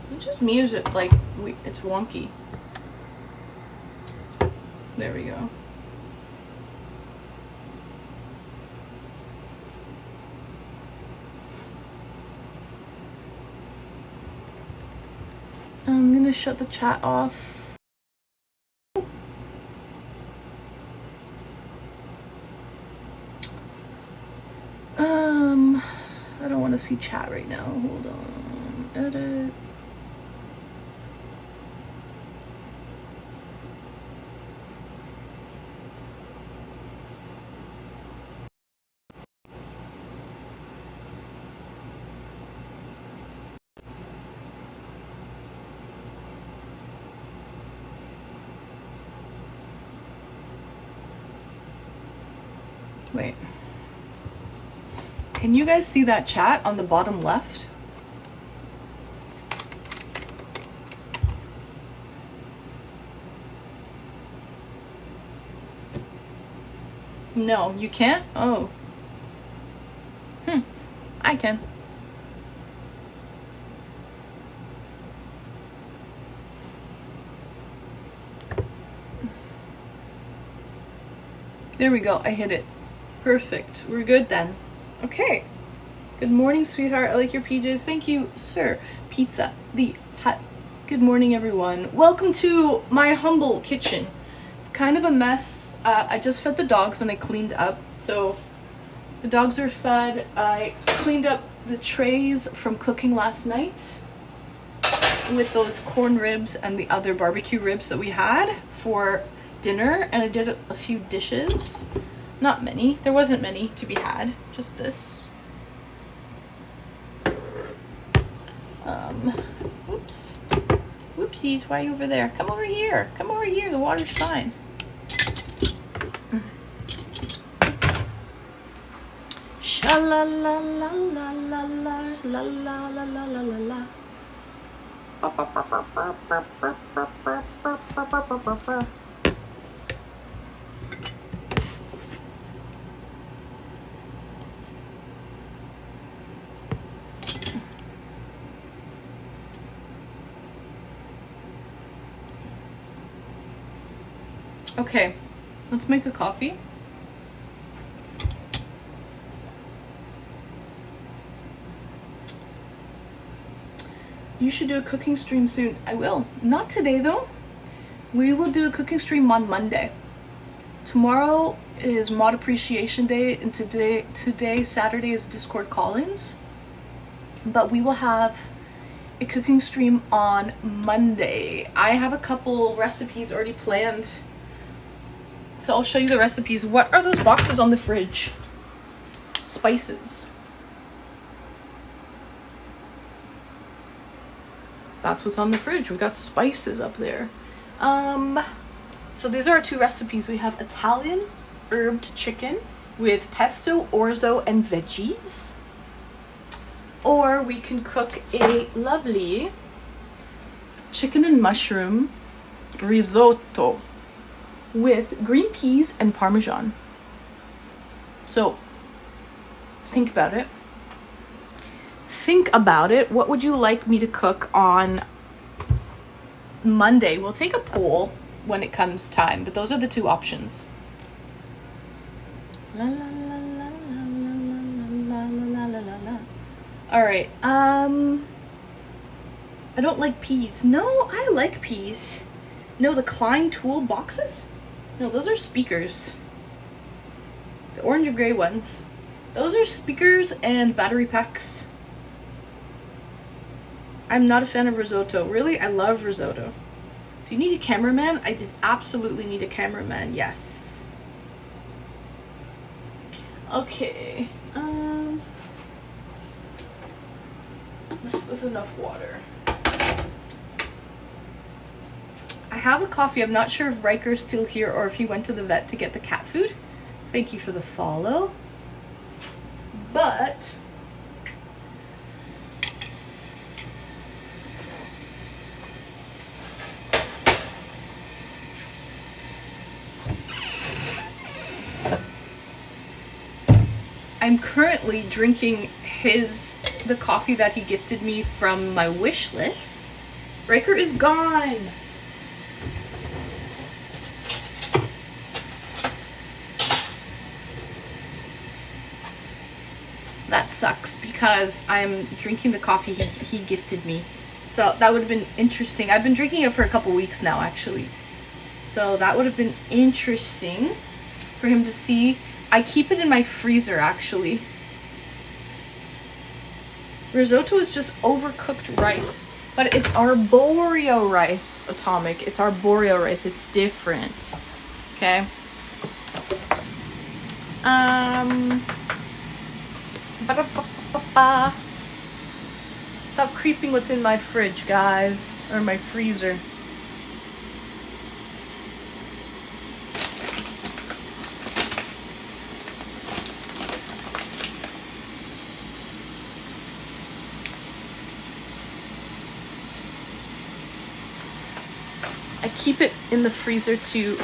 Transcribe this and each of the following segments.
Is it just me or is it like it's wonky? There we go. I'm gonna shut the chat off. I don't want to see chat right now. Hold on. Edit. Wait. Can you guys see that chat on the bottom left? No, you can't? Oh. I can. There we go. I hit it. Perfect. We're good then. Okay. Good morning, sweetheart. I like your PJs. Thank you, sir. Pizza the Hut. Good morning, everyone. Welcome to my humble kitchen. It's kind of a mess. I just fed the dogs and I cleaned up. So the dogs are fed. I cleaned up the trays from cooking last night with those corn ribs and the other barbecue ribs that we had for dinner. And I did a few dishes. Not many. There wasn't many to be had. Just this. Whoops. Whoopsies. Why are you over there? Come over here. Come over here. The water's fine. Sha la la la la la la la la la la la la la. Okay, let's make a coffee. You should do a cooking stream soon. I will. Not today though. We will do a cooking stream on Monday. Tomorrow is Mod Appreciation Day and today Saturday is Discord call-ins. But we will have a cooking stream on Monday. I have a couple recipes already planned. So I'll show you the recipes. What are those boxes on the fridge? Spices. That's what's on the fridge. We got spices up there. So these are our two recipes. We have Italian herbed chicken with pesto, orzo, and veggies. Or we can cook a lovely chicken and mushroom risotto with green peas and parmesan. So think about it. Think about it. What would you like me to cook on Monday? We'll take a poll when it comes time, but those are the two options. La, la, la, la, la, la, la, la, la. All right. I don't like peas. No, I like peas. No, the Klein tool boxes? No, those are speakers. The orange and gray ones. Those are speakers and battery packs. I'm not a fan of risotto. Really? I love risotto. Do you need a cameraman? I just absolutely need a cameraman. Yes. Okay. This is enough water. I have a coffee. I'm not sure if Riker's still here or if he went to the vet to get the cat food. Thank you for the follow. But I'm currently drinking the coffee that he gifted me from my wish list. Riker is gone. That sucks because I'm drinking the coffee he gifted me. So that would have been interesting. I've been drinking it for a couple weeks now, actually. So that would have been interesting for him to see. I keep it in my freezer, actually. Risotto is just overcooked rice. But it's arboreal rice, Atomic. It's arboreal rice. It's different. Okay? Stop creeping what's in my fridge, guys. Or my freezer. I keep it in the freezer to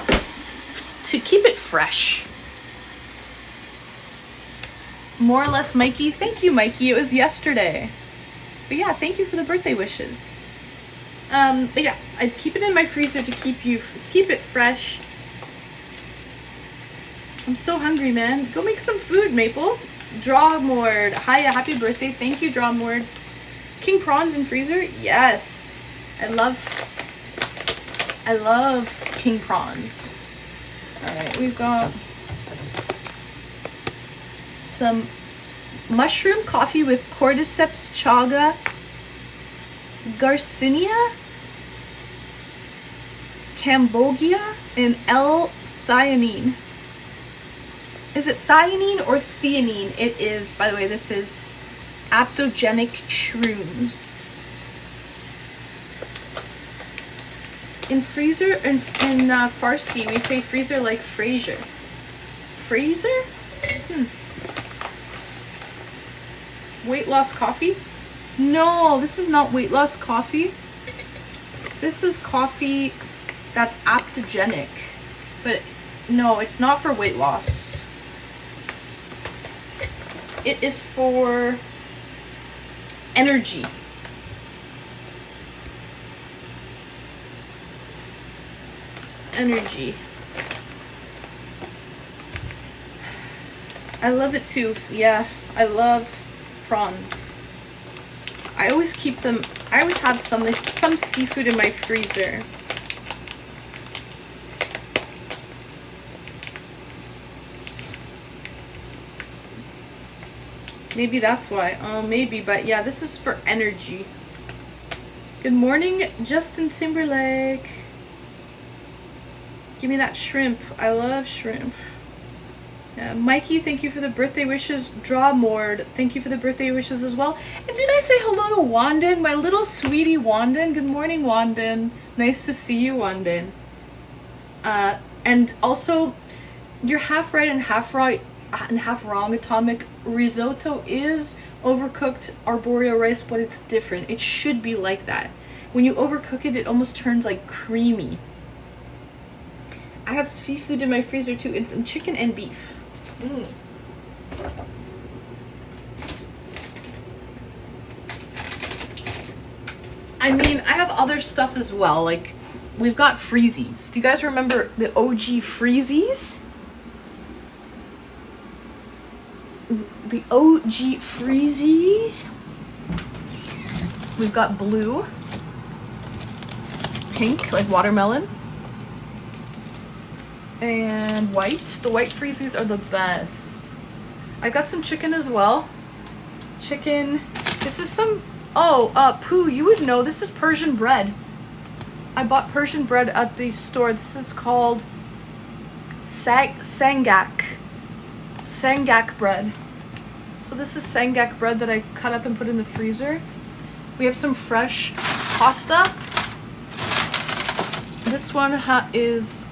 keep it fresh. More or less, Mikey. Thank you, Mikey. It was yesterday. But yeah, thank you for the birthday wishes. But yeah, I keep it in my freezer to keep it fresh. I'm so hungry, man. Go make some food, Maple. Drawmord. Hiya, happy birthday. Thank you, Drawmord. King prawns in freezer? Yes. I love king prawns. Alright, we've got some mushroom coffee with cordyceps chaga garcinia, cambogia, and L-theanine. Is it theanine or theanine? It is, by the way, this is aptogenic shrooms. In freezer, in Farsi, we say freezer like Frasier. Freezer? Weight loss coffee? No, this is not weight loss coffee. This is coffee that's aptogenic. But no, it's not for weight loss. It is for energy. Energy. I love it too. Yeah, I love prawns. I always keep them. I always have some seafood in my freezer. Maybe that's why. Maybe, but yeah, this is for energy. Good morning, Justin Timberlake. Give me that shrimp. I love shrimp. Mikey, thank you for the birthday wishes. Drawmord, thank you for the birthday wishes as well. And did I say hello to Wanden? My little sweetie Wanden. Good morning, Wanden. Nice to see you, Wanden. And also, you're half right and half wrong, Atomic. Risotto is overcooked arboreal rice, but it's different. It should be like that. When you overcook it, it almost turns like creamy. I have seafood in my freezer too, and some chicken and beef. I mean, I have other stuff as well. Like, we've got freezies. Do you guys remember the OG freezies? The OG freezies. We've got blue, pink, like watermelon, and white. The white freezies are the best. I got some chicken as well. Chicken. This is some. Oh, Pooh, you would know. This is Persian bread. I bought Persian bread at the store. This is called Sangak. Sangak bread. So this is Sangak bread that I cut up and put in the freezer. We have some fresh pasta. This one is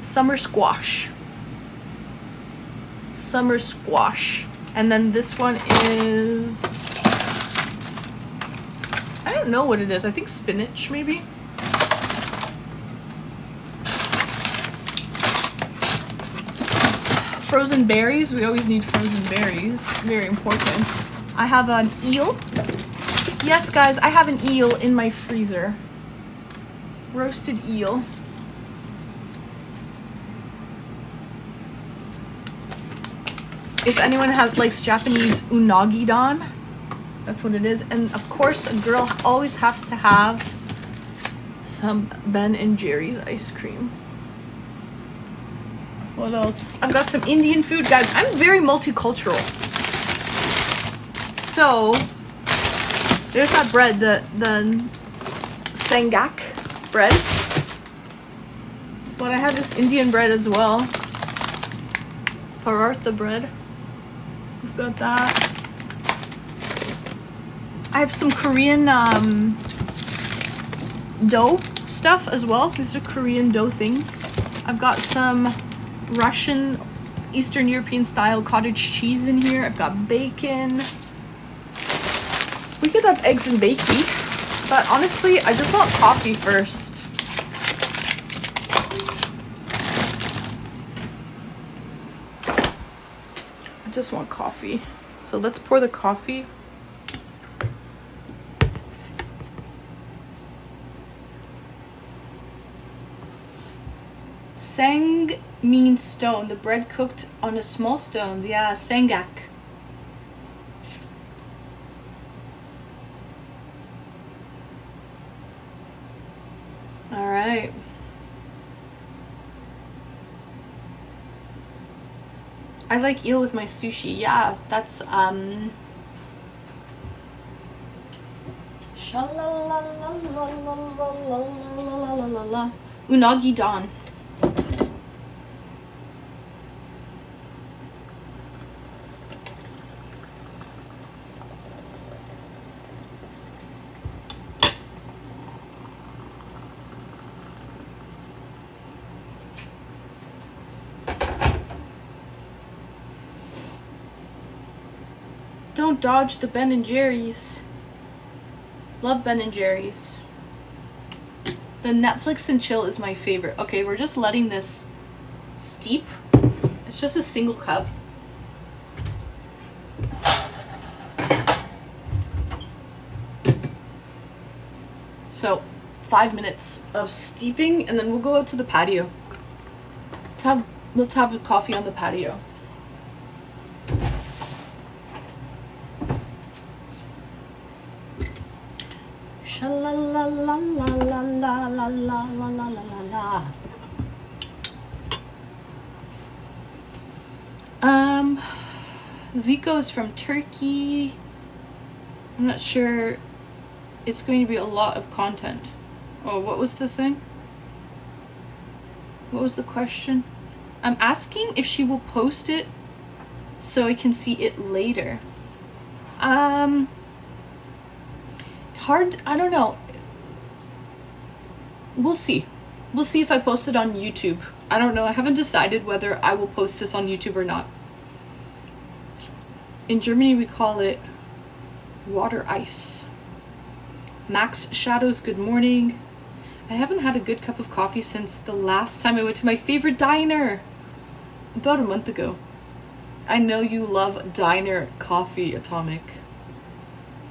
summer squash. Summer squash. And then this one is, I don't know what it is. I think spinach, maybe. Frozen berries. We always need frozen berries. Very important. I have an eel. Yes, guys, I have an eel in my freezer. Roasted eel. If anyone likes Japanese unagi-don, that's what it is. And of course, a girl always has to have some Ben and Jerry's ice cream. What else? I've got some Indian food, guys. I'm very multicultural. So there's that bread, the sangak bread. But I have this Indian bread as well. Paratha bread. We've got that. I have some Korean dough stuff as well. These are Korean dough things. I've got some Russian, Eastern European style cottage cheese in here. I've got bacon. We could have eggs and bakey, but honestly, I just want coffee first. I just want coffee. So let's pour the coffee. Sang means stone. The bread cooked on a small stone. Yeah, sangak. All right. I like eel with my sushi. Yeah, that's unagi don. Don't dodge the Ben and Jerry's. Love Ben and Jerry's. The Netflix and chill is my favorite. Okay, we're just letting this steep. It's just a single cup. So 5 minutes of steeping, and then we'll go out to the patio. Let's have a coffee on the patio. La la la la la la la la la la la la. Zico's from Turkey. I'm not sure. It's going to be a lot of content. Oh, what was the thing? What was the question? I'm asking if she will post it so I can see it later. Hard, I don't know. We'll see. We'll see if I post it on YouTube. I don't know. I haven't decided whether I will post this on YouTube or not. In Germany, we call it water ice. Max Shadows, good morning. I haven't had a good cup of coffee since the last time I went to my favorite diner. About a month ago. I know you love diner coffee, Atomic.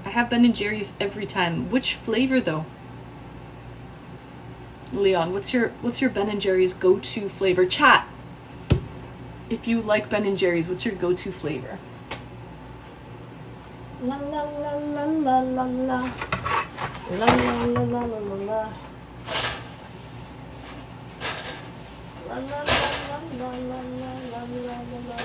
I have Ben and Jerry's every time. Which flavor though? Leon, what's your Ben and Jerry's go-to flavor? Chat. If you like Ben and Jerry's, what's your go-to flavor? La la la la la la la. La la la la la la la. La la la la la la la la la la.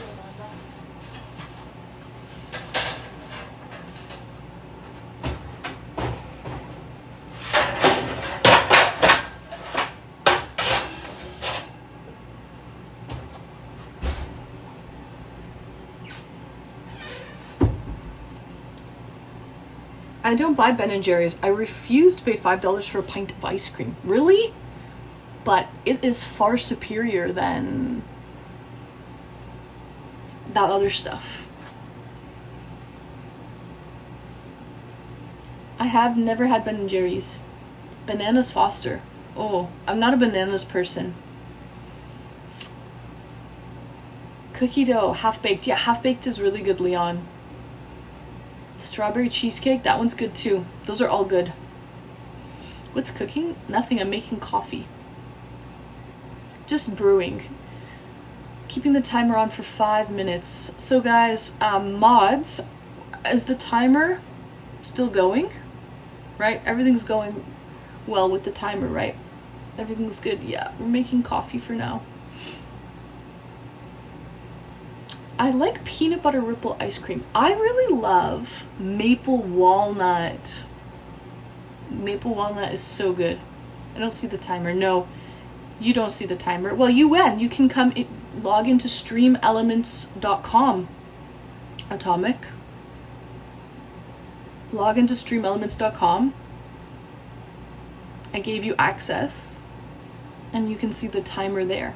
I don't buy Ben & Jerry's. I refuse to pay $5 for a pint of ice cream. Really? But it is far superior than that other stuff. I have never had Ben & Jerry's. Bananas Foster. Oh, I'm not a bananas person. Cookie dough, half-baked. Yeah, half-baked is really good, Leon. Strawberry cheesecake, that one's good too. Those are all good. What's cooking? Nothing, I'm making coffee. Just brewing. Keeping the timer on for 5 minutes. So guys, mods, is the timer still going? Right? Everything's going well with the timer, right? Everything's good. Yeah, we're making coffee for now. I like peanut butter ripple ice cream. I really love maple walnut. Maple walnut is so good. I don't see the timer. No, you don't see the timer. Well, you can come log into streamelements.com. Atomic. Log into streamelements.com. I gave you access, and you can see the timer there.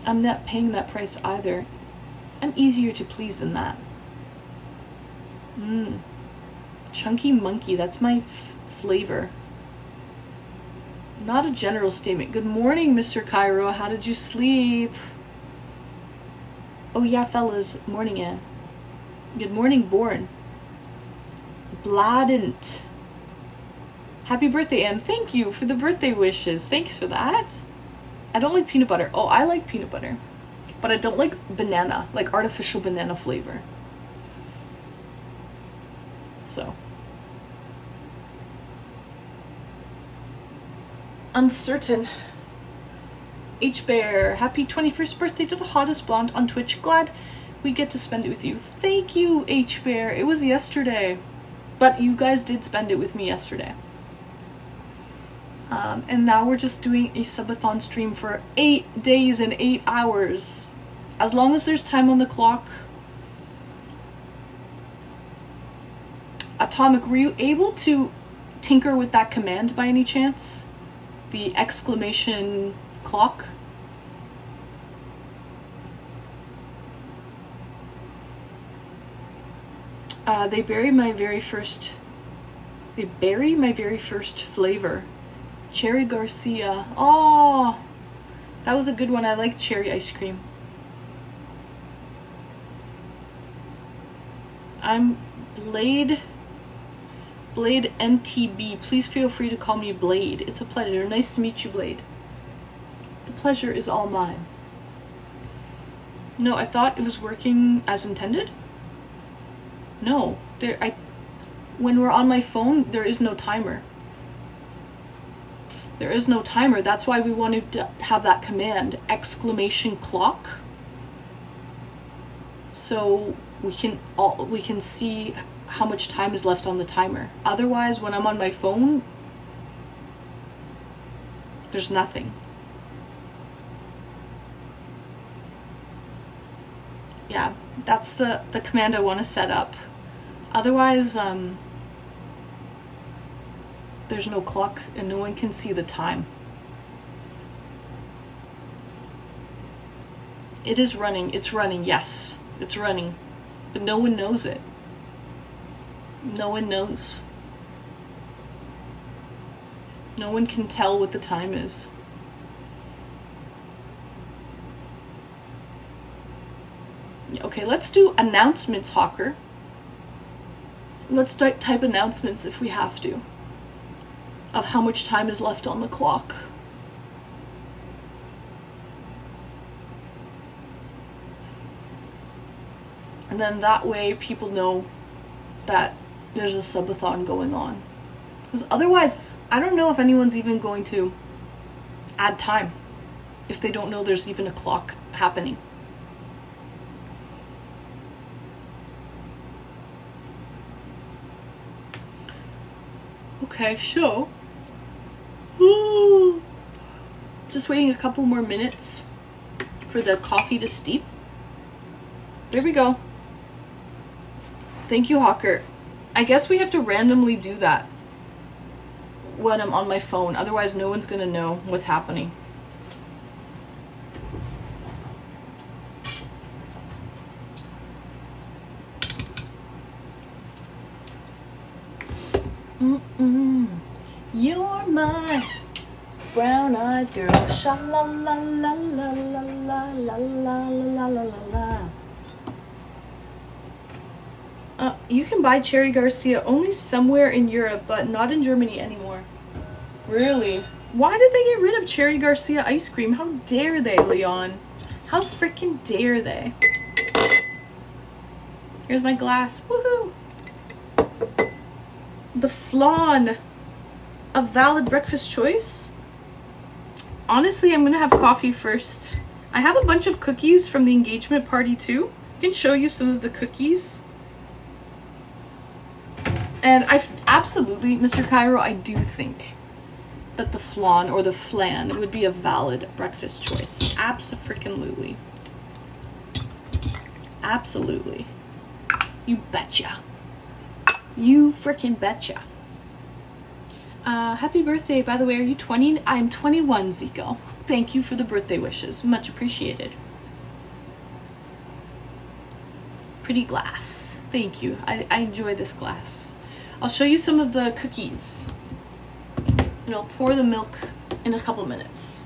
I'm not paying that price either. I'm easier to please than that. Chunky monkey, that's my flavor. Not a general statement. Good morning, Mr. Cairo. How did you sleep? Oh yeah, fellas. Morning, Ann. Good morning, Born. Bladent. Happy birthday, Ann. Thank you for the birthday wishes. Thanks for that. I don't like peanut butter. Oh, I like peanut butter. But I don't like banana, like artificial banana flavor. So. Uncertain. H-Bear, happy 21st birthday to the hottest blonde on Twitch. Glad we get to spend it with you. Thank you, H-Bear. It was yesterday. But you guys did spend it with me yesterday. And now we're just doing a subathon stream for 8 days and 8 hours. As long as there's time on the clock. Atomic, were you able to tinker with that command by any chance? The exclamation clock? They bury my very first flavor. Cherry Garcia. Oh, that was a good one. I like cherry ice cream. I'm Blade NTB. Please feel free to call me Blade. It's a pleasure. Nice to meet you, Blade. The pleasure is all mine. No, I thought it was working as intended. No, when we're on my phone, there is no timer. There is no timer. That's why we wanted to have that command, exclamation clock. So we can see how much time is left on the timer. Otherwise, when I'm on my phone, there's nothing. Yeah, that's the command I want to set up. Otherwise, there's no clock and no one can see the time. It is running. It's running. Yes, it's running. But no one knows it. No one knows. No one can tell what the time is. Okay, let's do announcements, Hawker. Let's type announcements if we have to, of how much time is left on the clock. And then that way people know that there's a subathon going on. Because otherwise, I don't know if anyone's even going to add time if they don't know there's even a clock happening. Okay, so just waiting a couple more minutes for the coffee to steep. There we go. Thank you, Hawker. I guess we have to randomly do that when I'm on my phone. Otherwise, no one's gonna know what's happening. You're my brown-eyed girl. Sha la la la la la la la la la la la la. You can buy Cherry Garcia only somewhere in Europe, but not in Germany anymore. Really? Why did they get rid of Cherry Garcia ice cream? How dare they, Leon? How freaking dare they? Here's my glass. Woohoo! The flan. A valid breakfast choice? Honestly, I'm gonna have coffee first. I have a bunch of cookies from the engagement party too. I can show you some of the cookies. And absolutely, Mr. Cairo, I do think that the flan or the flan would be a valid breakfast choice. Abso-freaking-lutely. Absolutely. You betcha. You freaking betcha. Happy birthday, by the way. Are you 20? I'm 21, Zico. Thank you for the birthday wishes. Much appreciated. Pretty glass. Thank you. I enjoy this glass. I'll show you some of the cookies. And I'll pour the milk in a couple minutes.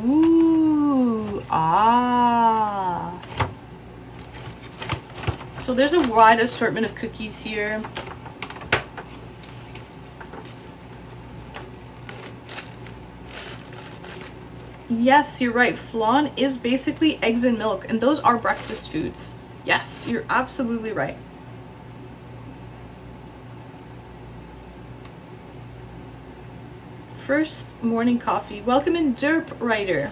Ooh, ah. So there's a wide assortment of cookies here. Yes, you're right. Flan is basically eggs and milk, and those are breakfast foods. Yes, you're absolutely right. First morning coffee. Welcome in, Derp Writer.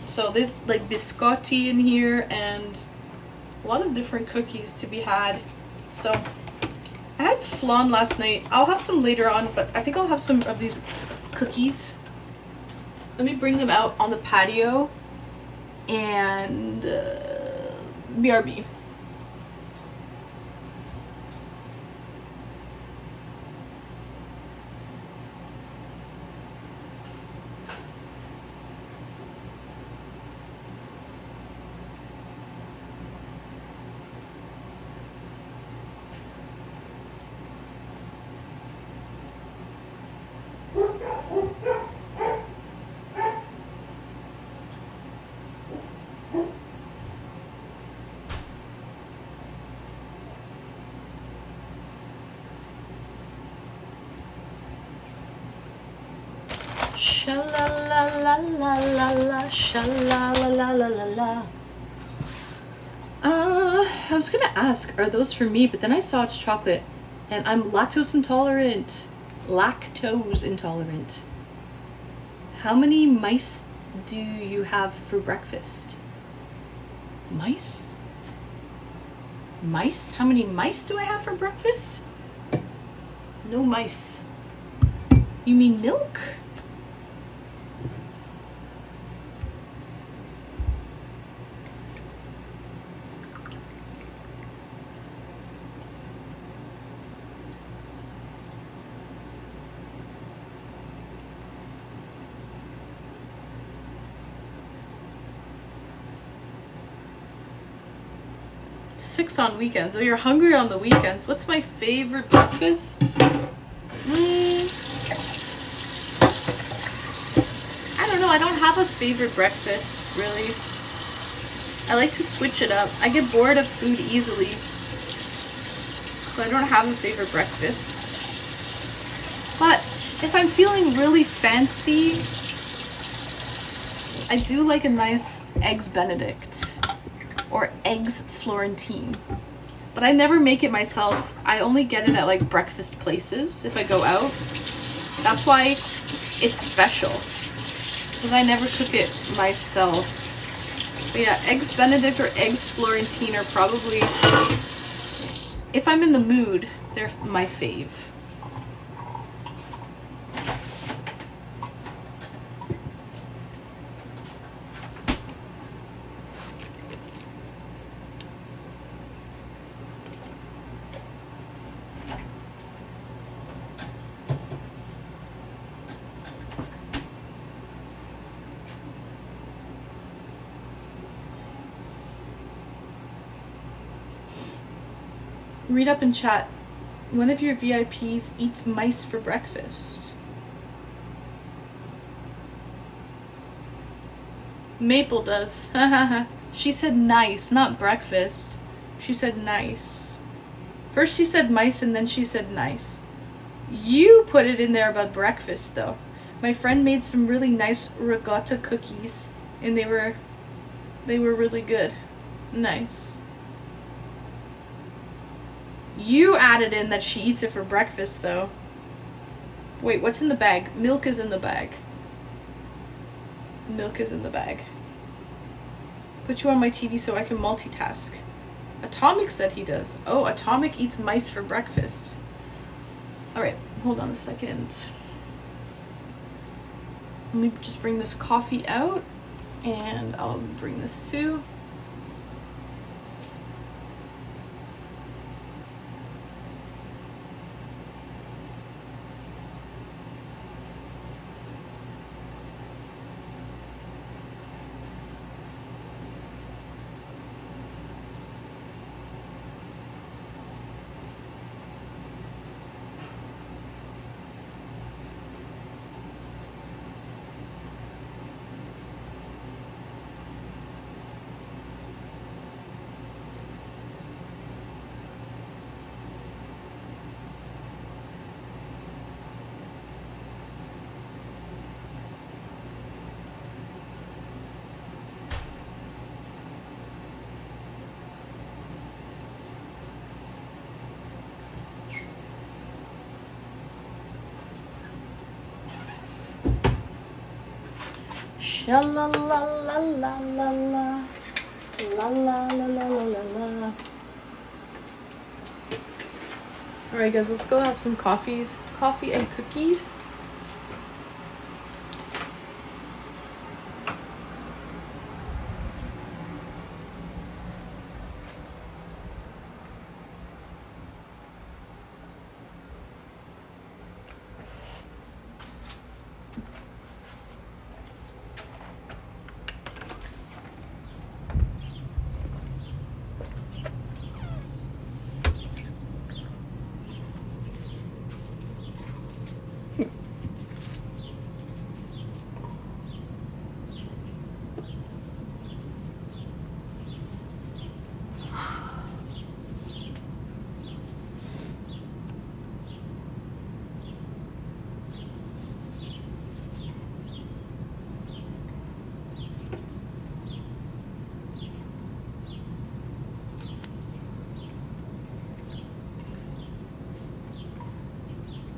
So there's like biscotti in here and a lot of different cookies to be had. So I had flan last night. I'll have some later on, but I think I'll have some of these cookies. Let me bring them out on the patio and BRB. Sha-la-la-la-la-la-la, sha-la-la-la-la-la-la. I was gonna ask, are those for me? But then I saw it's chocolate, and I'm lactose intolerant. Lactose intolerant. How many mice do you have for breakfast? Mice? Mice? How many mice do I have for breakfast? No mice. You mean milk? Six on weekends. Oh, you're hungry on the weekends. What's my favorite breakfast? I don't know. I don't have a favorite breakfast, really. I like to switch it up. I get bored of food easily. So I don't have a favorite breakfast. But if I'm feeling really fancy, I do like a nice Eggs Benedict. Or eggs Florentine. But I never make it myself. I only get it at like breakfast places if I go out. That's why it's special. Because I never cook it myself. But yeah, eggs Benedict or eggs Florentine are probably, if I'm in the mood, they're my fave. Read up in chat. One of your VIPs eats mice for breakfast. Maple does. She said nice, not breakfast. She said nice. First she said mice and then she said nice. You put it in there about breakfast though. My friend made some really nice ricotta cookies and they were really good. Nice. You added in that she eats it for breakfast though. Wait, what's in the bag? Milk is in the bag. Milk is in the bag. Put you on my TV so I can multitask. Atomic said he does. Oh, Atomic eats mice for breakfast. Alright, hold on a second. Let me just bring this coffee out, and I'll bring this too. Sha la la la la la la la la la la la la. Alright guys, let's go have some coffee and cookies.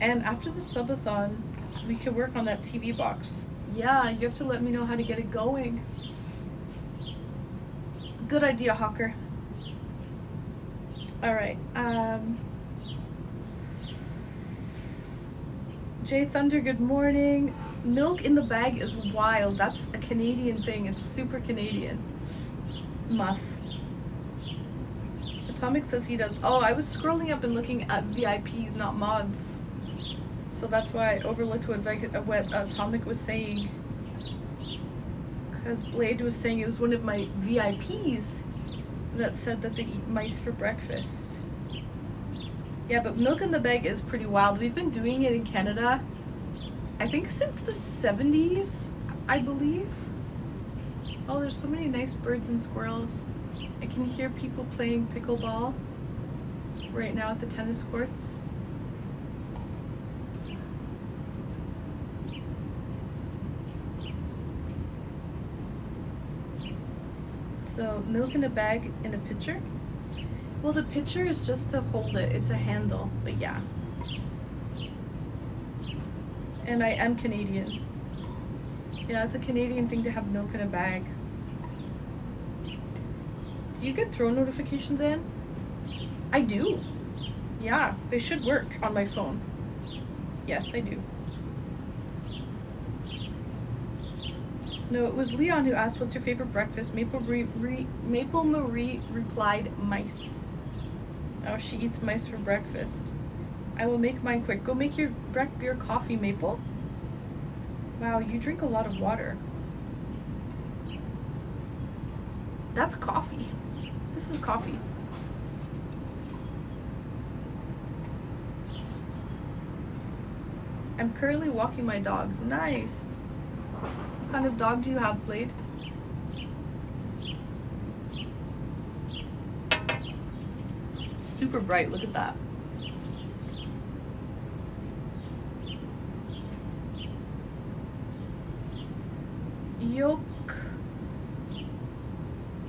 And after the Subathon, we could work on that TV box. Yeah, you have to let me know how to get it going. Good idea, Hawker. Alright, Jay Thunder, good morning. Milk in the bag is wild. That's a Canadian thing. It's super Canadian. Muff. Atomic says he does. Oh, I was scrolling up and looking at VIPs, not mods. So that's why I overlooked what Atomic was saying. Because Blade was saying it was one of my VIPs that said that they eat mice for breakfast. Yeah, but milk in the bag is pretty wild. We've been doing it in Canada, I think since the 70s, I believe. Oh, there's so many nice birds and squirrels. I can hear people playing pickleball right now at the tennis courts. So milk in a bag in a pitcher. Well, the pitcher is just to hold it. It's a handle, but yeah. And I am Canadian. Yeah, it's a Canadian thing to have milk in a bag. Do you get throw notifications, Anne? I do. Yeah, they should work on my phone. Yes, I do. No, it was Leon who asked, what's your favorite breakfast? Maple Marie replied, mice. Oh, she eats mice for breakfast. I will make mine quick. Go make your coffee, Maple. Wow, you drink a lot of water. That's coffee. This is coffee. I'm currently walking my dog. Nice. What kind of dog do you have, Blade? It's super bright, look at that.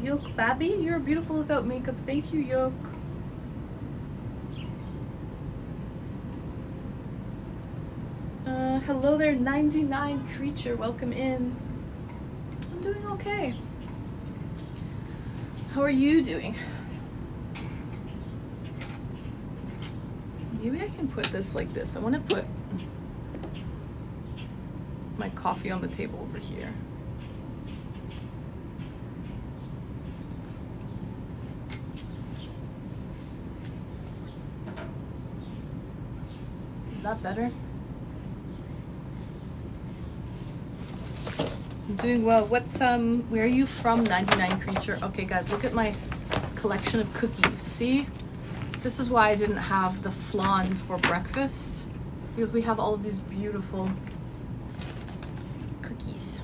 Yoke Babby, you're beautiful without makeup. Thank you, Yoke. Hello there, 99 creature. Welcome in. I'm doing okay. How are you doing? Maybe I can put this like this. I want to put my coffee on the table over here. Is that better? I'm doing well. Where are you from, 99 creature? Okay guys, look at my collection of cookies. See? This is why I didn't have the flan for breakfast, because we have all of these beautiful cookies.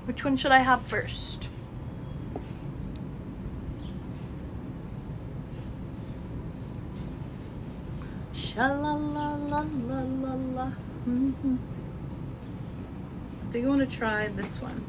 Which one should I have first? Sha-la-la-la-la-la-la. Mm-hmm. I think I want to try this one.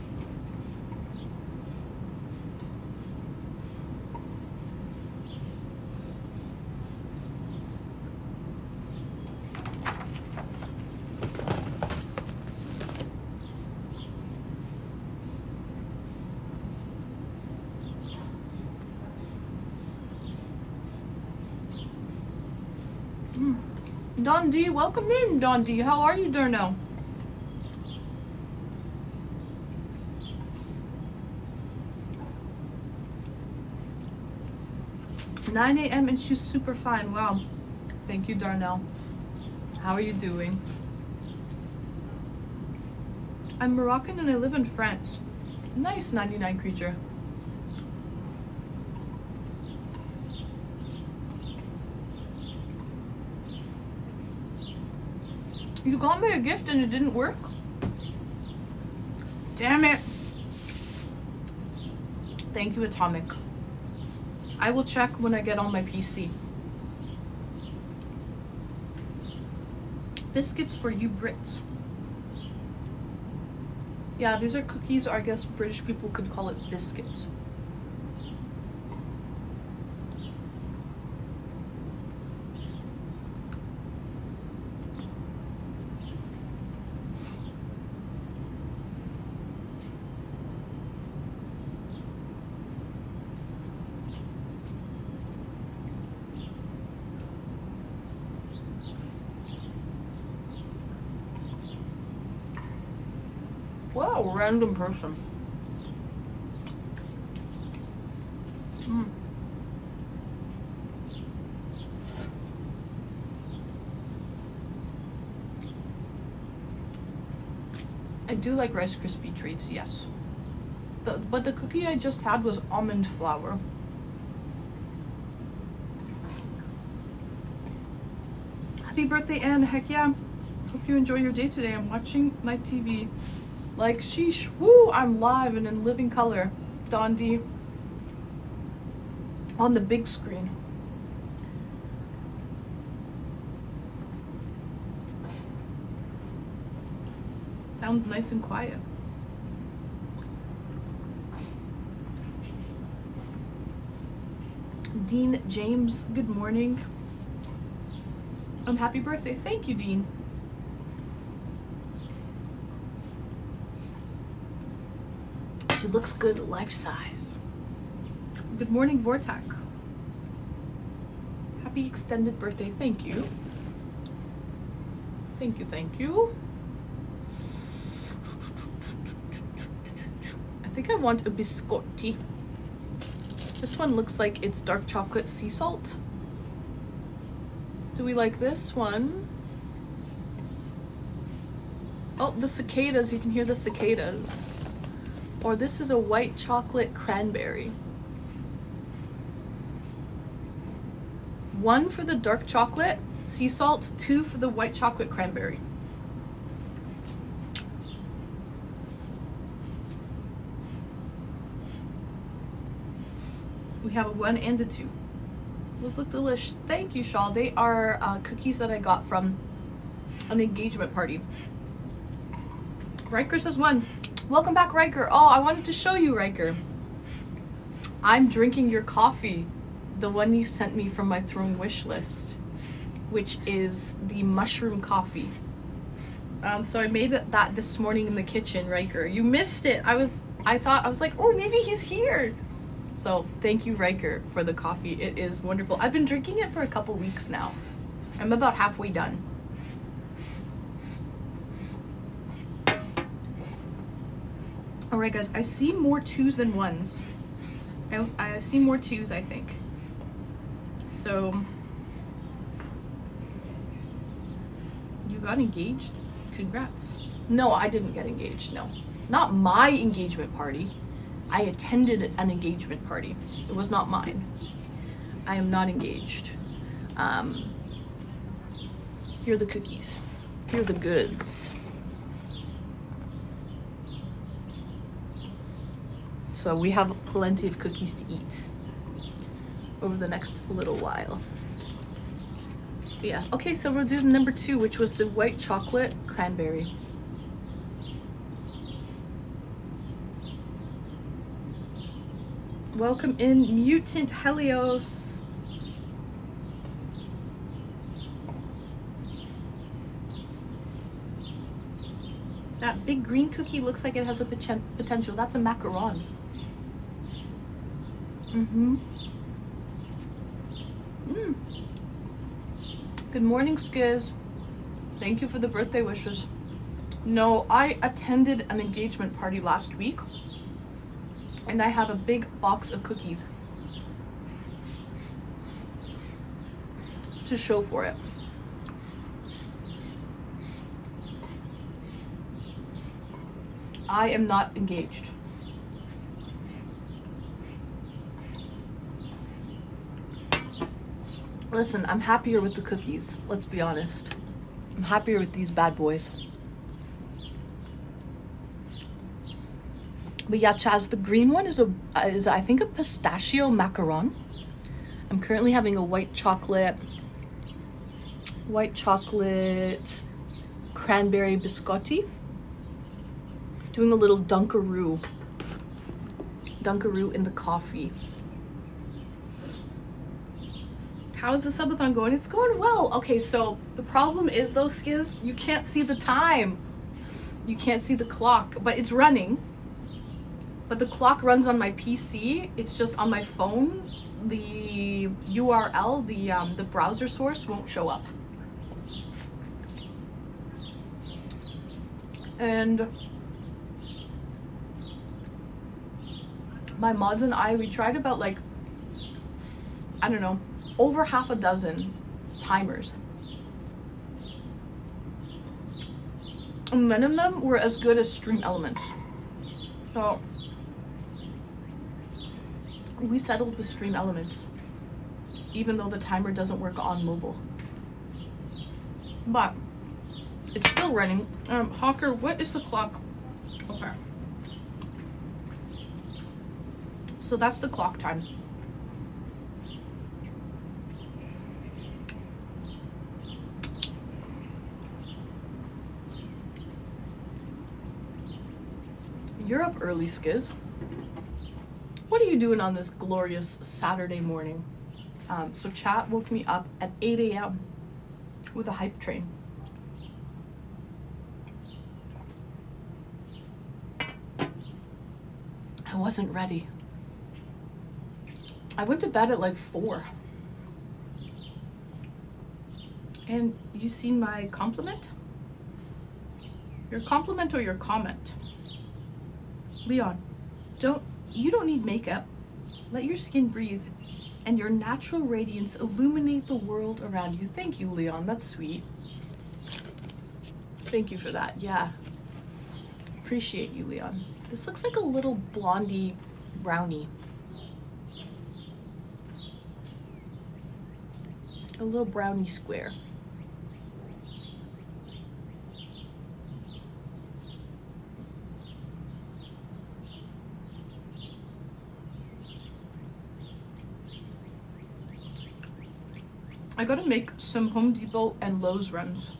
Don D, welcome in, Don D. How are you, Durno? $9 a.m. and she's super fine. Wow. Thank you, Darnell. How are you doing? I'm Moroccan and I live in France. Nice, 99 creature. You got me a gift and it didn't work? Damn it. Thank you, Atomic. I will check when I get on my PC. Biscuits for you Brits. Yeah, these are cookies, or I guess British people could call it biscuits. Wow, random person. I do like Rice Krispie treats, yes. But the cookie I just had was almond flour. Happy birthday, Anne. Heck yeah. Hope you enjoy your day today. I'm watching my TV. Like, sheesh. Woo! I'm live and in living color. Dondi. On the big screen. Sounds nice and quiet. Dean James, good morning. And happy birthday. Thank you, Dean. She looks good life size. Good morning, Vortak. Happy extended birthday. Thank you. Thank you, thank you. I think I want a biscotti. This one looks like it's dark chocolate sea salt. Do we like this one? Oh, the cicadas. You can hear the cicadas. Or this is a white chocolate cranberry. 1 for the dark chocolate sea salt, 2 for the white chocolate cranberry. We have a 1 and a 2. Those look delish. Thank you, Shawl. They are cookies that I got from an engagement party. Riker says 1. Welcome back, Riker. Oh, I wanted to show you, Riker. I'm drinking your coffee, the one you sent me from my throne wish list, which is the mushroom coffee. So I made that this morning in the kitchen, Riker. You missed it. I was like, oh, maybe he's here. So thank you, Riker, for the coffee. It is wonderful. I've been drinking it for a couple weeks now. I'm about halfway done. All right, guys, I see more 2s than 1s. I see more 2s, I think. So you got engaged? Congrats. No, I didn't get engaged. No, not my engagement party. I attended an engagement party. It was not mine. I am not engaged. Here are the cookies. Here are the goods. So we have plenty of cookies to eat over the next little while. Yeah, okay, so we'll do the number 2, which was the white chocolate cranberry. Welcome in, Mutant Helios. That big green cookie looks like it has a potential. That's a macaron. Good morning, Skiz. Thank you for the birthday wishes. No, I attended an engagement party last week, and I have a big box of cookies to show for it. I am not engaged. Listen, I'm happier with the cookies, let's be honest. I'm happier with these bad boys. But yeah, Chaz, the green one is I think a pistachio macaron. I'm currently having a white chocolate cranberry biscotti. Doing a little Dunkaroo in the coffee. How's the subathon going? It's going well. Okay, so the problem is though, Skiz, you can't see the time. You can't see the clock, but it's running. But the clock runs on my PC. It's just on my phone. The URL, the browser source won't show up. And my mods and I, we tried about like, I don't know, over half a dozen timers. And none of them were as good as Stream Elements. So we settled with Stream Elements, even though the timer doesn't work on mobile. But it's still running. Hawker, what is the clock? Okay. So that's the clock time. You're up early, Skiz. What are you doing on this glorious Saturday morning? So chat woke me up at 8 a.m. with a hype train. I wasn't ready. I went to bed at like 4. And you seen my compliment? Your compliment or your comment? Leon, you don't need makeup. Let your skin breathe and your natural radiance illuminate the world around you. Thank you, Leon. That's sweet. Thank you for that. Yeah. Appreciate you, Leon. This looks like a little blondie brownie. A little brownie square. I gotta make some Home Depot and Lowe's runs.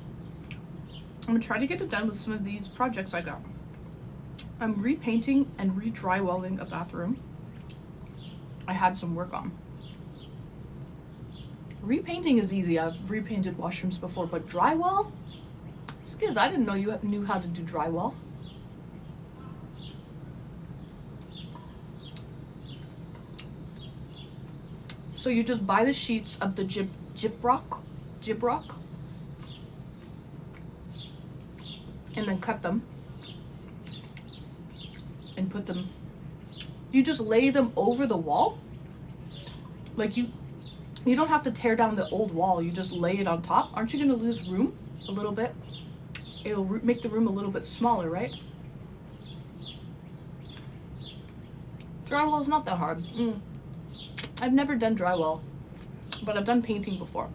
I'm gonna try to get it done with some of these projects I got. I'm repainting and re-drywalling a bathroom I had some work on. Repainting is easy. I've repainted washrooms before, but drywall? Excuse, I didn't know you knew how to do drywall. So you just buy the sheets of the gyprock, and then cut them and put them. You just lay them over the wall. Like you don't have to tear down the old wall. You just lay it on top. Aren't you gonna lose room a little bit? It'll make the room a little bit smaller, right? Drywall is not that hard. I've never done drywall, but I've done painting before.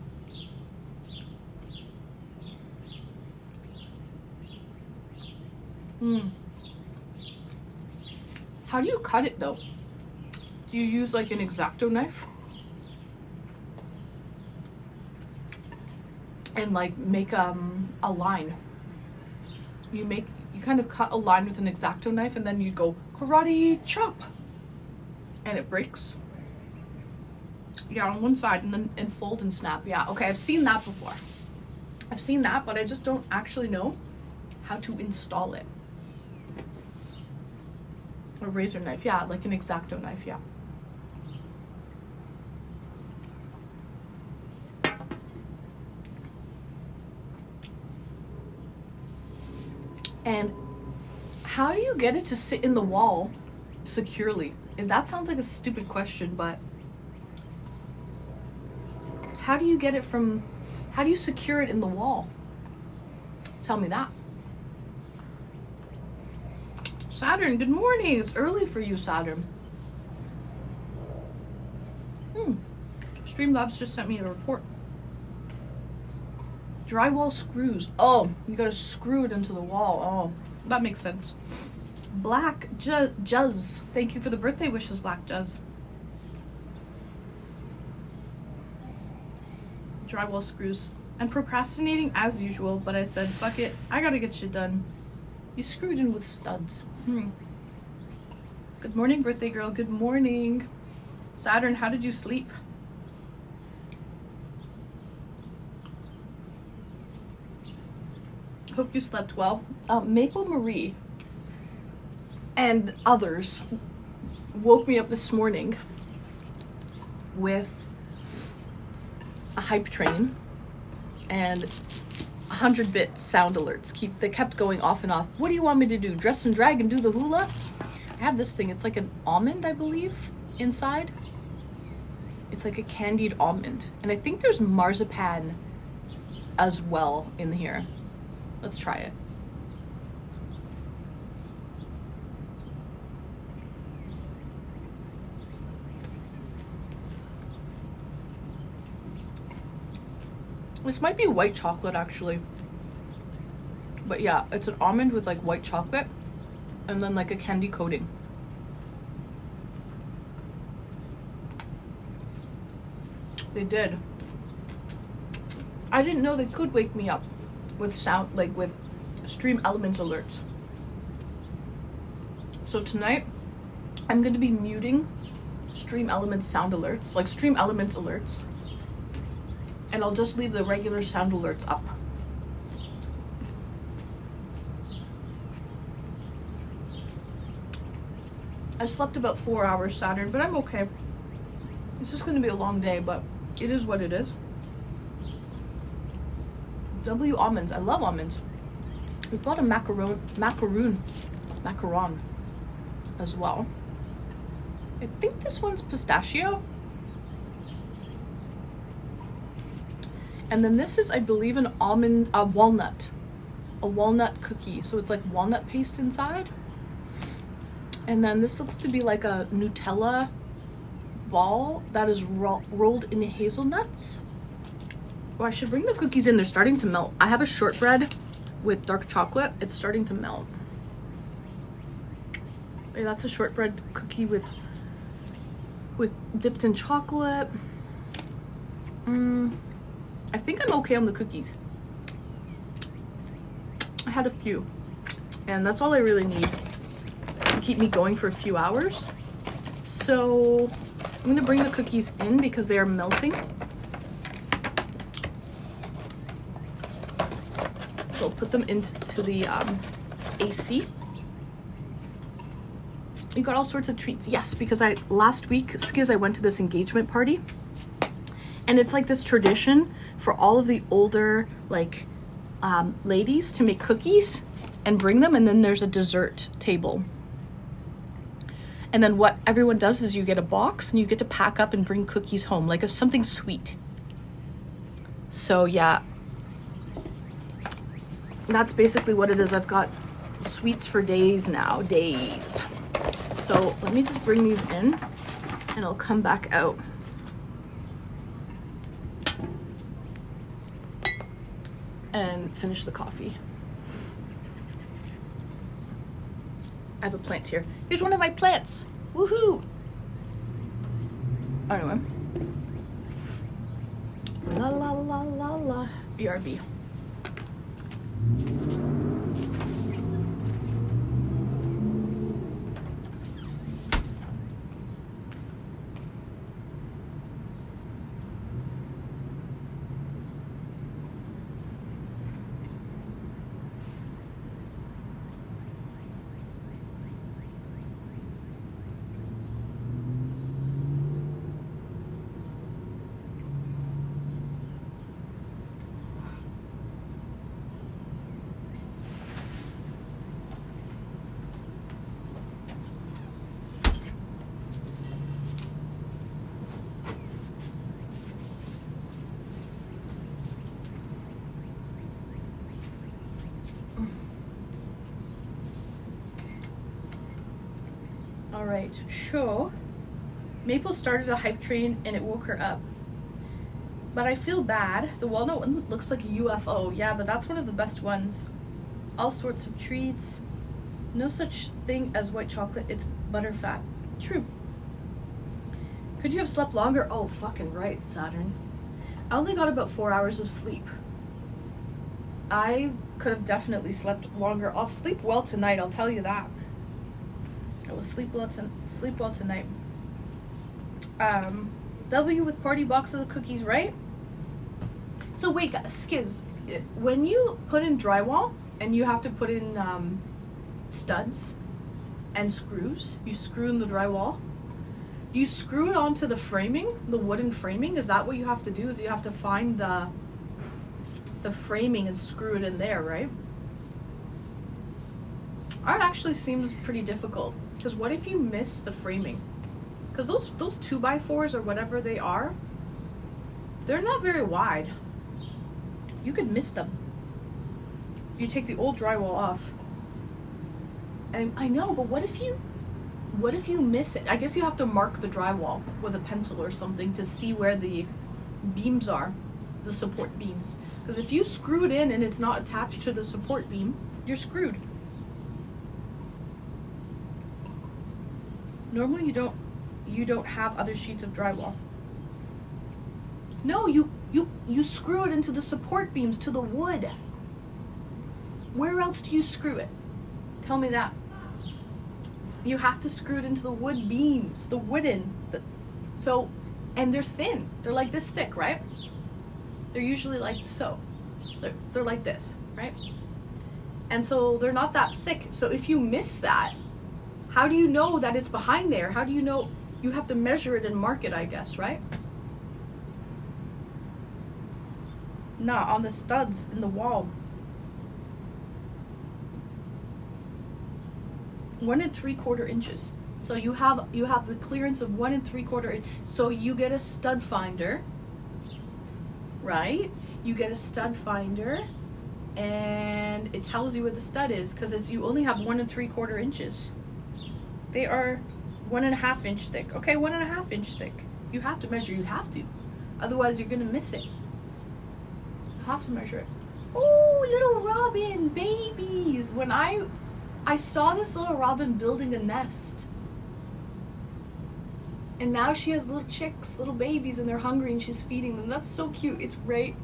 How do you cut it though? Do you use like an X-Acto knife? And like make a line. You kind of cut a line with an X-Acto knife and then you go karate chop and it breaks. Yeah, on one side and then fold and snap. Yeah, okay, I've seen that before. I've seen that, but I just don't actually know how to install it. A razor knife, yeah, like an X-Acto knife, yeah. And how do you get it to sit in the wall securely? And that sounds like a stupid question, but how do you secure it in the wall? Tell me that. Saturn, good morning. It's early for you, Saturn. Streamlabs just sent me a report. Drywall screws. Oh, you gotta screw it into the wall. Oh, that makes sense. Black Juzz. Thank you for the birthday wishes, Black Juzz. Drywall screws. I'm procrastinating as usual, but I said, fuck it. I gotta get shit done. You screwed in with studs. Good morning, birthday girl. Good morning. Saturn, how did you sleep? Hope you slept well. Maple Marie and others woke me up this morning with a hype train and 100-bit sound alerts. They kept going off and off. What do you want me to do? Dress and drag and do the hula? I have this thing. It's like an almond, I believe, inside. It's like a candied almond. And I think there's marzipan as well in here. Let's try it. This might be white chocolate actually. But yeah, it's an almond with like white chocolate and then like a candy coating. They did. I didn't know they could wake me up with sound, like with Stream Elements alerts. So tonight I'm going to be muting Stream Elements sound alerts, like Stream Elements alerts. And I'll just leave the regular sound alerts up. I slept about 4 hours, Saturn, but I'm okay. It's just going to be a long day, but it is what it is. W almonds. I love almonds. We've got a macaron as well. I think this one's pistachio. And then this is, I believe, a walnut cookie. So it's like walnut paste inside. And then this looks to be like a Nutella ball that is rolled in hazelnuts. Oh, I should bring the cookies in. They're starting to melt. I have a shortbread with dark chocolate. It's starting to melt. Okay, that's a shortbread cookie with dipped in chocolate. I think I'm okay on the cookies. I had a few, and that's all I really need to keep me going for a few hours. So I'm gonna bring the cookies in because they are melting. So I'll put them into the AC. You got all sorts of treats. Yes, because last week, Skiz, I went to this engagement party, and it's like this tradition for all of the older like ladies to make cookies and bring them, and then there's a dessert table. And then what everyone does is you get a box and you get to pack up and bring cookies home, like something sweet. So yeah, that's basically what it is. I've got sweets for days now, days. So let me just bring these in and I'll come back out. And finish the coffee. I have a plant here. Here's one of my plants. Woohoo! Anyway. La la la la la. BRB. All right, so Maple started a hype train and it woke her up. But I feel bad. The walnut one looks like a UFO. Yeah, but that's one of the best ones. All sorts of treats. No such thing as white chocolate. It's butterfat. True. Could you have slept longer? Oh, fucking right, Saturn. I only got about 4 hours of sleep. I could have definitely slept longer. I'll sleep well tonight, I'll tell you that. I will sleep well tonight. W with party boxes of cookies, right? So wait, Skiz, when you put in drywall and you have to put in studs and screws, you screw in the drywall, you screw it onto the framing, the wooden framing. Is that what you have to do? Is you have to find the framing and screw it in there, right? That actually seems pretty difficult. Because what if you miss the framing? Because those 2x4s or whatever they are, they're not very wide. You could miss them. You take the old drywall off. And I know, but what if you miss it? I guess you have to mark the drywall with a pencil or something to see where the beams are, the support beams. Because if you screw it in and it's not attached to the support beam, you're screwed. Normally you don't have other sheets of drywall. No, you screw it into the support beams, to the wood. Where else do you screw it? Tell me that. You have to screw it into the wood beams, the wooden. So, and they're thin. They're like this thick, right? They're usually like so. They're like this, right? And so they're not that thick. So if you miss that, how do you know that it's behind there? How do you know? You have to measure it and mark it, I guess, right? Not on the studs in the wall. 1 3/4 inches. So you have the clearance of 1 3/4 inch. So you get a stud finder, right? You get a stud finder, and it tells you where the stud is because you only have 1 3/4 inches. They are 1.5 inch thick. Okay, 1.5 inch thick. You have to measure, you have to. Otherwise you're gonna miss it. You have to measure it. Oh, little robin, babies. When I saw this little robin building a nest. And now she has little chicks, little babies, and they're hungry and she's feeding them. That's so cute. It's right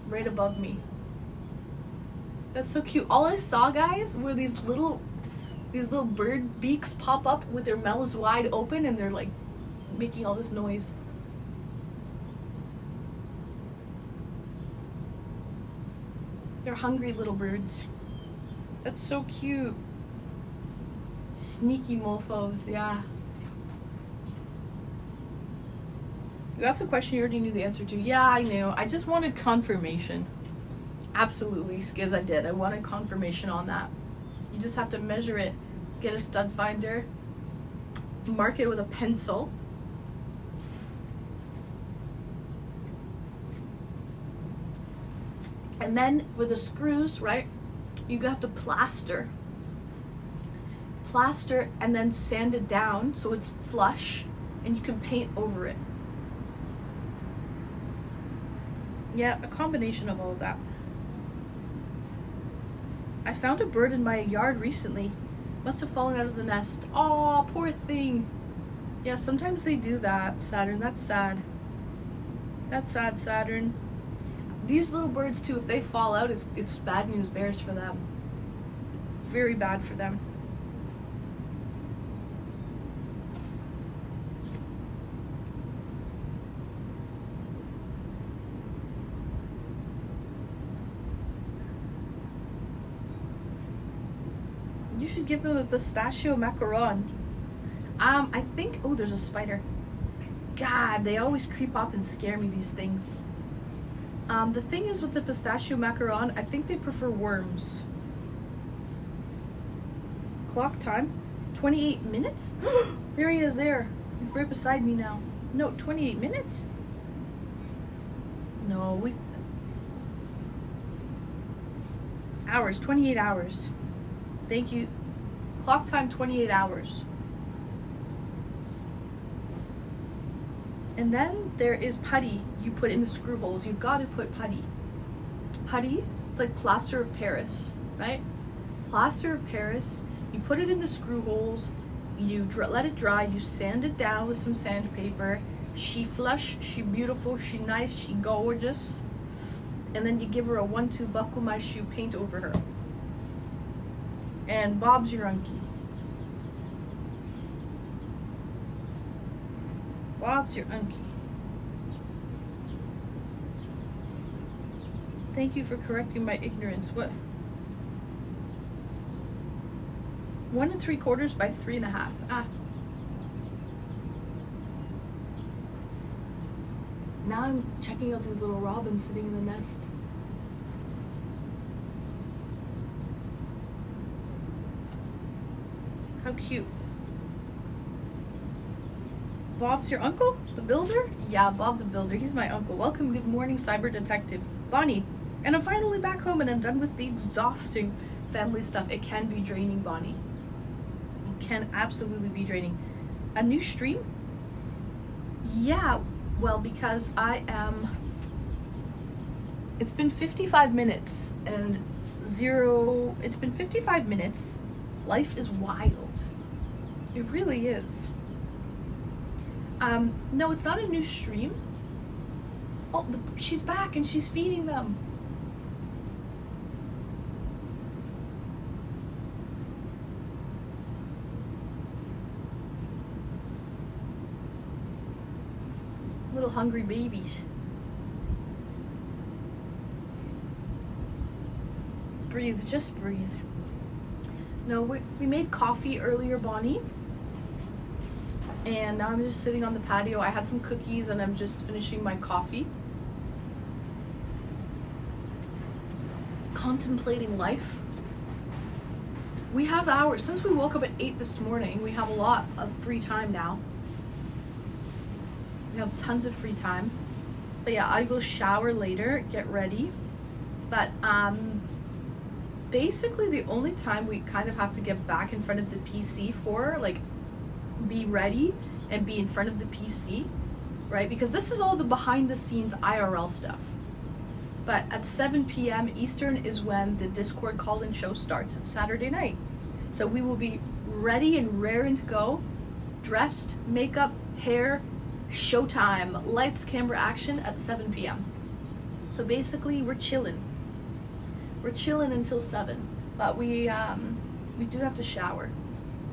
above me. That's so cute. All I saw, guys, were these little bird beaks pop up with their mouths wide open, and they're like making all this noise. They're hungry little birds. That's so cute. Sneaky mofos, yeah. You asked a question you already knew the answer to. Yeah, I knew. I just wanted confirmation. Absolutely, Skiz, I did. I wanted confirmation on that. You just have to measure it, get a stud finder, mark it with a pencil. And then with the screws, right, you have to plaster and then sand it down so it's flush and you can paint over it. Yeah, a combination of all of that. I found a bird in my yard recently. Must have fallen out of the nest. Aw, poor thing. Yeah, sometimes they do that, Saturn. That's sad. That's sad, Saturn. These little birds too, if they fall out, it's bad news bears for them. Very bad for them. You should give them a pistachio macaron. I think, oh, there's a spider. God, they always creep up and scare me, these things. The thing is with the pistachio macaron, I think they prefer worms. Clock time, 28 minutes? There he is there. He's right beside me now. No, 28 minutes? No, hours, 28 hours. Thank you. Clock time, 28 hours. And then there is putty you put in the screw holes. You've got to put putty. Putty, it's like plaster of Paris, right? Plaster of Paris, you put it in the screw holes, you let it dry, you sand it down with some sandpaper. She flush, she beautiful, she nice, she gorgeous. And then you give her a 1-2 buckle my shoe paint over her. And Bob's your unkie. Bob's your unkie. Thank you for correcting my ignorance. What? 1 3/4 by 3.5. Ah. Now I'm checking out these little robins sitting in the nest. How cute. Bob's your uncle? The builder? Yeah, Bob the builder. He's my uncle. Welcome, good morning, cyber detective. Bonnie. And I'm finally back home and I'm done with the exhausting family stuff. It can be draining, Bonnie. It can absolutely be draining. A new stream? Yeah, well, because it's been 55 minutes and it's been 55 minutes. Life is wild. It really is. No, it's not a new stream. Oh, she's back and she's feeding them. Little hungry babies. Breathe, just breathe. No, we made coffee earlier, Bonnie. And now I'm just sitting on the patio. I had some cookies and I'm just finishing my coffee. Contemplating life. We have hours. Since we woke up at 8 this morning, we have a lot of free time now. We have tons of free time. But yeah, I will shower later, get ready. But basically the only time we kind of have to get back in front of the PC for, like, be ready and be in front of the PC, right? Because this is all the behind the scenes IRL stuff. But at 7 p.m. Eastern is when the Discord call-in show starts. It's Saturday night. So we will be ready and raring to go, dressed, makeup, hair, showtime, lights, camera, action at 7 p.m. So basically we're chilling. We're chilling until 7, but we do have to shower.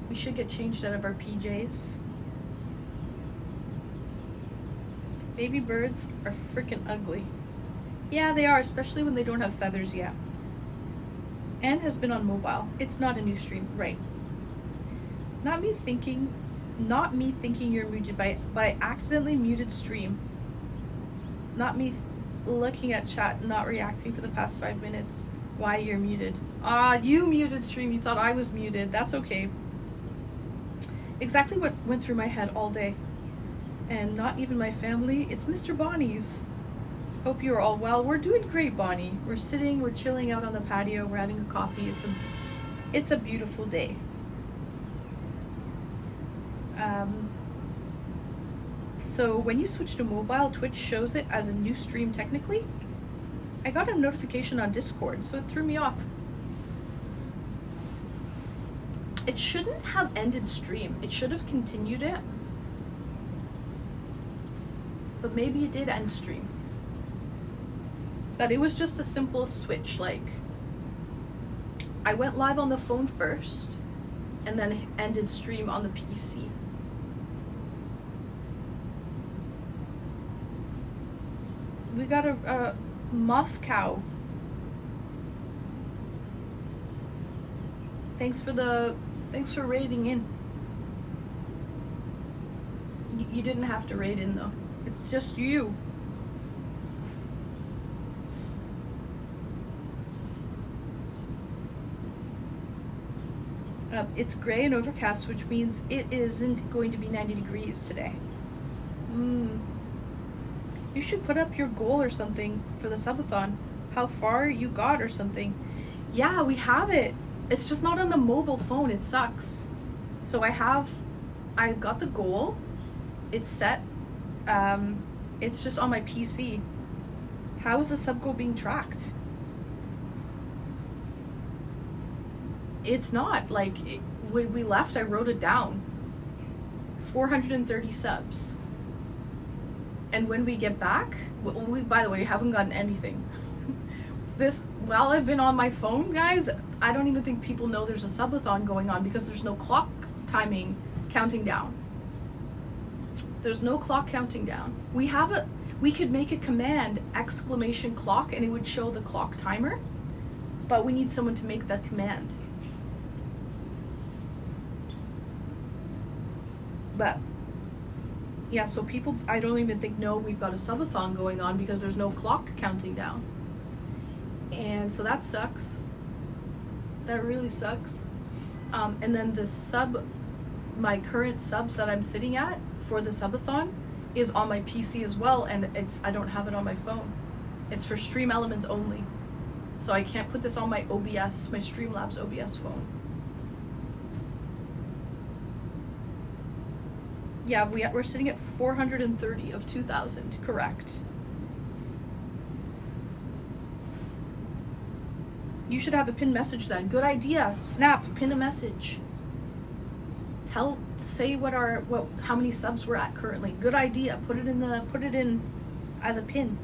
We should get changed out of our PJs. Baby birds are freaking ugly. Yeah, they are, especially when they don't have feathers yet. Anne has been on mobile. It's not a new stream, right? Not me thinking you're muted by accidentally muted stream. Not me looking at chat, not reacting for the past 5 minutes. Why you're muted? You muted stream. You thought I was muted. That's okay. Exactly what went through my head all day. And not even my family. It's Mr. Bonnie's. Hope you are all well. We're doing great, Bonnie. We're sitting, we're chilling out on the patio, we're having a coffee. It's a beautiful day. So when you switch to mobile, Twitch shows it as a new stream technically. I got a notification on Discord, so it threw me off. It shouldn't have ended stream. It should have continued it. But maybe it did end stream. But it was just a simple switch, like I went live on the phone first and then ended stream on the PC. We got a Moscow. Thanks for raiding in. You didn't have to raid in though. It's just you. It's gray and overcast, which means it isn't going to be 90 degrees today. You should put up your goal or something for the Subathon. How far you got or something. Yeah, we have it. It's just not on the mobile phone. It sucks. So I got the goal. It's set. It's just on my PC. How is the sub goal being tracked? It's not. Like, when we left, I wrote it down. 430 subs. And when we get back, we, by the way, haven't gotten anything. While I've been on my phone, guys, I don't even think people know there's a Subathon going on because there's no clock timing counting down. There's no clock counting down. We could make a command, !clock, and it would show the clock timer, but we need someone to make that command. But yeah, so people, I don't even think know we've got a Subathon going on because there's no clock counting down. And so that sucks. That really sucks. And then my current subs that I'm sitting at for the Subathon is on my PC as well, and I don't have it on my phone. It's for Stream Elements only. So I can't put this on my OBS, my Streamlabs OBS phone. Yeah, we're sitting at 430 of 2,000, correct. You should have a pinned message then. Good idea. Snap, pin a message. Say how many subs we're at currently. Good idea. Put it in as a pin.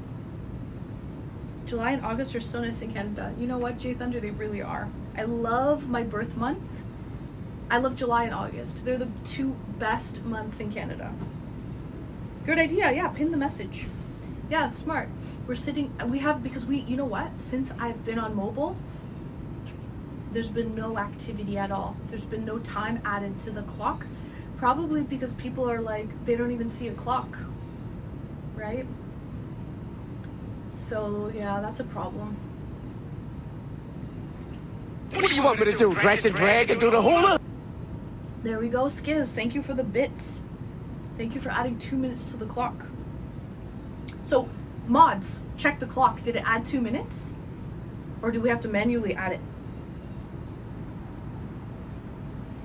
July and August are so nice in Canada. You know what, Jay Thunder, they really are. I love my birth month. I love July and August. They're the two best months in Canada. Good idea. Yeah, pin the message. Yeah, smart. Because you know what? Since I've been on mobile, there's been no activity at all. There's been no time added to the clock. Probably because people are like, they don't even see a clock, right? So yeah, that's a problem. What do you want me to do? Dress and drag and do the hula? There we go, Skiz. Thank you for the bits. Thank you for adding 2 minutes to the clock. So, mods, check the clock. Did it add 2 minutes? Or do we have to manually add it?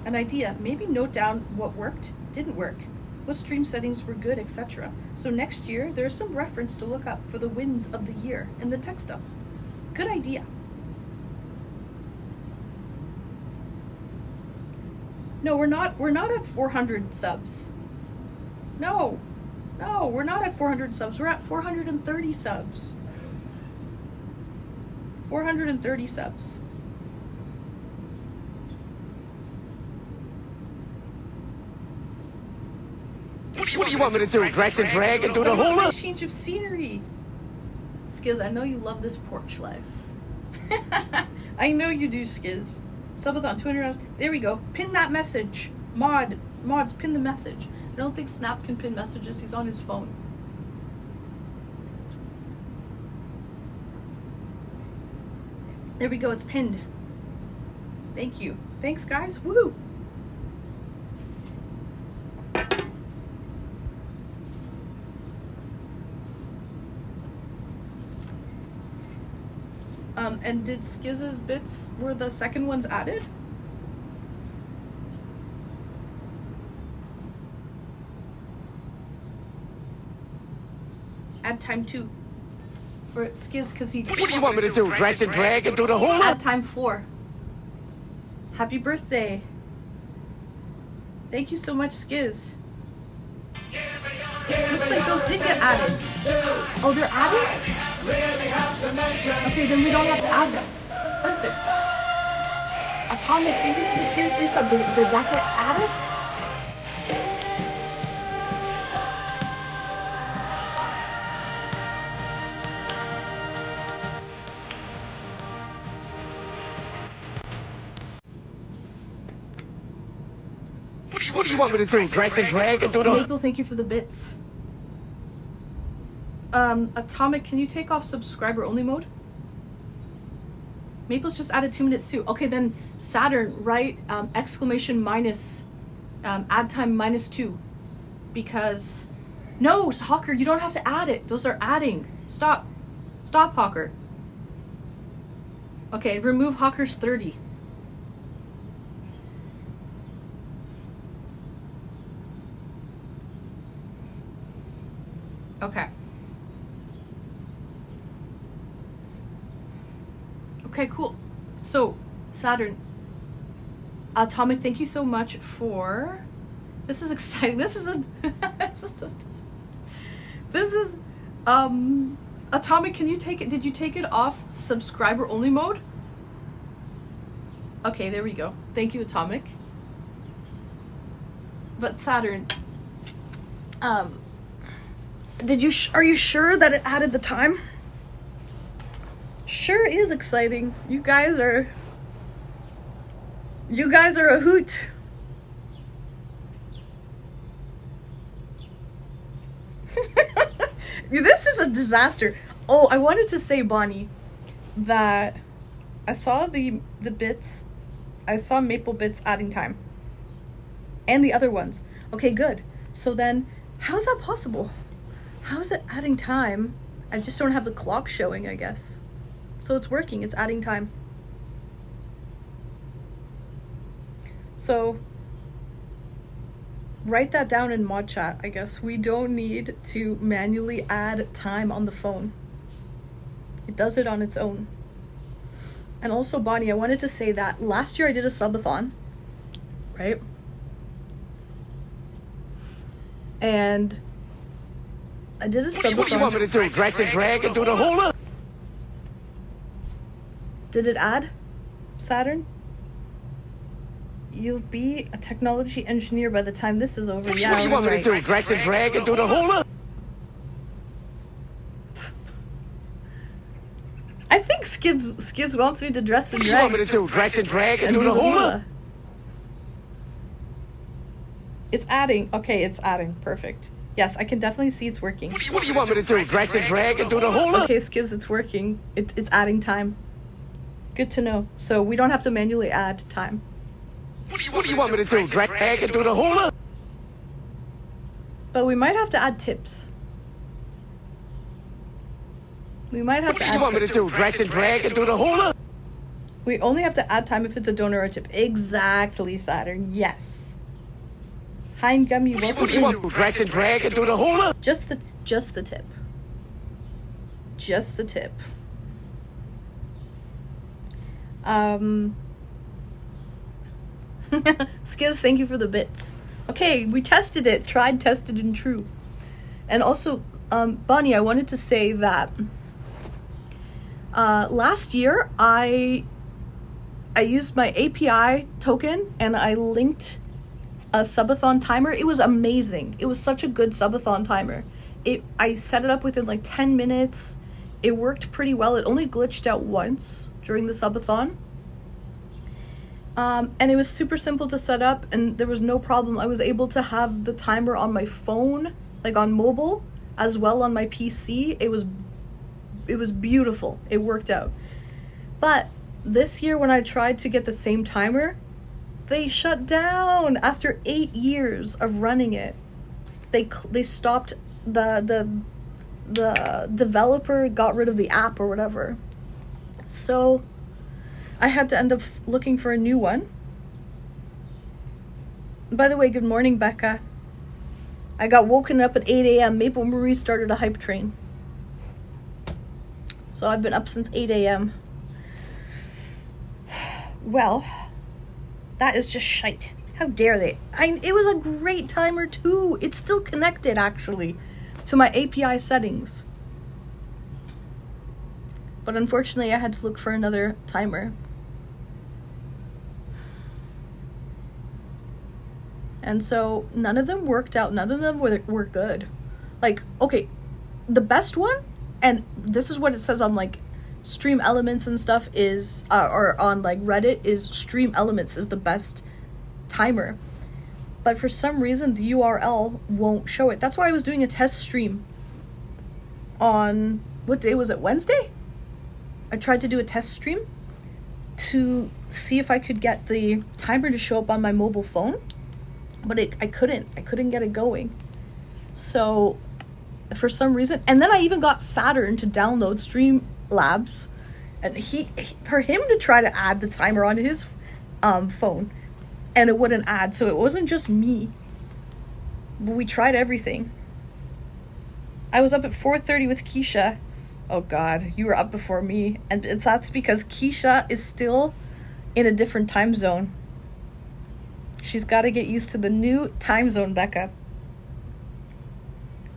An idea. Maybe note down what worked, didn't work, what stream settings were good, etc. So next year, there's some reference to look up for the wins of the year in the tech stuff. Good idea. No, we're not at 400 subs. No, we're not at 400 subs. We're at 430 subs. 430 subs. What do you want me to do? Dress and drag and do the hula? Nice change of scenery. Skiz, I know you love this porch life. I know you do, Skiz. Subathon, 200 hours. There we go. Pin that message. Mods, pin the message. I don't think Snap can pin messages. He's on his phone. There we go. It's pinned. Thank you. Thanks, guys. Woo! And did Skiz's bits, were the second ones added? Add time 2 for Skiz because he. What do you want me to do? Dress and drag and do the hula? Add time 4. Happy birthday. Thank you so much, Skiz. Looks like those did get added. Oh, they're added? Okay, then we don't have to add them. Perfect. Atomic, thank you for the tier 3 sub. Did that get added? What do you want me to do? Dress and drag and do the hula? Maple, thank you for the bits. Atomic, can you take off subscriber only mode? Maple's just added 2 minutes too. Okay, then Saturn, write exclamation minus add time -2 because no, Hawker, you don't have to add it. Those are adding. Stop, Hawker. Okay, remove Hawker's 30. Okay. Okay, cool. So, Saturn, Atomic, thank you so much for. This is exciting. This is Atomic. Can you take it? Did you take it off subscriber only mode? Okay, there we go. Thank you, Atomic. But Saturn, did you? Are you sure that it added the time? Sure is exciting. You guys are a hoot. This is a disaster. Oh, I wanted to say, Bonnie, that I saw the bits. I saw Maple bits adding time. And the other ones. Okay, good. So then, how is that possible? How is it adding time? I just don't have the clock showing, I guess. So it's working, it's adding time. So write that down in mod chat, I guess. We don't need to manually add time on the phone. It does it on its own. And also, Bonnie, I wanted to say that last year I did a subathon, right? And I did a subathon. What do you want me to do? Dress and drag and do the hula? Did it add, Saturn? You'll be a technology engineer by the time this is over. Yeah, what do you want me to do? Dress and drag and do the hula? I think Skiz wants me to dress and What do you drag. want me to do? Dress and drag and do the hula? It's adding. Okay, it's adding. Perfect. Yes, I can definitely see it's working. What do you want me to do? Dress and drag and do the hula? Okay, Skiz, it's working. It's adding time. Good to know. So we don't have to manually add time. What do you want me to do? Drag and do the hula? But we might have to add tips. We might have to add What do you want me to do? Dress and drag and do the hula? We only have to add time if it's a donor or a tip. Exactly, Saturn. Yes. Hein Gummy, welcome What do you want to dress and drag and do the hula? Just the tip. Just the tip. Skiz, thank you for the bits. Okay, we tested it. Tried, tested, and true. And also, Bonnie, I wanted to say that last year I used my API token and I linked a Subathon timer. It was amazing. It was such a good Subathon timer. I set it up within like 10 minutes. It worked pretty well. It only glitched out once during the Subathon. And it was super simple to set up and there was no problem. I was able to have the timer on my phone, like on mobile, as well on my PC. It was beautiful. It worked out. But this year when I tried to get the same timer, they shut down after 8 years of running it. They stopped. The developer got rid of the app or whatever. So I had to end up looking for a new one. By the way, good morning, Becca. I got woken up at 8 a.m. Maple Marie started a hype train. So I've been up since 8 a.m. Well, that is just shite. How dare they? It was a great timer too. It's still connected actually to my API settings. But unfortunately I had to look for another timer. And so none of them worked out. None of them were good. Like, okay, the best one, and this is what it says on like Stream Elements and stuff is, or on like Reddit, is Stream Elements is the best timer. But for some reason the URL won't show it. That's why I was doing a test stream on, what day was it, Wednesday? I tried to do a test stream to see if I could get the timer to show up on my mobile phone. But I couldn't get it going. So for some reason, and then I even got Saturn to download Streamlabs, and for him to try to add the timer on his phone, and it wouldn't add. So it wasn't just me, but we tried everything. I was up at 4:30 with Keisha. Oh God, you were up before me, and that's because Keisha is still in a different time zone. She's got to get used to the new time zone, Becca.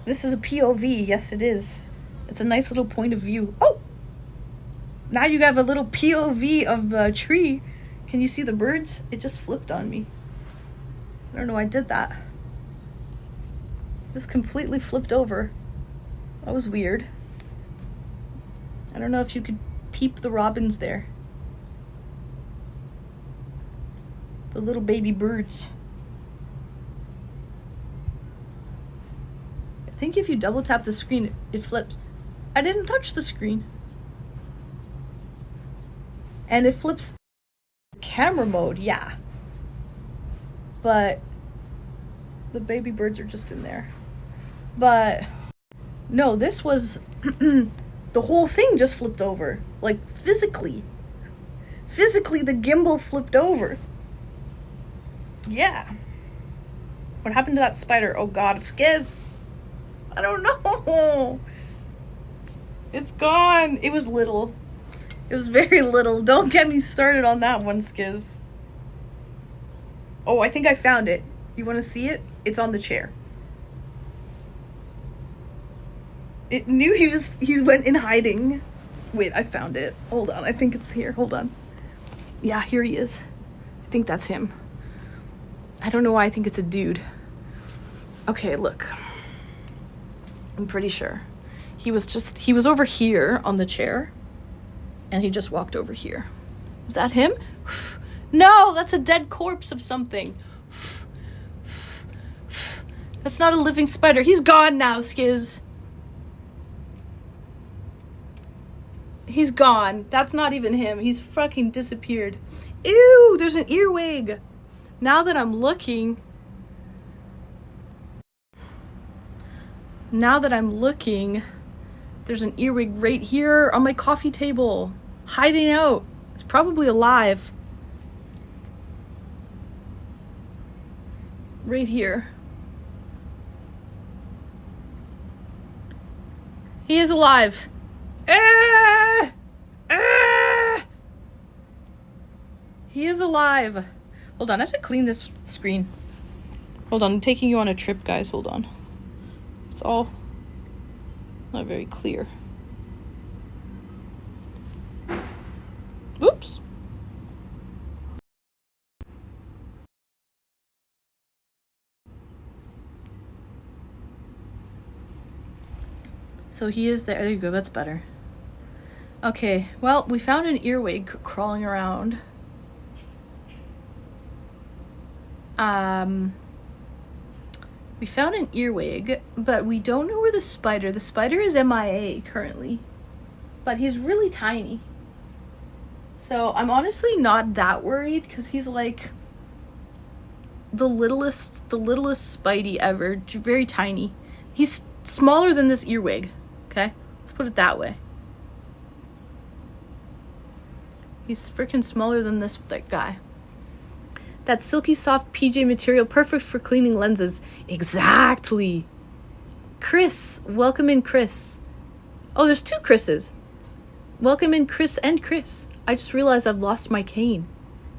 This is a POV. Yes, it is. It's a nice little point of view. Oh! Now you have a little POV of the tree. Can you see the birds? It just flipped on me. I don't know why I did that. This completely flipped over. That was weird. I don't know if you could peep the robins there. The little baby birds. I think if you double tap the screen, it flips. I didn't touch the screen. And it flips camera mode, yeah. But the baby birds are just in there. But no, this was the whole thing just flipped over. Like physically. Physically the gimbal flipped over. Yeah. What happened to that spider? Oh God, Skiz. I don't know. It's gone. It was little. It was very little. Don't get me started on that one, Skiz. Oh, I think I found it. You want to see it? It's on the chair. It knew he went in hiding. Wait, I found it. Hold on. I think it's here. Hold on. Yeah, here he is. I think that's him. I don't know why I think it's a dude. Okay, look. I'm pretty sure. He was over here on the chair. And he just walked over here. Is that him? No, that's a dead corpse of something. That's not a living spider. He's gone now, Skiz. He's gone. That's not even him. He's fucking disappeared. Ew, there's an earwig. Now that I'm looking, there's an earwig right here on my coffee table, hiding out. It's probably alive. Right here. He is alive. Ah! Ah! He is alive. Hold on, I have to clean this screen. Hold on, I'm taking you on a trip, guys. Hold on. It's all not very clear. Oops. So he is there. There you go, that's better. Okay, well, we found an earwig crawling around. We found an earwig, but we don't know where the spider is MIA currently, but he's really tiny. So I'm honestly not that worried because he's like the littlest Spidey ever, very tiny. He's smaller than this earwig, okay? Let's put it that way. He's freaking smaller than that guy. That silky soft PJ material, perfect for cleaning lenses. Exactly. Chris, welcome in, Chris. Oh, there's two Chris's. Welcome in, Chris and Chris. I just realized I've lost my cane.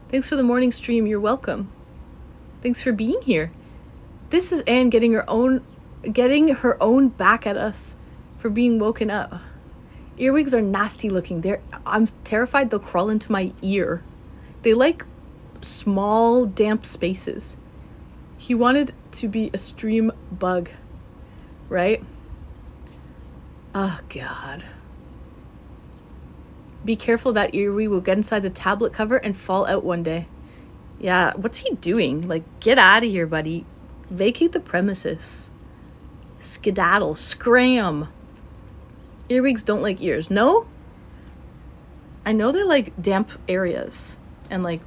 Thanks for the morning stream. You're welcome. Thanks for being here. This is Anne getting her own back at us for being woken up. Earwigs are nasty looking. I'm terrified they'll crawl into my ear. They like small, damp spaces. He wanted to be a stream bug, right? Oh, God. Be careful, that earwig will get inside the tablet cover and fall out one day. Yeah, what's he doing? Like, get out of here, buddy. Vacate the premises. Skedaddle. Scram. Earwigs don't like ears. No? I know they're like damp areas and like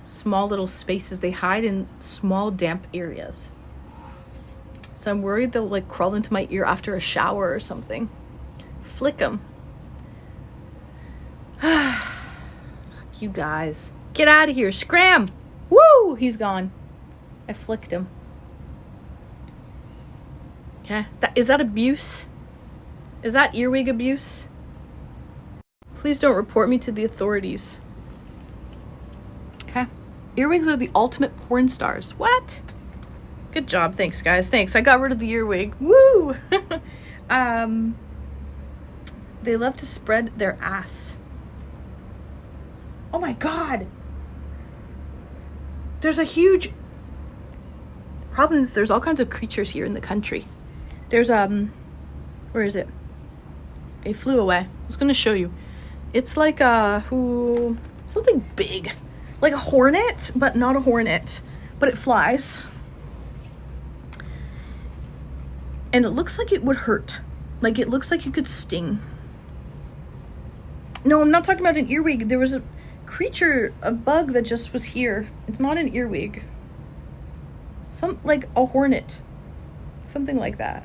small little spaces. They hide in small damp areas. So I'm worried they'll like crawl into my ear after a shower or something. Flick them. You guys. Get out of here. Scram. Woo! He's gone. I flicked him. Okay. Is that abuse? Is that earwig abuse? Please don't report me to the authorities. Okay. Earwigs are the ultimate porn stars. What? Good job. Thanks, guys. Thanks. I got rid of the earwig. Woo! They love to spread their ass. Oh my God. There's a huge problem. There's all kinds of creatures here in the country. There's, where is it? It flew away. I was going to show you. It's like something big. Like a hornet, but not a hornet. But it flies. And it looks like it would hurt. Like it looks like you could sting. No, I'm not talking about an earwig. There was a creature, a bug that just was here. It's not an earwig. Like a hornet. Something like that.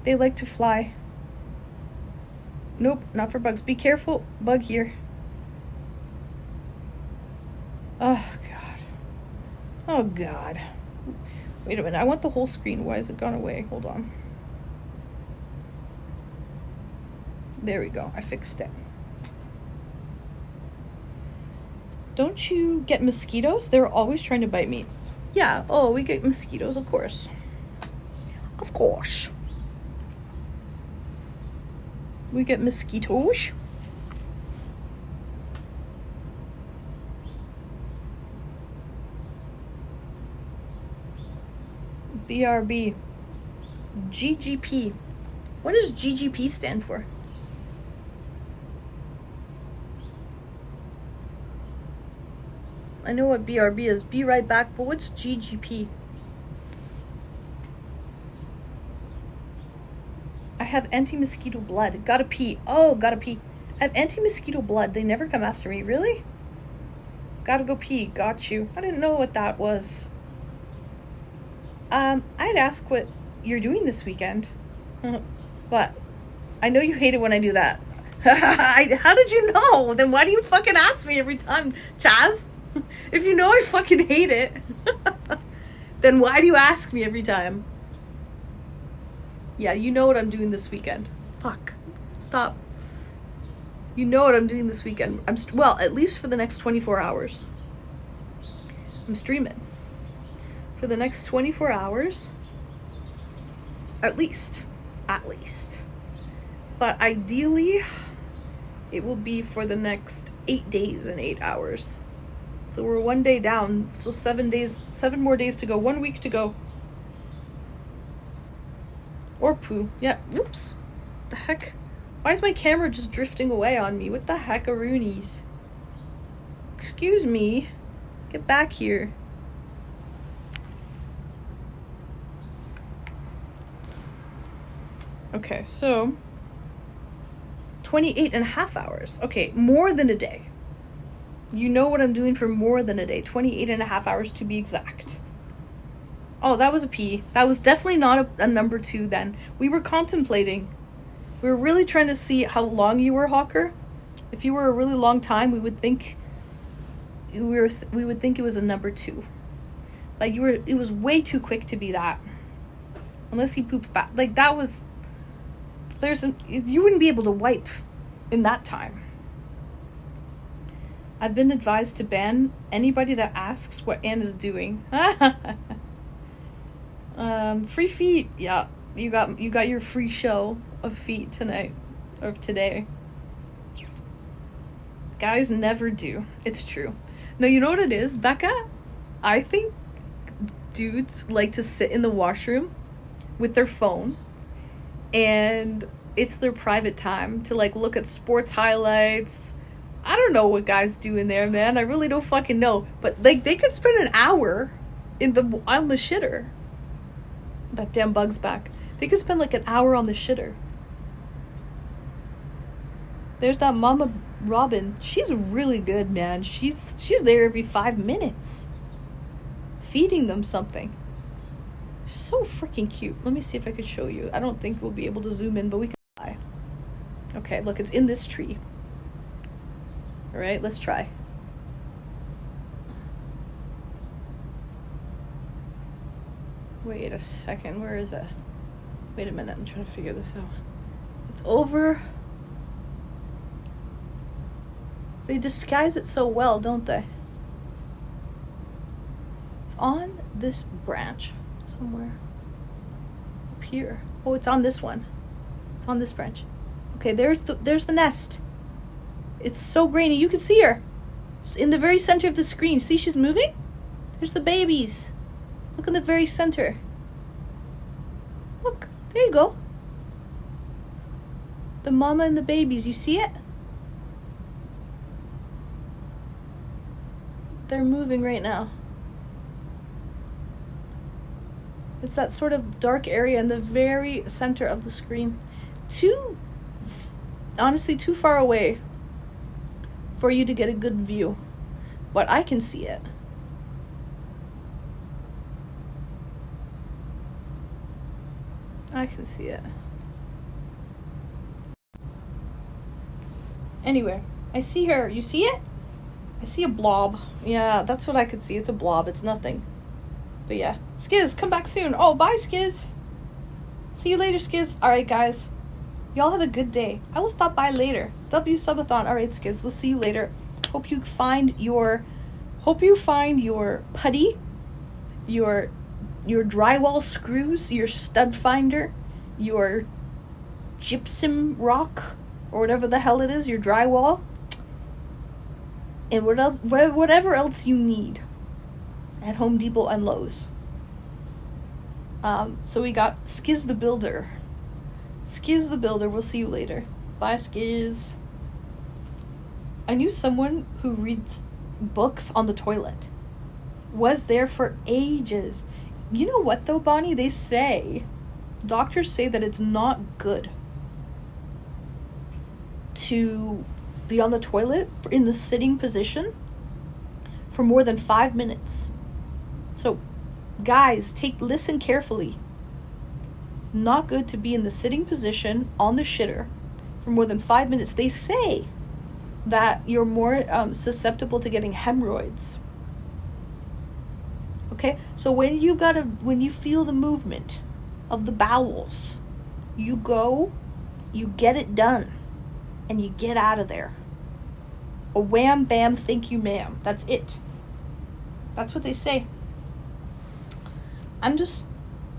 They like to fly. Nope, not for bugs. Be careful, bug here. Oh, God. Oh, God. Wait a minute, I want the whole screen. Why has it gone away? Hold on. There we go, I fixed it. Don't you get mosquitoes? They're always trying to bite me. Yeah, oh, we get mosquitoes, of course. Of course. We get mosquitoes. BRB. GGP. What does GGP stand for? I know what BRB is. Be right back, but what's GGP? I have anti-mosquito blood. Gotta pee. Oh, gotta pee. I have anti-mosquito blood. They never come after me. Really? Gotta go pee. Got you. I didn't know what that was. I'd ask what you're doing this weekend. But I know you hate it when I do that. How did you know? Then why do you fucking ask me every time, Chaz? If you know I fucking hate it, then why do you ask me every time? Yeah, you know what I'm doing this weekend. Fuck. Stop. You know what I'm doing this weekend. Well, at least for the next 24 hours. I'm streaming. For the next 24 hours. At least. But ideally, it will be for the next 8 days and 8 hours. So we're 1 day down. So 7 more days to go. 1 week to go. Or poo. Yeah. Oops. The heck? Why is my camera just drifting away on me? What the heck-a-roonies? Excuse me. Get back here. Okay, so 28 and a half hours. Okay, more than a day. You know what I'm doing for more than a day. 28 and a half hours to be exact. Oh, that was a P. That was definitely not a number 2 then. We were contemplating. We were really trying to see how long you were, Hawker. If you were a really long time, we would think we would think it was a number 2. Like it was way too quick to be that. Unless you pooped fast. Like that was you wouldn't be able to wipe in that time. I've been advised to ban anybody that asks what Anne is doing. Free feet. Yeah, you got your free show of feet tonight, or today. Guys never do. It's true. No, you know what it is, Becca? I think dudes like to sit in the washroom with their phone, and it's their private time to like look at sports highlights. I don't know what guys do in there, man. I really don't fucking know. But like they could spend an hour on the shitter. That damn bug's back. They could spend like an hour on the shitter. There's that Mama Robin. She's really good, man. She's there every 5 minutes. Feeding them something. So freaking cute. Let me see if I could show you. I don't think we'll be able to zoom in, but we can try. Okay, look, it's in this tree. Alright, let's try. Wait a second, where is it? Wait a minute, I'm trying to figure this out. It's over. They disguise it so well, don't they? It's on this branch somewhere. Up here. Oh, it's on this one. It's on this branch. Okay, there's the nest. It's so grainy. You can see her. It's in the very center of the screen. See, she's moving? There's the babies. Look in the very center. Look, there you go. The mama and the babies, you see it? They're moving right now. It's that sort of dark area in the very center of the screen. Honestly, too far away for you to get a good view. But I can see it. I can see it. Anyway, I see her. You see it? I see a blob. Yeah, that's what I could see. It's a blob. It's nothing. But yeah. Skiz, come back soon. Oh, bye, Skiz. See you later, Skiz. Alright, guys. Y'all have a good day. I will stop by later. W Subathon. Alright, Skiz. We'll see you later. Hope you find your putty, your drywall screws, your stud finder, your gypsum rock, or whatever the hell it is, your drywall, and whatever else you need at Home Depot and Lowe's. So we got Skiz the Builder. Skiz the Builder, we'll see you later. Bye, Skiz. I knew someone who reads books on the toilet. Was there for ages. You know what though, Bonnie? Doctors say that it's not good to be on the toilet in the sitting position for more than 5 minutes. So, guys, listen carefully. Not good to be in the sitting position on the shitter for more than 5 minutes, they say that you're more susceptible to getting hemorrhoids. Okay, so when you feel the movement of the bowels, you go, you get it done, and you get out of there. A wham bam, thank you ma'am. That's it. That's what they say. I'm just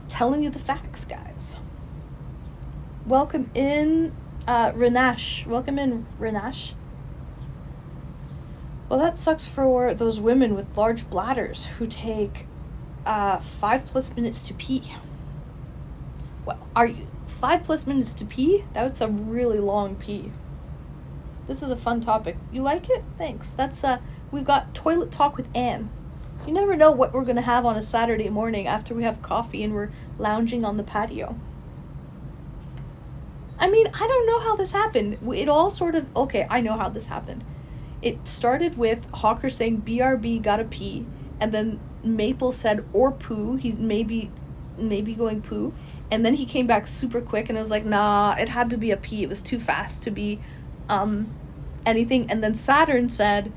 telling you the facts, guys. Welcome in, Renash. Welcome in, Renash. Well, that sucks for those women with large bladders who take 5+ minutes to pee. Well, are you 5+ minutes to pee? That's a really long pee. This is a fun topic. You like it? Thanks. That's we've got Toilet Talk with Anne. You never know what we're gonna have on a Saturday morning after we have coffee and we're lounging on the patio. I mean, I don't know how this happened. It all sort of... Okay, I know how this happened. It started with Hawker saying, BRB, gotta pee. And then Maple said, or poo. He's maybe going poo. And then he came back super quick and I was like, nah, it had to be a pee. It was too fast to be anything. And then Saturn said,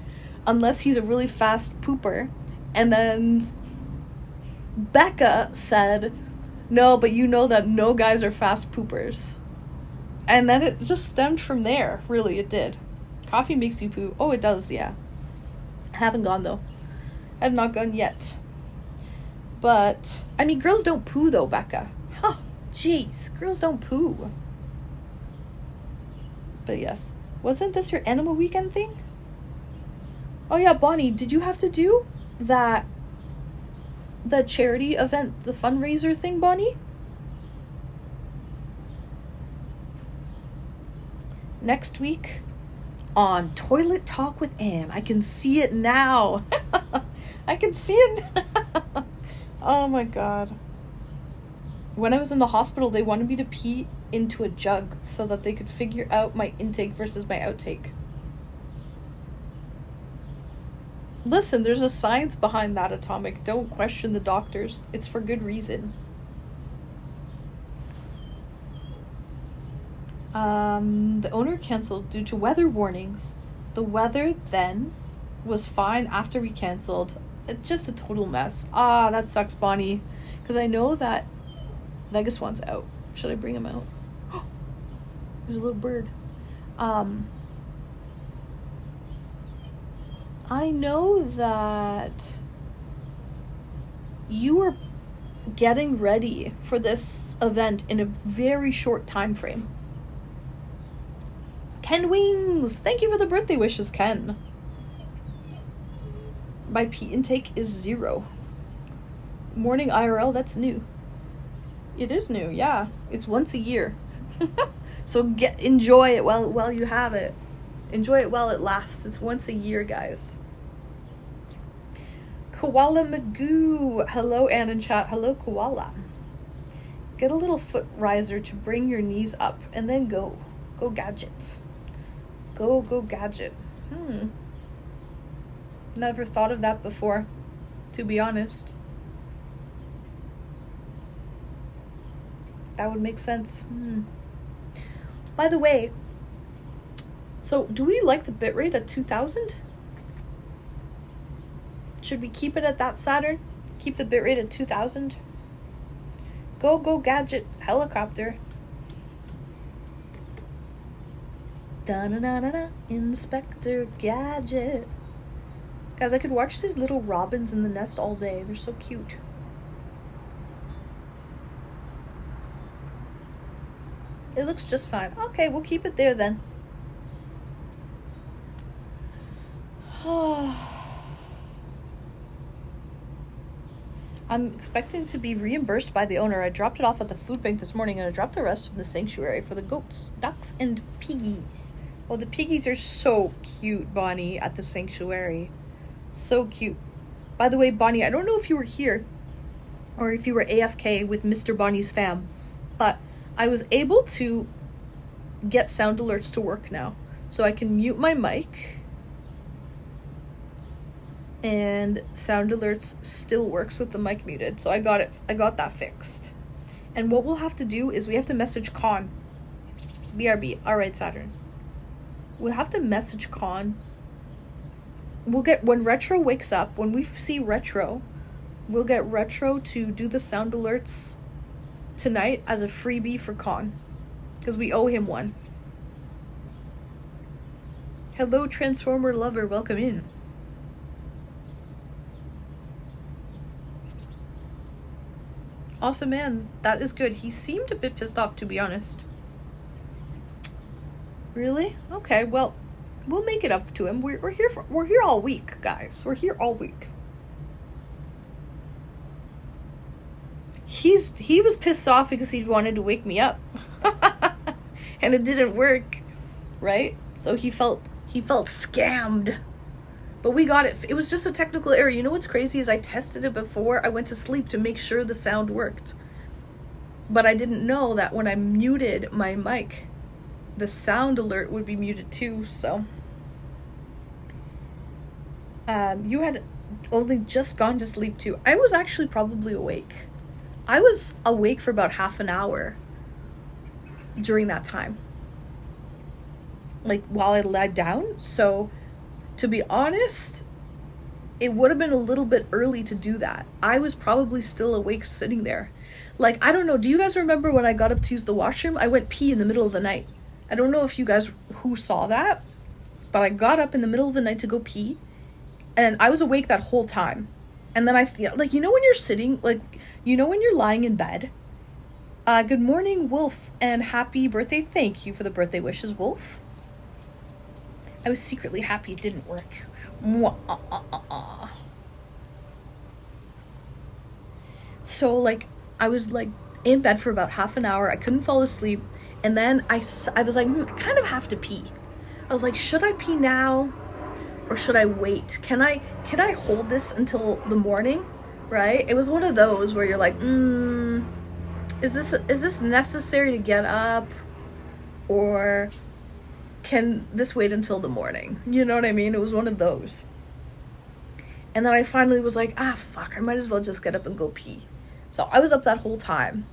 unless he's a really fast pooper. And then Becca said, no, but you know that no guys are fast poopers. And then it just stemmed from there. Really, it did. Coffee makes you poo. Oh, it does, yeah. I haven't gone, though. I have not gone yet. But, I mean, girls don't poo, though, Becca. Huh, jeez. Girls don't poo. But yes. Wasn't this your Animal Weekend thing? Oh, yeah, Bonnie, did you have to do the charity event, the fundraiser thing, Bonnie? Next week on Toilet Talk with Anne. I can see it now. I can see it now. Oh my god. When I was in the hospital, they wanted me to pee into a jug so that they could figure out my intake versus my outtake. Listen, there's a science behind that, Atomic. Don't question the doctors. It's for good reason. The owner canceled due to weather warnings. The weather then was fine after we canceled. It's just a total mess. Ah, that sucks, Bonnie. Because I know that Vegas wants out. Should I bring him out? There's a little bird. I know that you were getting ready for this event in a very short time frame. Ken Wings! Thank you for the birthday wishes, Ken. My pee intake is 0. Morning IRL, that's new. It is new, yeah. It's once a year. So enjoy it while you have it. Enjoy it while it lasts. It's once a year, guys. Koala Magoo. Hello, Ann in chat. Hello, Koala. Get a little foot riser to bring your knees up and then go. Go gadget. Go gadget. Never thought of that before, to be honest. That would make sense. By the way, so do we like the bitrate at 2000? Should we keep it at that, Saturn? Keep the bitrate at 2000? Go gadget helicopter. Da-na-na-na-na, Inspector Gadget. Guys, I could watch these little robins in the nest all day. They're so cute. It looks just fine. Okay, we'll keep it there then. I'm expecting to be reimbursed by the owner. I dropped it off at the food bank this morning and I dropped the rest of the sanctuary for the goats, ducks, and piggies. Oh, the piggies are so cute, Bonnie, at the sanctuary. So cute. By the way, Bonnie, I don't know if you were here or if you were AFK with Mr. Bonnie's fam, but I was able to get sound alerts to work now. So I can mute my mic and sound alerts still works with the mic muted. So I got that fixed. And what we'll have to do is we have to message Con BRB. Alright, Saturn. We'll have to message Con. We'll get, when Retro wakes up, when we see Retro, we'll get Retro to do the sound alerts tonight as a freebie for Con. Because we owe him one. Hello, Transformer Lover. Welcome in. Awesome, man. That is good. He seemed a bit pissed off, to be honest. Really? Okay, well, we'll make it up to him. We're here all week, guys. We're here all week. He was pissed off because he wanted to wake me up. And it didn't work, right? So he felt scammed. But we got it. It was just a technical error. You know what's crazy is I tested it before I went to sleep to make sure the sound worked. But I didn't know that when I muted my mic, the sound alert would be muted too, so. You had only just gone to sleep too. I was actually probably awake. I was awake for about half an hour during that time. Like, while I lied down. So, to be honest, it would have been a little bit early to do that. I was probably still awake sitting there. Like, I don't know, do you guys remember when I got up to use the washroom? I went pee in the middle of the night. I don't know if you guys who saw that, but I got up in the middle of the night to go pee, and I was awake that whole time. And then like, you know when you're sitting, like, you know when you're lying in bed? Good morning, Wolf, and happy birthday. Thank you for the birthday wishes, Wolf. I was secretly happy it didn't work. So, like, I was, like, in bed for about half an hour. I couldn't fall asleep. And then I was like, I kind of have to pee. I was like, should I pee now or should I wait? Can I hold this until the morning? Right? It was one of those where you're like, is this necessary to get up, or can this wait until the morning? You know what I mean? It was one of those. And then I finally was like, fuck, I might as well just get up and go pee. So I was up that whole time.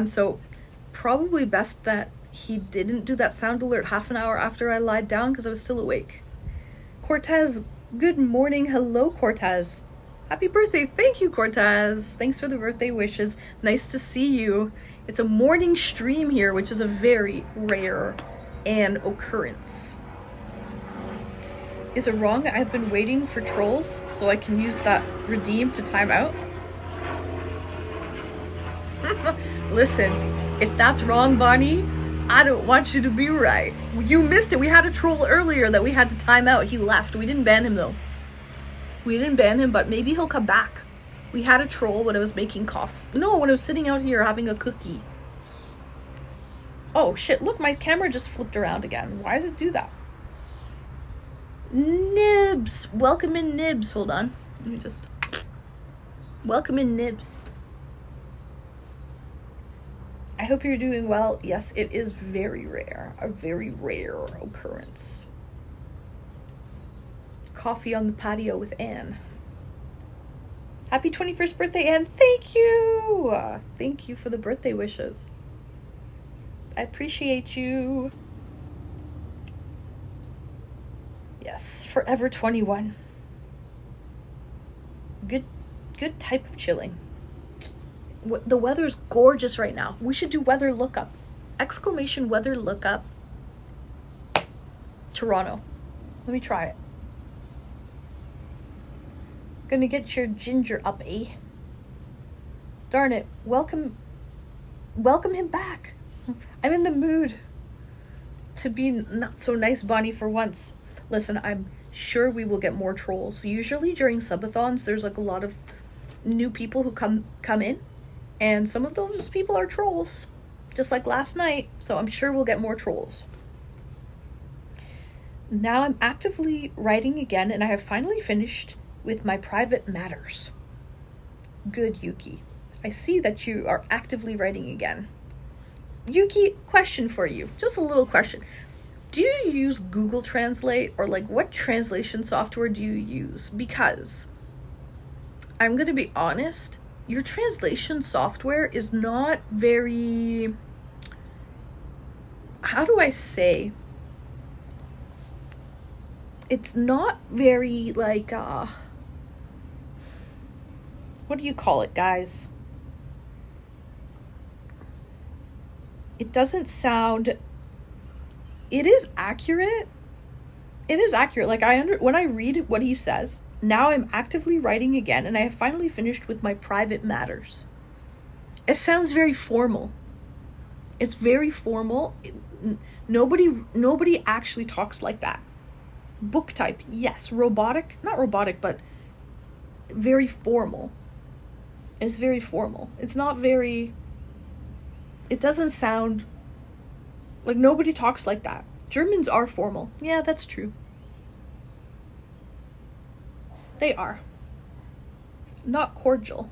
So probably best that he didn't do that sound alert half an hour after I lied down, because I was still awake. Cortez, good morning. Hello, Cortez. Happy birthday. Thank you, Cortez. Thanks for the birthday wishes. Nice to see you. It's a morning stream here, which is a very rare an occurrence. Is it wrong that I've been waiting for trolls so I can use that redeem to time out? Listen, if that's wrong, Bonnie, I don't want you to be right. You missed it. We had a troll earlier that we had to time out. He left. We didn't ban him, though. We didn't ban him, but maybe he'll come back. We had a troll when I was making coffee. No, when I was sitting out here having a cookie. Oh, shit. Look, my camera just flipped around again. Why does it do that? Nibs. Welcome in, Nibs. Hold on. Let me just... Welcome in, Nibs. I hope you're doing well. Yes, it is very rare. A very rare occurrence. Coffee on the patio with Anne. Happy 21st birthday, Anne. Thank you. Thank you for the birthday wishes. I appreciate you. Yes, forever 21. Good type of chilling. The weather is gorgeous right now. We should do weather lookup. Exclamation weather lookup. Toronto. Let me try it. Gonna get your ginger up, eh? Darn it. Welcome him back. I'm in the mood to be not so nice, Bonnie, for once. Listen, I'm sure we will get more trolls. Usually during Subathons, there's like a lot of new people who come in. And some of those people are trolls. Just like last night. So I'm sure we'll get more trolls. Now I'm actively writing again, and I have finally finished with my private matters. Good, Yuki. I see that you are actively writing again. Yuki, question for you. Just a little question. Do you use Google Translate, or like what translation software do you use? Because I'm going to be honest, your translation software is not very, how do I say? It's not very like, what do you call it, guys? It doesn't sound, it is accurate. It is accurate. Like when I read what he says, now I'm actively writing again, and I have finally finished with my private matters. It sounds very formal. It's very formal. Nobody actually talks like that. Book type, yes. Robotic, not robotic, but very formal. It's very formal. It's not very, it doesn't sound like, nobody talks like that. Germans are formal. Yeah, that's true. They are. Not cordial.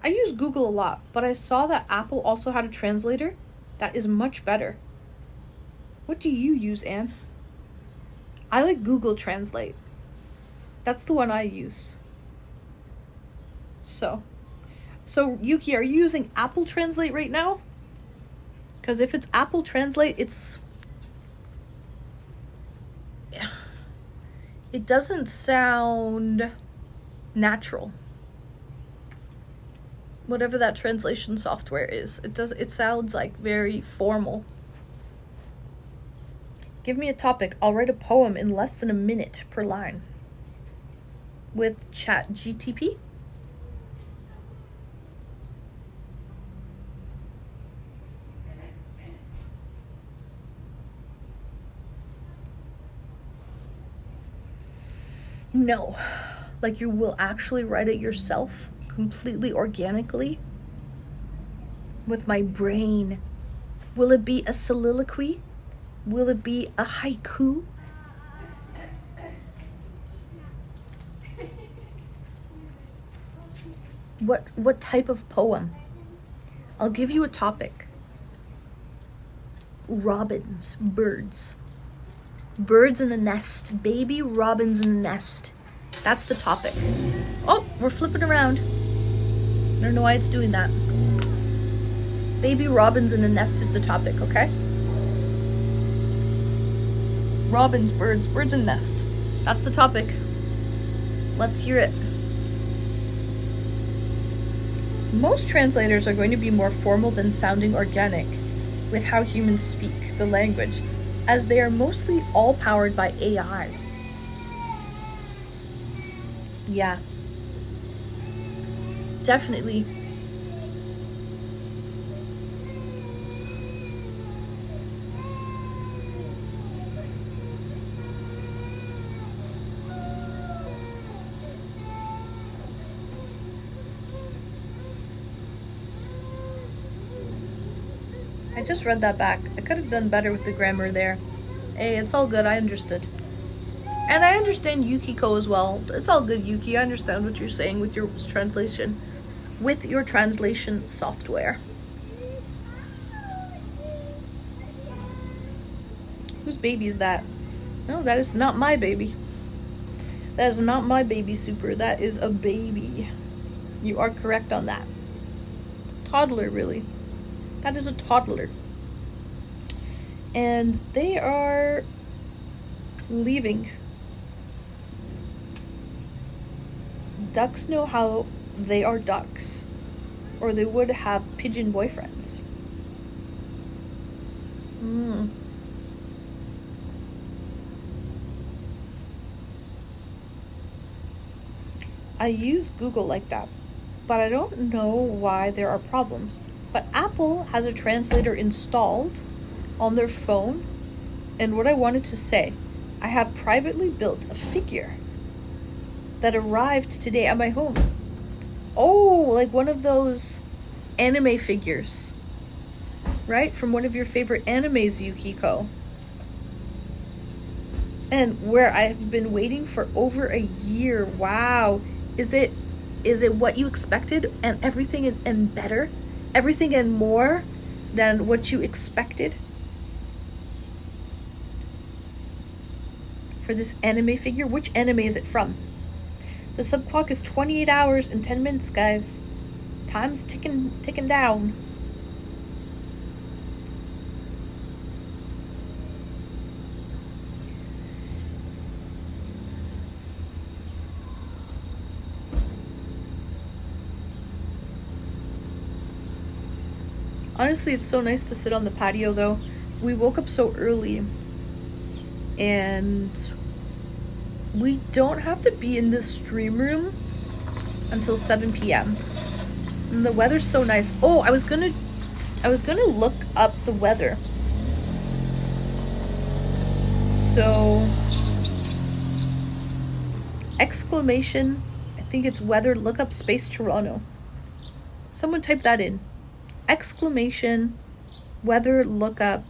I use Google a lot, but I saw that Apple also had a translator that is much better. What do you use, Anne? I like Google Translate. That's the one I use. So Yuki, are you using Apple Translate right now? Because if it's Apple Translate, it doesn't sound natural. Whatever that translation software is, it sounds like very formal. Give me a topic. I'll write a poem in less than a minute per line. With ChatGTP? No. Like you will actually write it yourself, completely organically, with my brain. Will it be a soliloquy? Will it be a haiku? What type of poem? I'll give you a topic. Robins, birds. Birds in a nest. Baby robins in a nest. That's the topic. Oh, we're flipping around. I don't know why it's doing that. Baby robins in a nest is the topic, okay? Robins, birds in a nest. That's the topic. Let's hear it. Most translators are going to be more formal than sounding organic with how humans speak the language, as they are mostly all powered by AI. Yeah. Definitely. I just read that back. I could have done better with the grammar there. Hey, it's all good. I understood. And I understand Yukiko as well. It's all good, Yuki. I understand what you're saying with your translation. With your translation software. Whose baby is that? No, that is not my baby. That is not my baby, Super. That is a baby. You are correct on that. Toddler, really. That is a toddler. And they are leaving. Ducks know how they are ducks, or they would have pigeon boyfriends. I use Google like that, but I don't know why there are problems. But Apple has a translator installed on their phone, and what I wanted to say, I have privately built a figure that arrived today at my home. Oh, like one of those anime figures, right? From one of your favorite animes, Yukiko. And where I've been waiting for over a year. Wow. Is it what you expected and everything and better? Everything and more than what you expected? For this anime figure? Which anime is it from? The sub clock is 28 hours and 10 minutes, guys. Time's ticking down. Honestly, it's so nice to sit on the patio, though. We woke up so early, and we don't have to be in the stream room until 7 p.m. And the weather's so nice. Oh, I was gonna look up the weather. So, exclamation, I think it's weather, look up space Toronto. Someone type that in. Exclamation, weather, look up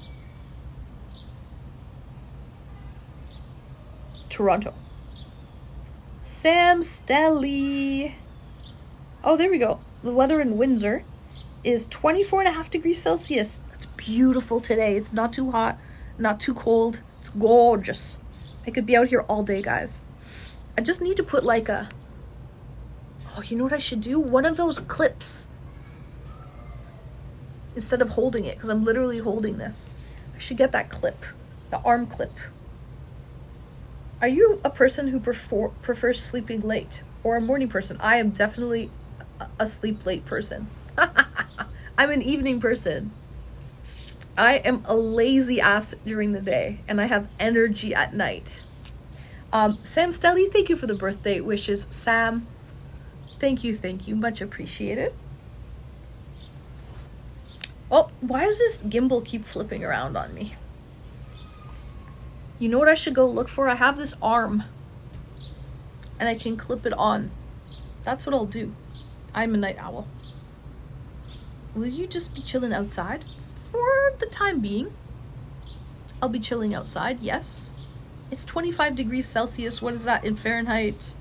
Toronto. Sam Stelly. Oh, there we go. The weather in Windsor is 24.5 degrees Celsius. It's beautiful today. It's not too hot, not too cold. It's gorgeous. I could be out here all day, guys. I just need to put like a... Oh, you know what I should do? One of those clips. Instead of holding it, because I'm literally holding this. I should get that clip. The arm clip. Are you a person who prefers sleeping late? Or a morning person? I am definitely a sleep late person. I'm an evening person. I am a lazy ass during the day, and I have energy at night. Sam Stelly, thank you for the birthday wishes. Sam, thank you. Much appreciated. Oh, why does this gimbal keep flipping around on me? You know what I should go look for? I have this arm, and I can clip it on. That's what I'll do. I'm a night owl. Will you just be chilling outside? For the time being. I'll be chilling outside, yes. It's 25 degrees Celsius. What is that in Fahrenheit?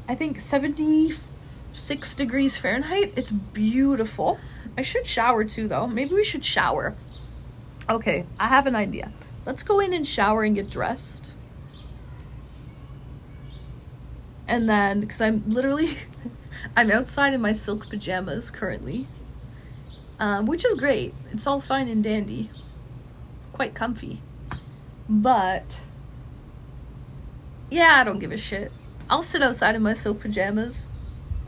I think 76 degrees Fahrenheit. It's beautiful. I should shower too, though. Maybe we should shower. Okay, I have an idea. Let's go in and shower and get dressed. And then, because I'm literally... I'm outside in my silk pajamas currently. Which is great. It's all fine and dandy. It's quite comfy. But... yeah, I don't give a shit. I'll sit outside in my silk pajamas.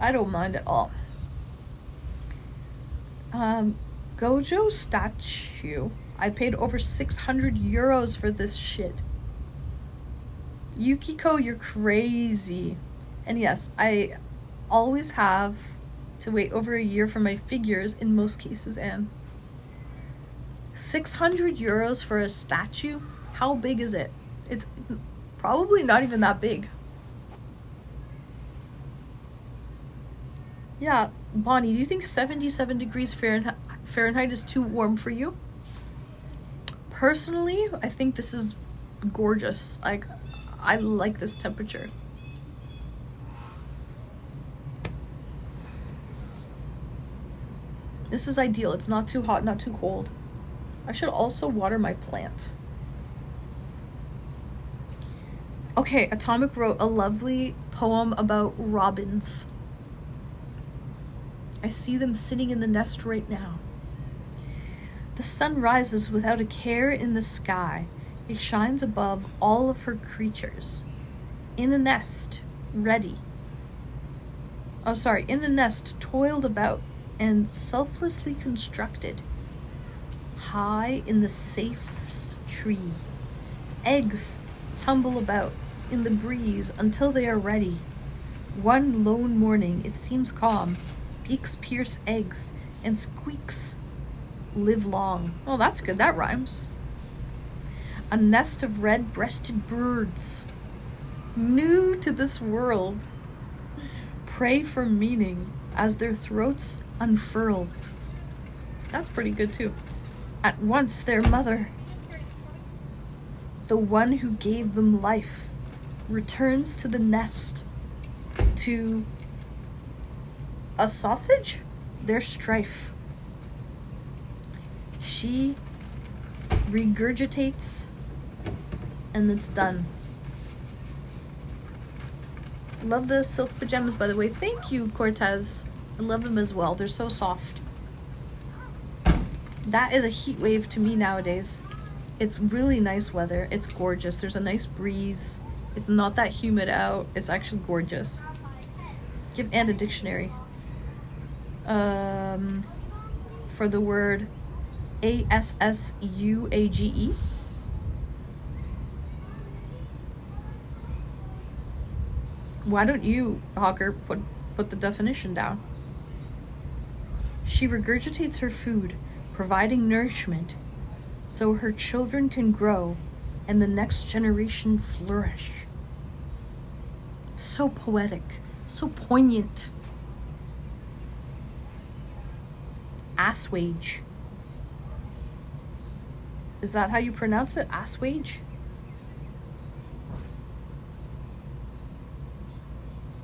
I don't mind at all. Gojo statue. I paid over 600 euros for this shit. Yukiko, you're crazy. And yes, I always have to wait over a year for my figures in most cases, and 600 euros for a statue? How big is it? It's probably not even that big. Yeah, Bonnie, do you think 77 degrees Fahrenheit is too warm for you? Personally, I think this is gorgeous. Like, I like this temperature. This is ideal. It's not too hot, not too cold. I should also water my plant. Okay, Atomic wrote a lovely poem about robins. I see them sitting in the nest right now. The sun rises without a care in the sky. It shines above all of her creatures. In a nest, ready. In a nest, toiled about and selflessly constructed. High in the safe's tree. Eggs tumble about in the breeze until they are ready. One lone morning, it seems calm. Beaks pierce eggs and squeaks live long. Oh, that's good. That rhymes. A nest of red-breasted birds, new to this world, pray for meaning as their throats unfurled. That's pretty good too. At once their mother, the one who gave them life, returns to the nest to a sausage their strife. She regurgitates and it's done. Love the silk pajamas, by the way. Thank you, Cortez. I love them as well. They're so soft. That is a heat wave to me nowadays. It's really nice weather. It's gorgeous. There's a nice breeze. It's not that humid out. It's actually gorgeous. Give Anne a dictionary. For the word ASSUAGE. Why don't you, Hawker, put the definition down? She regurgitates her food, providing nourishment, so her children can grow and the next generation flourish. So poetic, so poignant. Assuage. Is that how you pronounce it? Assuage?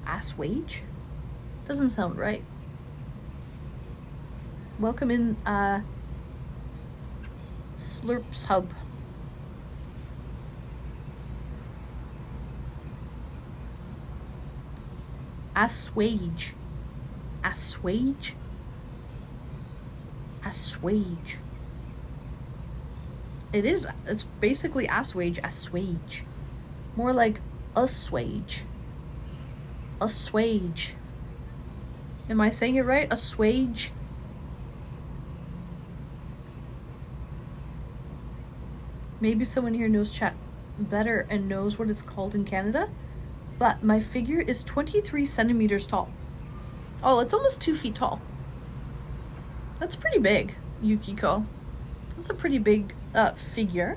Assuage? Doesn't sound right. Welcome in, Slurps Hub. Assuage. Assuage? Assuage. It's basically assuage, assuage. More like assuage. Assuage. Am I saying it right? Assuage? Maybe someone here knows chat better and knows what it's called in Canada, but my figure is 23 centimeters tall. Oh, it's almost 2 feet tall. That's pretty big, Yukiko. That's a pretty big figure.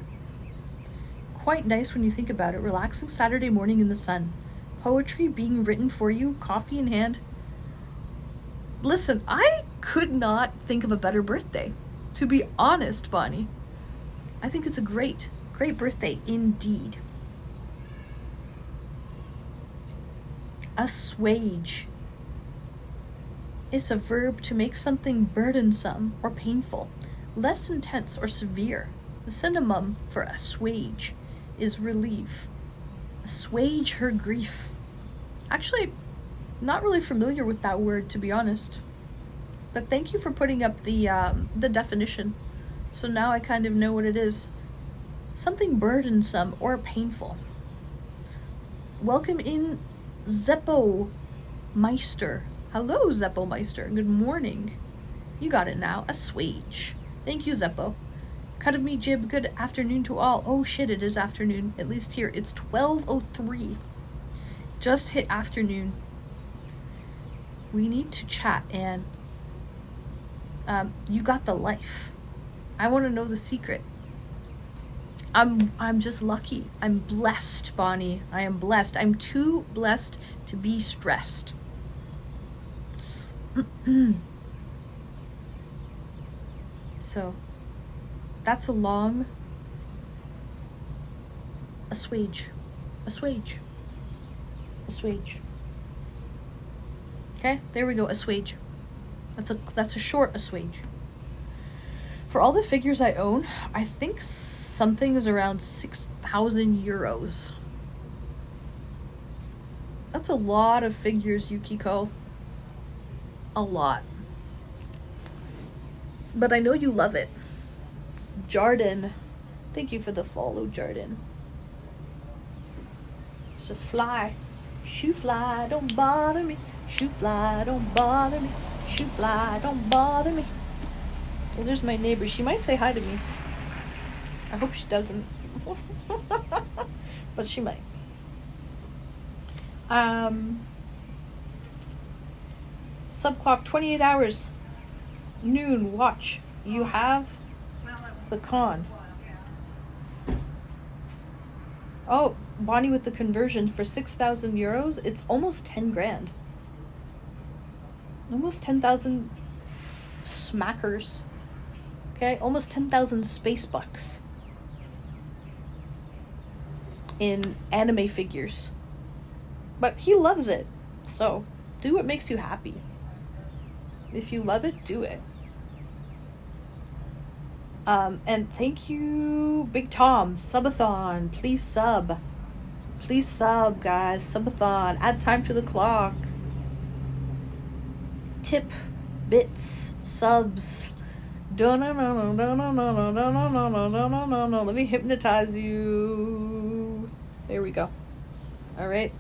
Quite nice when you think about it. Relaxing Saturday morning in the sun. Poetry being written for you, coffee in hand. Listen, I could not think of a better birthday. To be honest, Bonnie. I think it's a great birthday indeed. Assuage. It's a verb to make something burdensome or painful, less intense or severe. The synonym for assuage is relieve. Assuage her grief. Actually, not really familiar with that word, to be honest. But thank you for putting up the definition. So now I kind of know what it is. Something burdensome or painful. Welcome in, Zeppo Meister. Hello, Zeppo Meister. Good morning. You got it now. Assuage. Thank you, Zeppo. Cut of me jib. Good afternoon to all. Oh shit, it is afternoon. At least here. It's 12:03. Just hit afternoon. We need to chat, and you got the life. I want to know the secret. I'm just lucky. I'm blessed, Bonnie. I am blessed. I'm too blessed to be stressed. So, that's a long assuage. Assuage. Assuage. Okay, there we go. Assuage. That's a short assuage. For all the figures I own, I think something is around 6,000 euros. That's a lot of figures, Yukiko. A lot. But I know you love it. Jarden. Thank you for the follow, Jarden. It's a fly. Shoe fly, don't bother me. Shoe fly, don't bother me. Shoe fly, don't bother me. Well, there's my neighbor. She might say hi to me. I hope she doesn't. But she might. Subclock 28 hours. Noon, watch. You have the con. Oh, Bonnie with the conversion for 6,000 euros. It's almost 10 grand. Almost 10,000 smackers. Okay, almost 10,000 space bucks in anime figures. But he loves it, so do what makes you happy. If you love it, do it. And thank you, Big Tom. Subathon, please sub. Please sub, guys. Subathon. Add time to the clock. Tip, bits, subs. Let me hypnotize you. There we go. All right.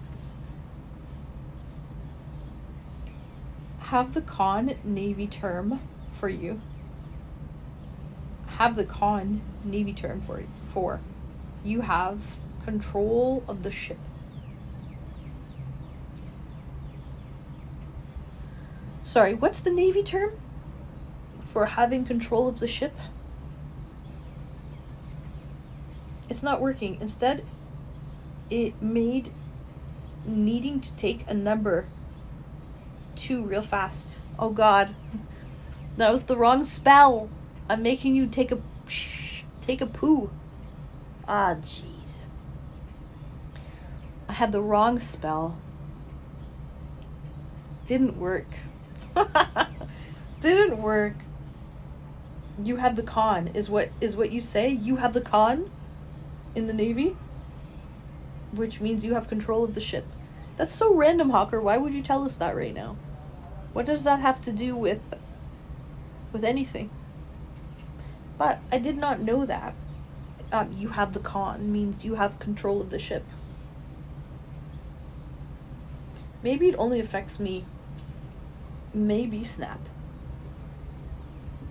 Have the con Navy term for you. Have the con Navy term for you. You have control of the ship. Sorry, what's the Navy term for having control of the ship? It's not working. Instead, it made needing to take a number 2 real fast. Oh god. That was the wrong spell. I'm making you take a poo. Ah, jeez. I had the wrong spell. Didn't work. Didn't work. You have the con is what you say. You have the con in the Navy, which means you have control of the ship. That's so random, Hawker. Why would you tell us that right now? What does that have to do with anything? But I did not know that. You have the con means you have control of the ship. Maybe it only affects me. Maybe snap.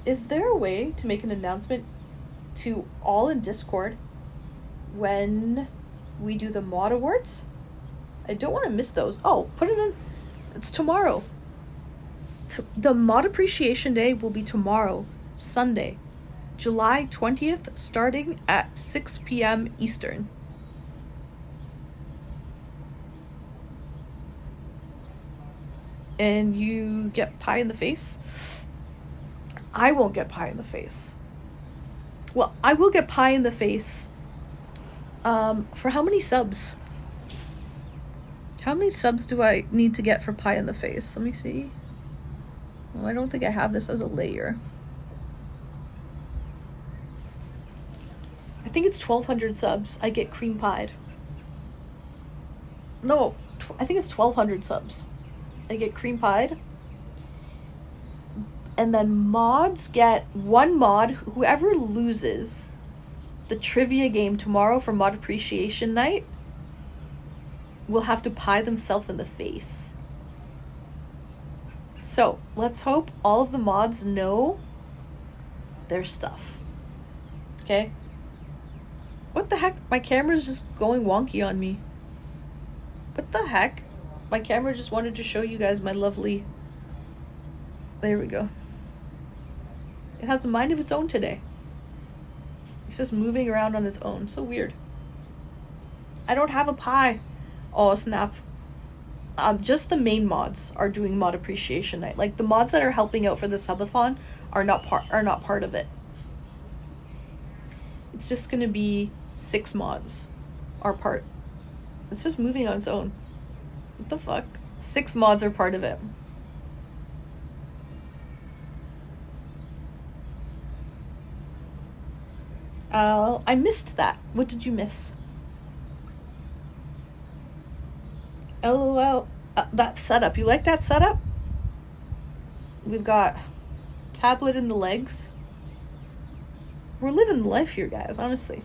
Is there a way to make an announcement to all in Discord when we do the mod awards? I don't want to miss those. Oh, put it in. It's tomorrow. The mod appreciation day will be tomorrow, Sunday, July 20th, starting at 6 p.m. Eastern. And you get pie in the face. I won't get pie in the face. Well, I will get pie in the face. For how many subs? How many subs do I need to get for pie in the face? Let me see. Well, I don't think I have this as a layer. I think it's 1,200 subs. I get cream pied. No, I think it's 1,200 subs. I get cream pied. And then mods get one mod. Whoever loses the trivia game tomorrow for mod appreciation night will have to pie themselves in the face. So let's hope all of the mods know their stuff. Okay? What the heck? My camera's just going wonky on me. What the heck? My camera just wanted to show you guys my lovely... There we go. It has a mind of its own today. It's just moving around on its own. So weird. I don't have a pie. Oh, snap. Just the main mods are doing mod appreciation night. Like the mods that are helping out for the Subathon are not part of it. It's just gonna be 6 mods are part. It's just moving on its own. What the fuck? 6 mods are part of it. I missed that. What did you miss? LOL. That setup. You like that setup? We've got tablet in the legs. We're living the life here, guys, honestly.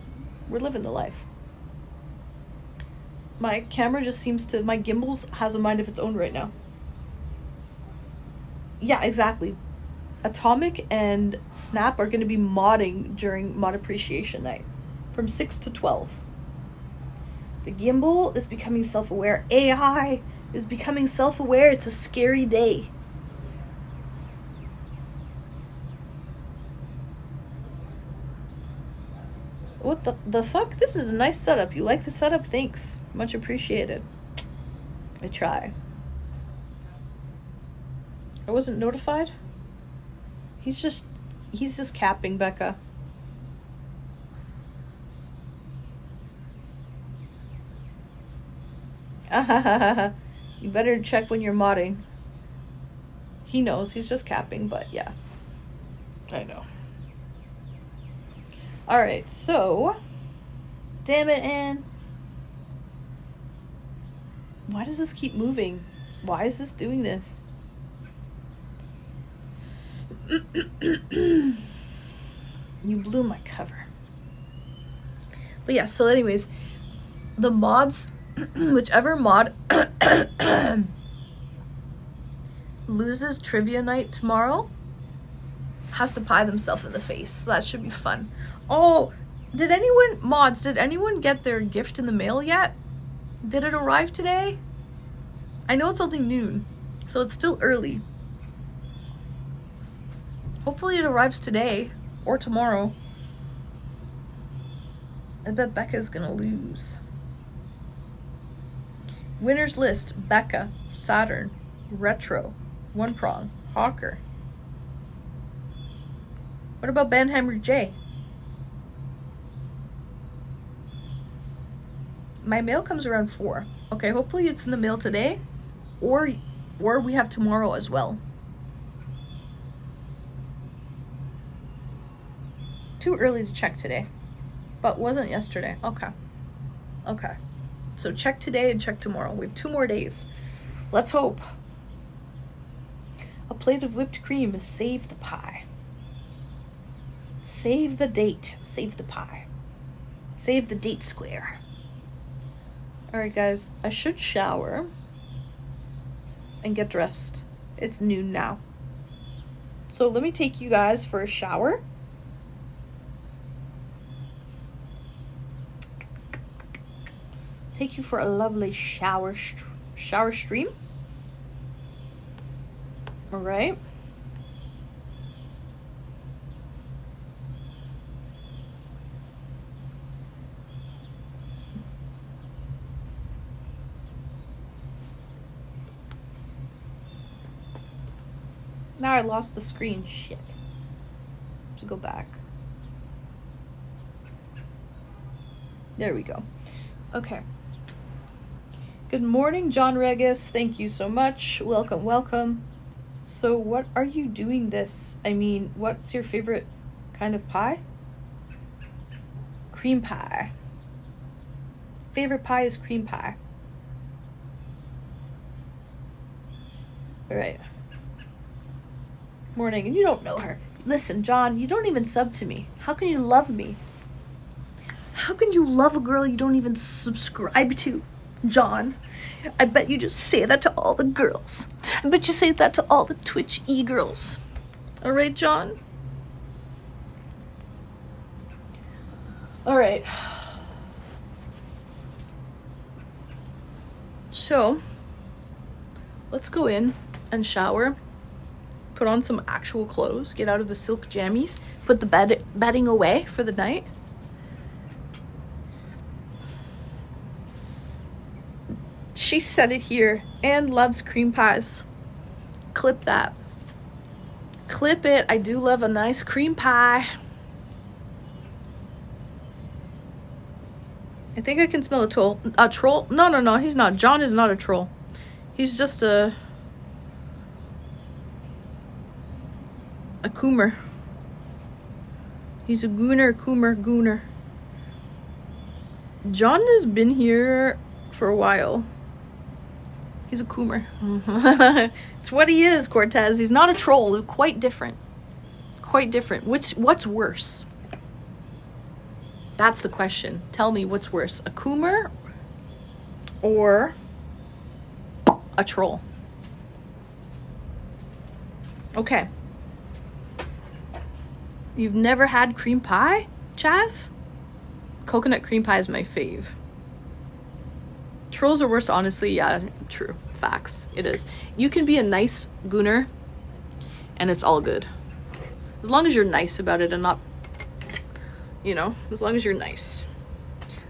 We're living the life. My camera just seems to... My gimbals has a mind of its own right now. Yeah, exactly. Atomic and Snap are going to be modding during mod appreciation night. From 6 to 12. The gimbal is becoming self-aware. AI is becoming self-aware. It's a scary day. What the fuck? This is a nice setup. You like the setup? Thanks. Much appreciated. I try. I wasn't notified? He's just capping, Becca. You better check when you're modding. He knows, he's just capping, but yeah. I know. Alright, so... Damn it, Anne. Why does this keep moving? Why is this doing this? You blew my cover. But yeah, so anyways, the mods, whichever mod loses trivia night tomorrow has to pie themselves in the face. So that should be fun. Oh, did anyone get their gift in the mail yet? Did it arrive today? I know it's only noon, so it's still early. Hopefully it arrives today or tomorrow. I bet Becca's gonna lose. Winners list: Becca, Saturn, Retro, One Prong, Hawker. What about Banhammer J? My mail comes around 4. Okay, hopefully it's in the mail today, or we have tomorrow as well. Too early to check today, but wasn't yesterday. Okay. So check today and check tomorrow. We have 2 more days. Let's hope. A plate of whipped cream. Save the pie. Save the date. Save the pie. Save the date square. Alright guys, I should shower and get dressed. It's noon now. So let me take you guys for a shower. Take you for a lovely shower stream. Alright. Now I lost the screen. Shit. Have to go back. There we go. Okay. Good morning, John Regis. Thank you so much. Welcome, welcome. So what are you doing this? I mean, what's your favorite kind of pie? Cream pie. Favorite pie is cream pie. All right. Morning, and you don't know her. Listen, John, you don't even sub to me. How can you love me? How can you love a girl you don't even subscribe to, John? I bet you just say that to all the girls. I bet you say that to all the Twitch e-girls. All right, John? All right. So, let's go in and shower. Put on some actual clothes. Get out of the silk jammies. Put the bedding away for the night. She said it here. Anne loves cream pies. Clip that. Clip it. I do love a nice cream pie. I think I can smell a troll. No, he's not. John is not a troll. He's just a coomer. He's a gooner. John has been here for a while. He's a coomer. It's what he is, Cortez. He's not a troll. Quite different. What's worse? That's the question. Tell me what's worse, a coomer or a troll? Okay. You've never had cream pie, Chaz? Coconut cream pie is my fave. Trolls are worse, honestly. Yeah, true. Facts. It is. You can be a nice gooner and it's all good. As long as you're nice about it and not, as long as you're nice.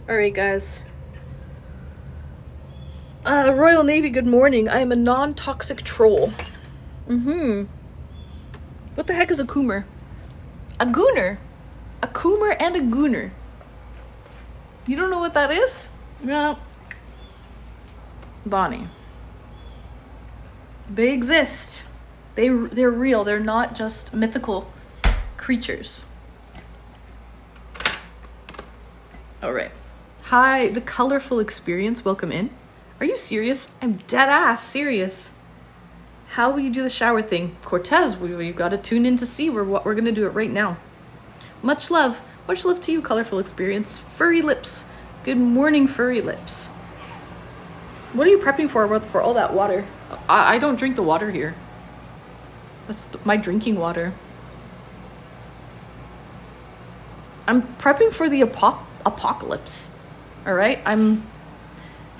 Alright, guys. Royal Navy, good morning. I am a non-toxic troll. What the heck is a coomer? A gooner. A coomer and a gooner. You don't know what that is? No. Bonnie. They exist. They're real. They're not just mythical creatures. All right. Hi, the colorful experience. Welcome in. Are you serious? I'm dead ass serious. How will you do the shower thing? Cortez, we've got to tune in to see what we're going to do it right now. Much love. Much love to you, Colorful Experience. Furry Lips. Good morning, Furry Lips. What are you prepping for all that water? I don't drink the water here. That's my drinking water. I'm prepping for the apocalypse. All right? I'm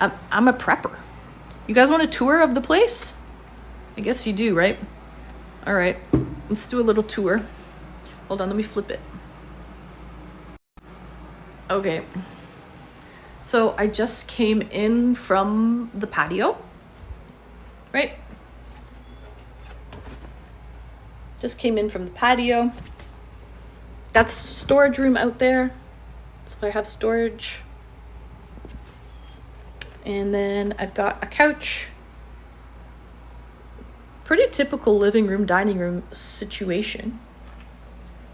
a prepper. You guys want a tour of the place? I guess you do, right? All right. Let's do a little tour. Hold on, let me flip it. Okay. So I just came in from the patio. Right? Just came in from the patio. That's storage room out there. So I have storage. And then I've got a couch. Pretty typical living room, dining room situation.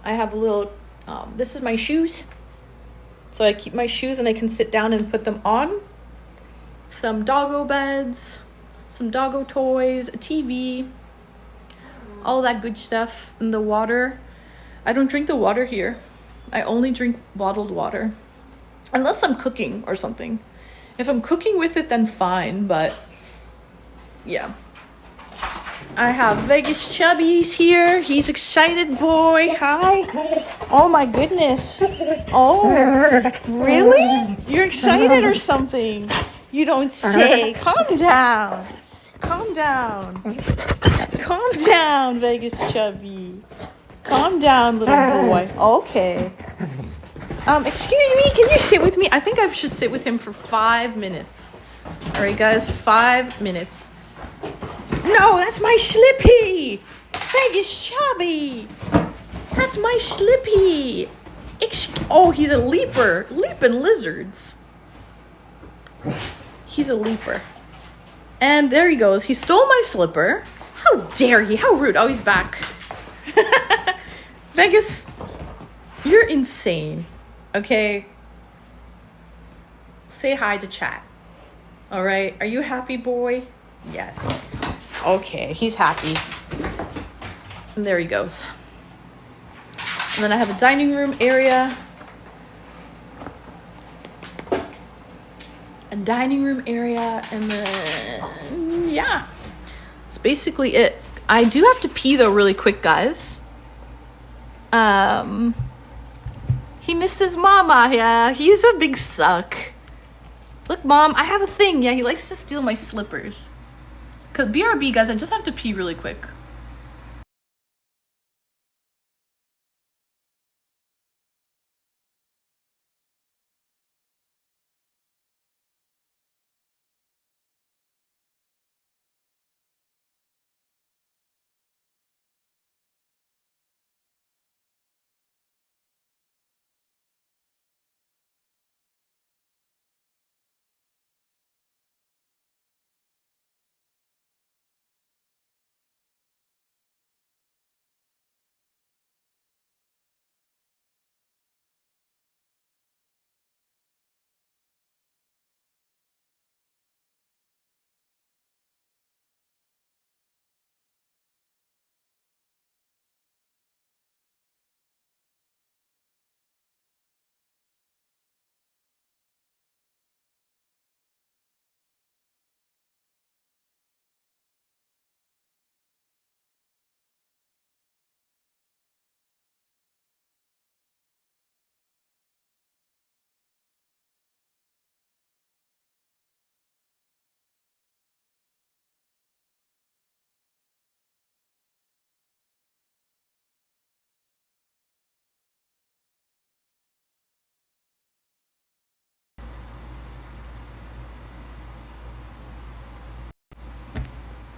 I have a little, this is my shoes. So I keep my shoes and I can sit down and put them on. Some doggo beds, some doggo toys, a TV, all that good stuff. And the water, I don't drink the water here. I only drink bottled water. Unless I'm cooking or something. If I'm cooking with it, then fine, but yeah. I have Vegas Chubby's here. He's excited, boy. Hi. Oh my goodness. Oh, really? You're excited or something? You don't say. Calm down. Calm down. Calm down, Vegas Chubby. Calm down, little boy. Okay. Excuse me, can you sit with me? I think I should sit with him for 5 minutes. All right, guys, 5 minutes. No, that's my Slippy. Vegas Chubby. That's my Slippy. Oh, he's a leaper. Leaping lizards. He's a leaper. And there he goes. He stole my slipper. How dare he? How rude. Oh, he's back. Vegas, you're insane. Okay? Say hi to chat. All right? Are you happy, boy? Yes. Okay, he's happy. And there he goes. And then I have a dining room area. And then, yeah. That's basically it. I do have to pee, though, really quick, guys. He missed his mama. Yeah, he's a big suck. Look, Mom, I have a thing. Yeah, he likes to steal my slippers. Cause BRB, guys, I just have to pee really quick.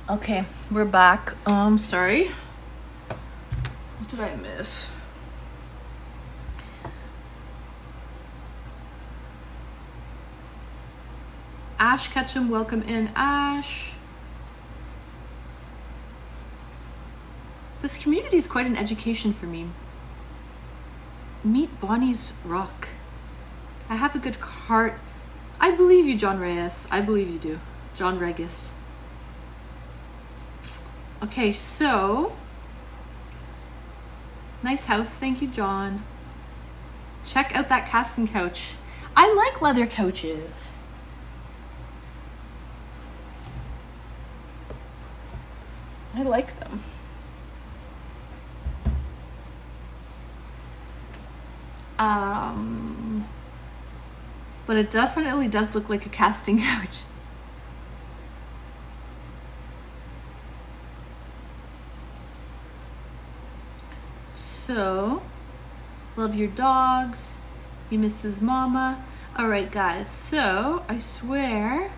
Okay, we're back. Sorry. What did I miss? Ash Ketchum, welcome in, Ash. This community is quite an education for me. Meet Bonnie's Rock. I have a good heart. I believe you, John Reyes. I believe you do. John Regis. Okay, so nice house. Thank you, John. Check out that casting couch. I like leather couches. I like them. But it definitely does look like a casting couch. So, love your dogs. He misses mama. All right, guys. So, I swear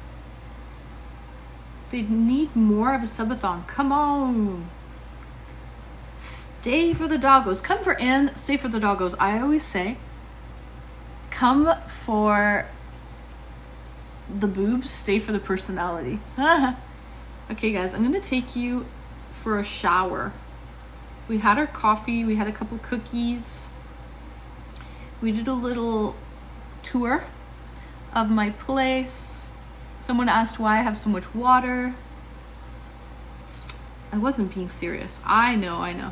they need more of a subathon. Come on. Stay for the doggos. Come for Anne, stay for the doggos. I always say, come for the boobs, stay for the personality. Okay, guys, I'm going to take you for a shower. We had our coffee. We had a couple cookies. We did a little tour of my place. Someone asked why I have so much water. I wasn't being serious. I know.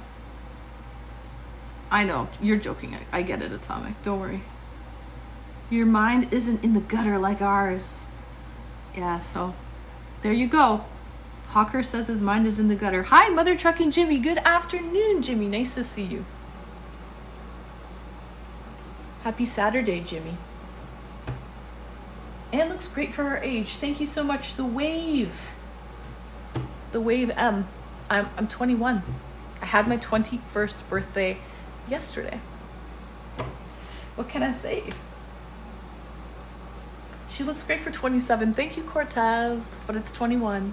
You're joking. I get it, Atomic. Don't worry. Your mind isn't in the gutter like ours. Yeah, so there you go. Hawker says his mind is in the gutter. Hi, Mother Trucking Jimmy. Good afternoon, Jimmy. Nice to see you. Happy Saturday, Jimmy. Anne looks great for her age. Thank you so much. The Wave. The Wave M. I'm 21. I had my 21st birthday yesterday. What can I say? She looks great for 27. Thank you, Cortez. But it's 21.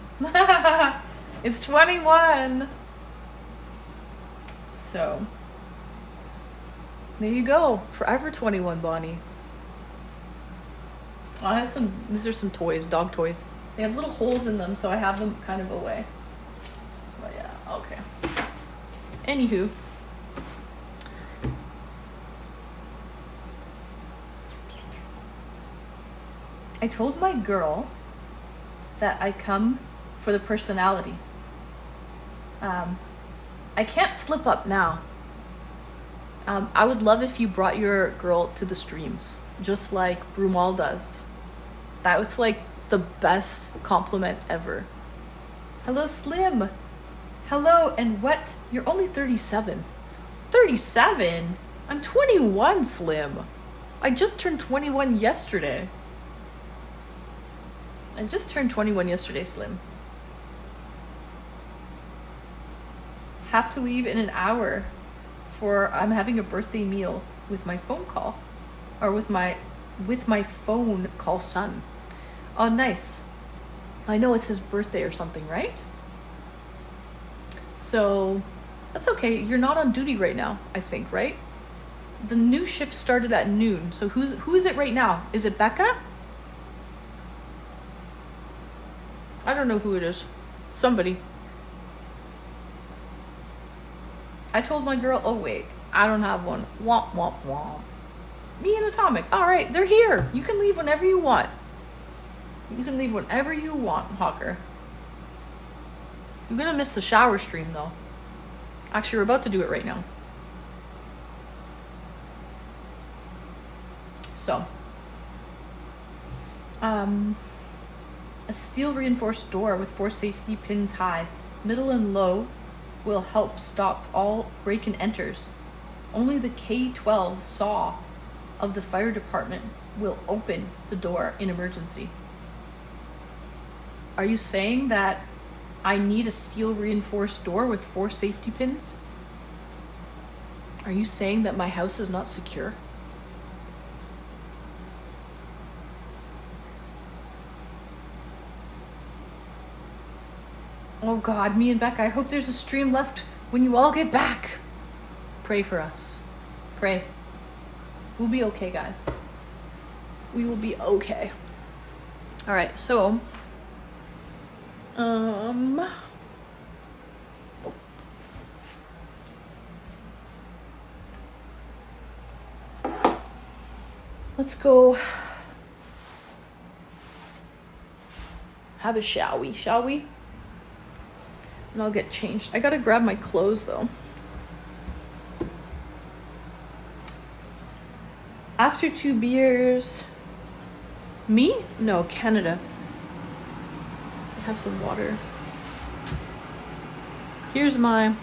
It's 21. So, there you go. Forever 21, Bonnie. I have some, these are some toys, dog toys. They have little holes in them, so I have them kind of away. But yeah, okay. Anywho. I told my girl that I come for the personality. I can't slip up now. I would love if you brought your girl to the streams, just like Brumal does. That was like the best compliment ever. Hello, Slim. Hello, and what? You're only 37. 37? I'm 21, Slim. I just turned 21 yesterday. I just turned 21 yesterday, Slim. Have to leave in an hour for I'm having a birthday meal with my phone call, or with my phone call son. Oh, nice. I know it's his birthday or something, right? So that's okay. You're not on duty right now, I think, right? The new shift started at noon. So who is it right now? Is it Becca? I don't know who it is. Somebody. I told my girl, oh wait, I don't have one. Womp, womp, womp. Me and Atomic. All right, they're here. You can leave whenever you want. You can leave whenever you want, Hawker. You're gonna miss the shower stream though. Actually, we're about to do it right now. So, a steel reinforced door with 4 safety pins high, middle and low, will help stop all break and enters. Only the K-12 saw of the fire department will open the door in emergency. Are you saying that I need a steel reinforced door with 4 safety pins? Are you saying that my house is not secure? Oh God, me and Becca, I hope there's a stream left when you all get back. Pray for us. Pray. We'll be okay, guys. We will be okay. All right, so, let's go have a showy, shall we? And I'll get changed. I gotta grab my clothes though. After 2 beers. Me? No, Canada. I have some water. Here's my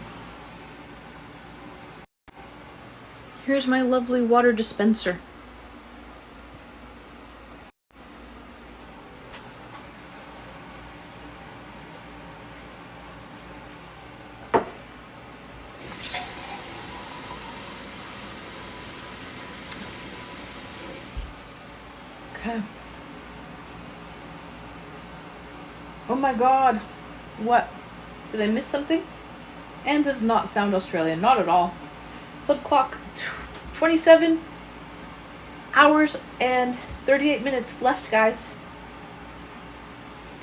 lovely water dispenser. Okay. Oh my god. What? Did I miss something? And does not sound Australian. Not at all. Sub clock 27 hours and 38 minutes left, guys.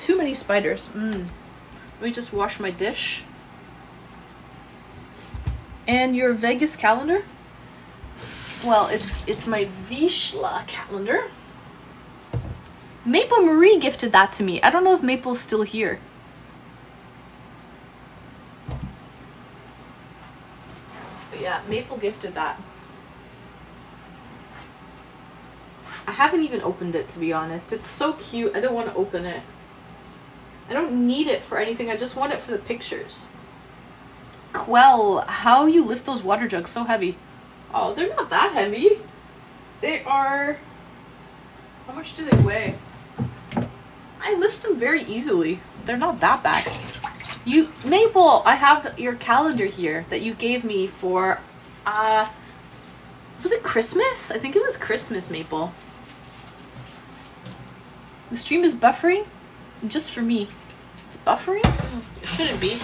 Too many spiders. Let me just wash my dish. And your Vegas calendar? Well, it's my Vishla calendar. Maple Marie gifted that to me. I don't know if Maple's still here. But yeah, Maple gifted that. I haven't even opened it, to be honest. It's so cute. I don't want to open it. I don't need it for anything. I just want it for the pictures. Quell, how you lift those water jugs so heavy? Oh, they're not that heavy. They are... How much do they weigh? I lift them very easily. They're not that bad. Maple, I have your calendar here that you gave me for, was it Christmas? I think it was Christmas, Maple. The stream is buffering? Just for me. It's buffering? It shouldn't be.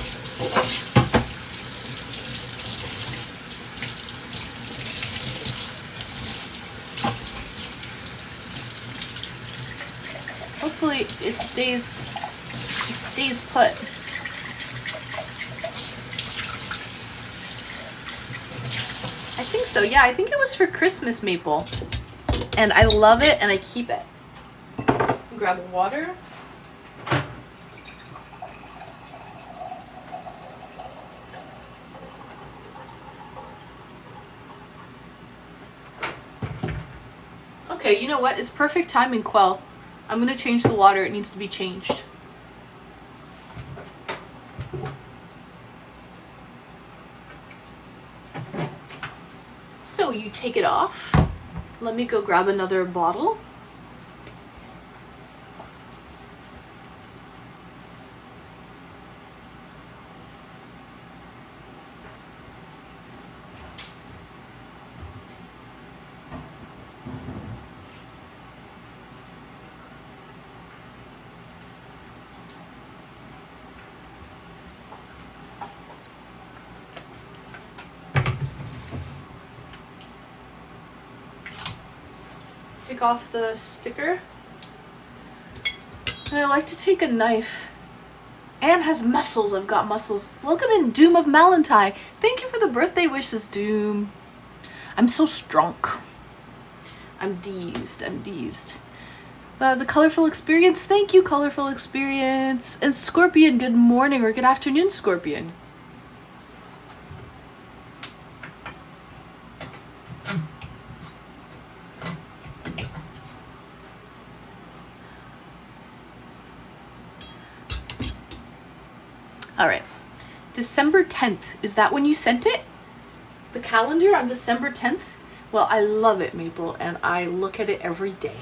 Hopefully it stays put. I think so. Yeah, I think it was for Christmas, Maple. And I love it and I keep it. Grab water. Okay, you know what? It's perfect timing, Quell. I'm gonna change the water. It needs to be changed. So you take it off. Let me go grab another bottle. Take off the sticker. And I like to take a knife. Anne has muscles. I've got muscles. Welcome in, Doom of Malantai. Thank you for the birthday wishes, Doom. I'm so strong. I'm dazed. The colorful experience. Thank you, colorful experience. And Scorpion, good morning or good afternoon, Scorpion. All right, December 10th. Is that when you sent it? The calendar on December 10th? Well, I love it, Maple, and I look at it every day.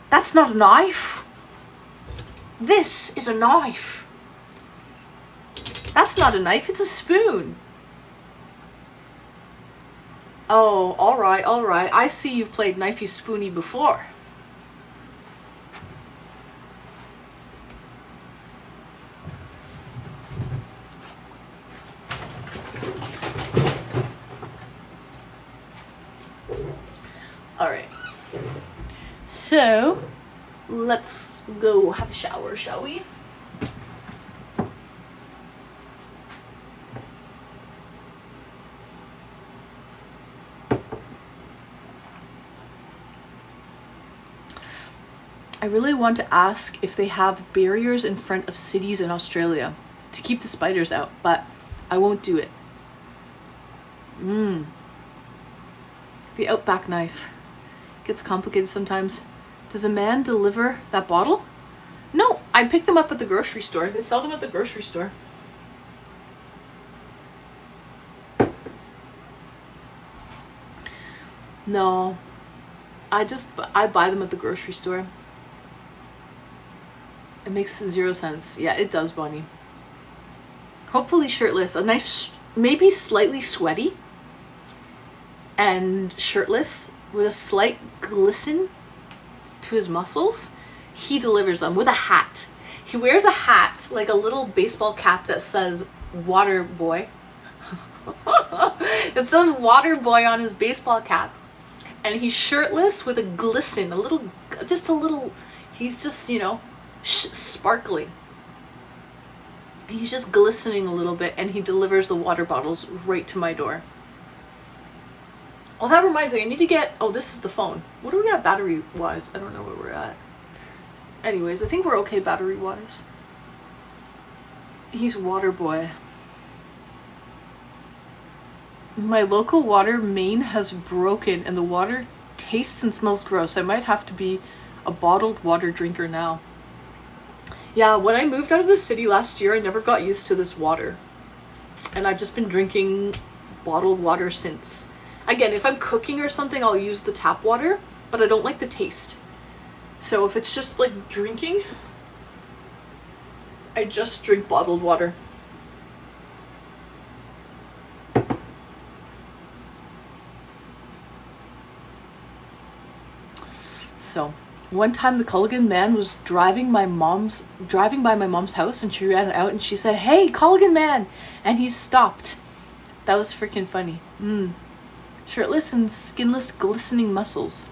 That's not a knife. This is a knife. That's not a knife, it's a spoon. Oh, all right. I see you've played Knifey Spoony before. Alright, so let's go have a shower, shall we? I really want to ask if they have barriers in front of cities in Australia to keep the spiders out, but I won't do it. The Outback knife. Gets complicated sometimes. Does a man deliver that bottle? No, I picked them up at the grocery store. They sell them at the grocery store. No, I buy them at the grocery store. It makes 0 sense. Yeah, it does, Bonnie. Hopefully shirtless. A nice, maybe slightly sweaty and shirtless with a slight glisten to his muscles. He delivers them with a hat. He wears a hat, like a little baseball cap that says Water Boy. It says Water Boy on his baseball cap. And he's shirtless with a glisten, he's just, sparkling. He's just glistening a little bit, and he delivers the water bottles right to my door. Oh, that reminds me, I need to get, this is the phone. What do we got battery-wise? I don't know where we're at. Anyways, I think we're okay battery-wise. He's Water Boy. My local water main has broken and the water tastes and smells gross. I might have to be a bottled water drinker now. Yeah, when I moved out of the city last year, I never got used to this water. And I've just been drinking bottled water since. Again, if I'm cooking or something, I'll use the tap water, but I don't like the taste. So if it's just like drinking, I just drink bottled water. So, one time the Culligan man was driving by my mom's house, and she ran out and she said, "Hey, Culligan man!" And he stopped. That was freaking funny. Shirtless and skinless, glistening muscles.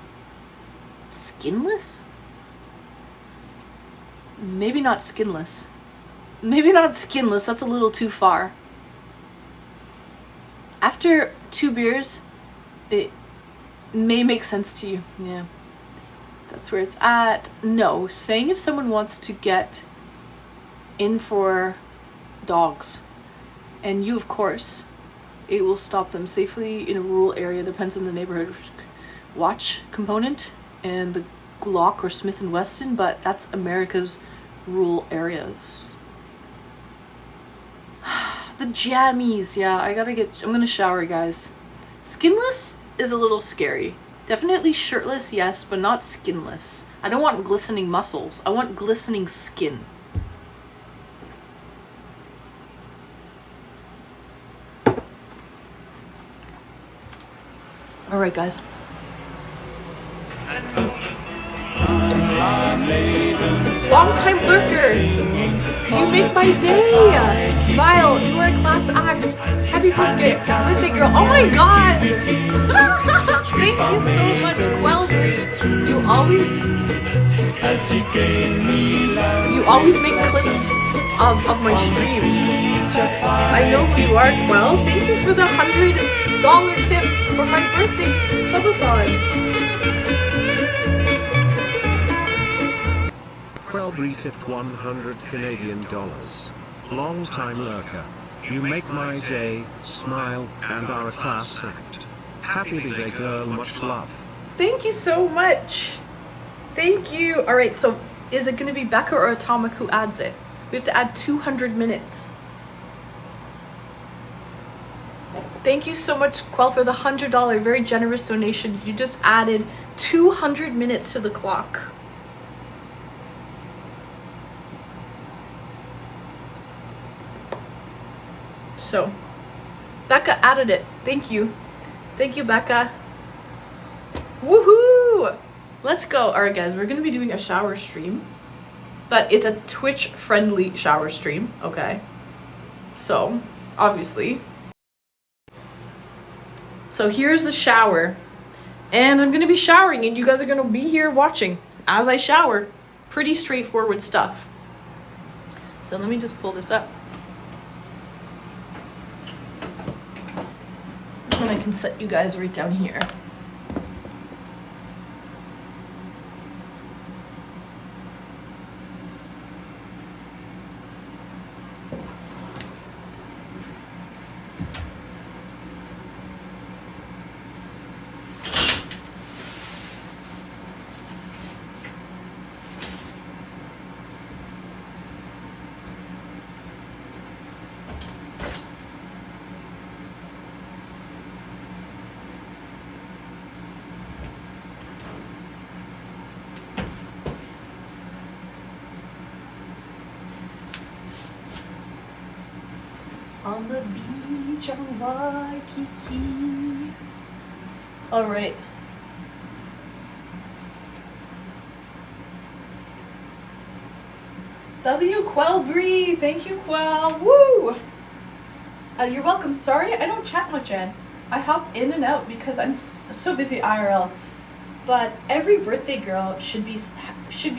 Skinless? Maybe not skinless. Maybe not skinless, that's a little too far. After 2 beers, it may make sense to you. Yeah. That's where it's at. No, saying if someone wants to get in for dogs, and you, of course, it will stop them safely in a rural area. Depends on the neighborhood watch component and the Glock or Smith & Wesson, but that's America's rural areas. The jammies. Yeah, I'm gonna shower, guys. Skinless is a little scary. Definitely shirtless, yes, but not skinless. I don't want glistening muscles. I want glistening skin. All right, guys. Long time lurker. You make my day. Smile. You are a class act. Happy birthday, girl. Oh my god. Thank you so much, Quelfree. You always make clips of my stream. I know who you are, Quell. Thank you for the $100 tip for my birthday Subathon. Quelfree tipped 100 Canadian dollars. Long time lurker. You make my day, smile, and are a class act. Happy Bday, girl, much love. Thank you so much. Thank you. All right, so is it going to be Becca or Atomic who adds it? We have to add 200 minutes. Thank you so much, Quell, for the $100 very generous donation. You just added 200 minutes to the clock. So, Becca added it. Thank you. Thank you, Becca. Woohoo! Let's go. All right, guys, we're going to be doing a shower stream, but it's a Twitch-friendly shower stream, okay? So, obviously. So here's the shower, and I'm going to be showering, and you guys are going to be here watching as I shower. Pretty straightforward stuff. So let me just pull this up. And I can set you guys right down here. on the beach on Waikiki. All right. W. Quelbree, thank you, Quell. Woo! You're welcome. Sorry, I don't chat much, Ann. I hop in and out because I'm so busy IRL. But every birthday girl should be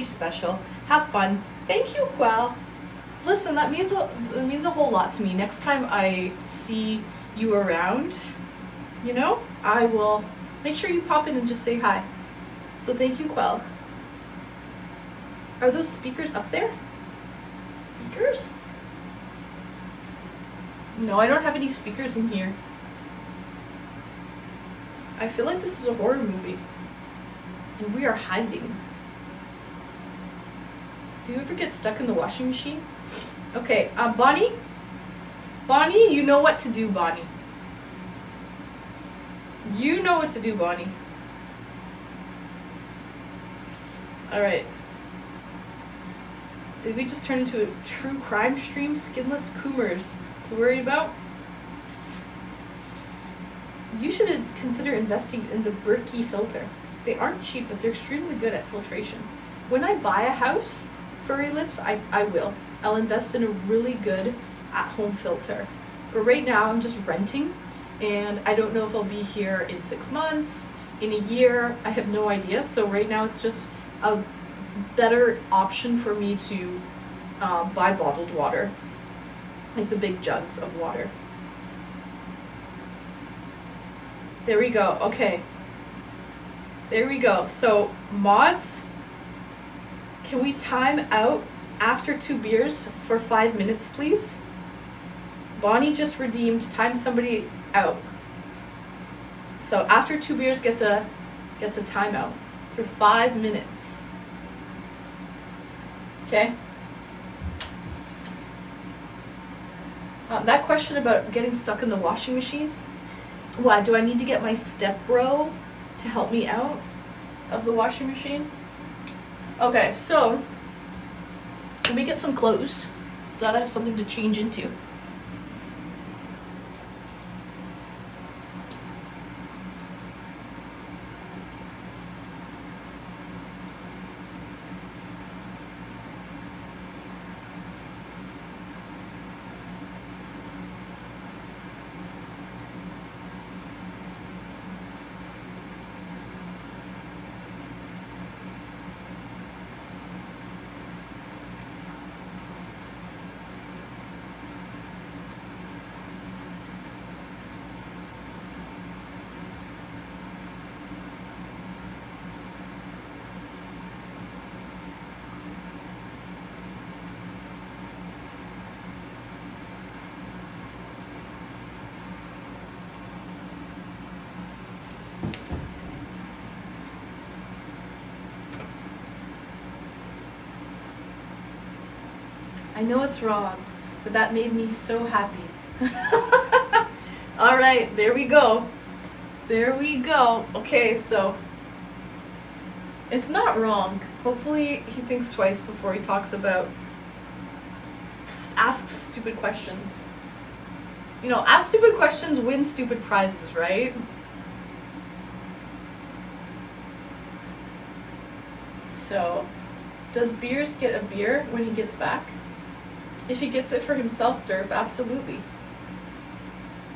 special. Have fun. Thank you, Quell. Listen, that means a whole lot to me. Next time I see you around, you know, I will make sure you pop in and just say hi. So thank you, Quell. Are those speakers up there? Speakers? No, I don't have any speakers in here. I feel like this is a horror movie. And we are hiding. Do you ever get stuck in the washing machine? Okay, Bonnie? Bonnie, you know what to do, Bonnie. You know what to do, Bonnie. Alright. Did we just turn into a true crime stream? Skinless Coomers to worry about? You should consider investing in the Berkey filter. They aren't cheap, but they're extremely good at filtration. When I buy a house, Furry Lips, I will. I'll invest in a really good at-home filter. But right now, I'm just renting, and I don't know if I'll be here in 6 months, in a year. I have no idea. So right now, it's just a better option for me to buy bottled water, like the big jugs of water. There we go. Okay. There we go. So, mods, can we time out after 2 beers for 5 minutes, please? Bonnie just redeemed time somebody out. So after 2 beers gets a timeout for 5 minutes. Okay? That question about getting stuck in the washing machine. Why, do I need to get my stepbro to help me out of the washing machine? Okay, so let me get some clothes so that I have something to change into. I know it's wrong, but that made me so happy. All right, there we go. There we go. Okay, so it's not wrong. Hopefully he thinks twice before he talks about asks stupid questions. You know, ask stupid questions, win stupid prizes, right? So, does Beers get a beer when he gets back? If he gets it for himself, Derp, absolutely.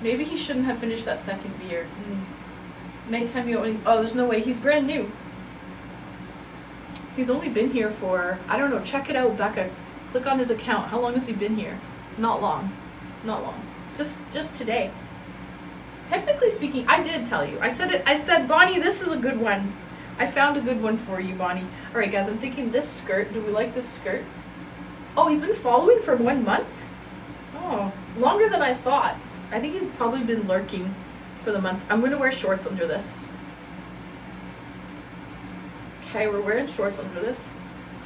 Maybe he shouldn't have finished that second beer. Nighttime you only... Oh, there's no way. He's brand new. He's only been here for... I don't know. Check it out, Becca. Click on his account. How long has he been here? Not long. Not long. Just today. Technically speaking, I did tell you. I said, Bonnie, this is a good one. I found a good one for you, Bonnie. Alright, guys, I'm thinking this skirt. Do we like this skirt? Oh, he's been following for 1 month? Oh, longer than I thought. I think he's probably been lurking for the month. I'm going to wear shorts under this. Okay, we're wearing shorts under this.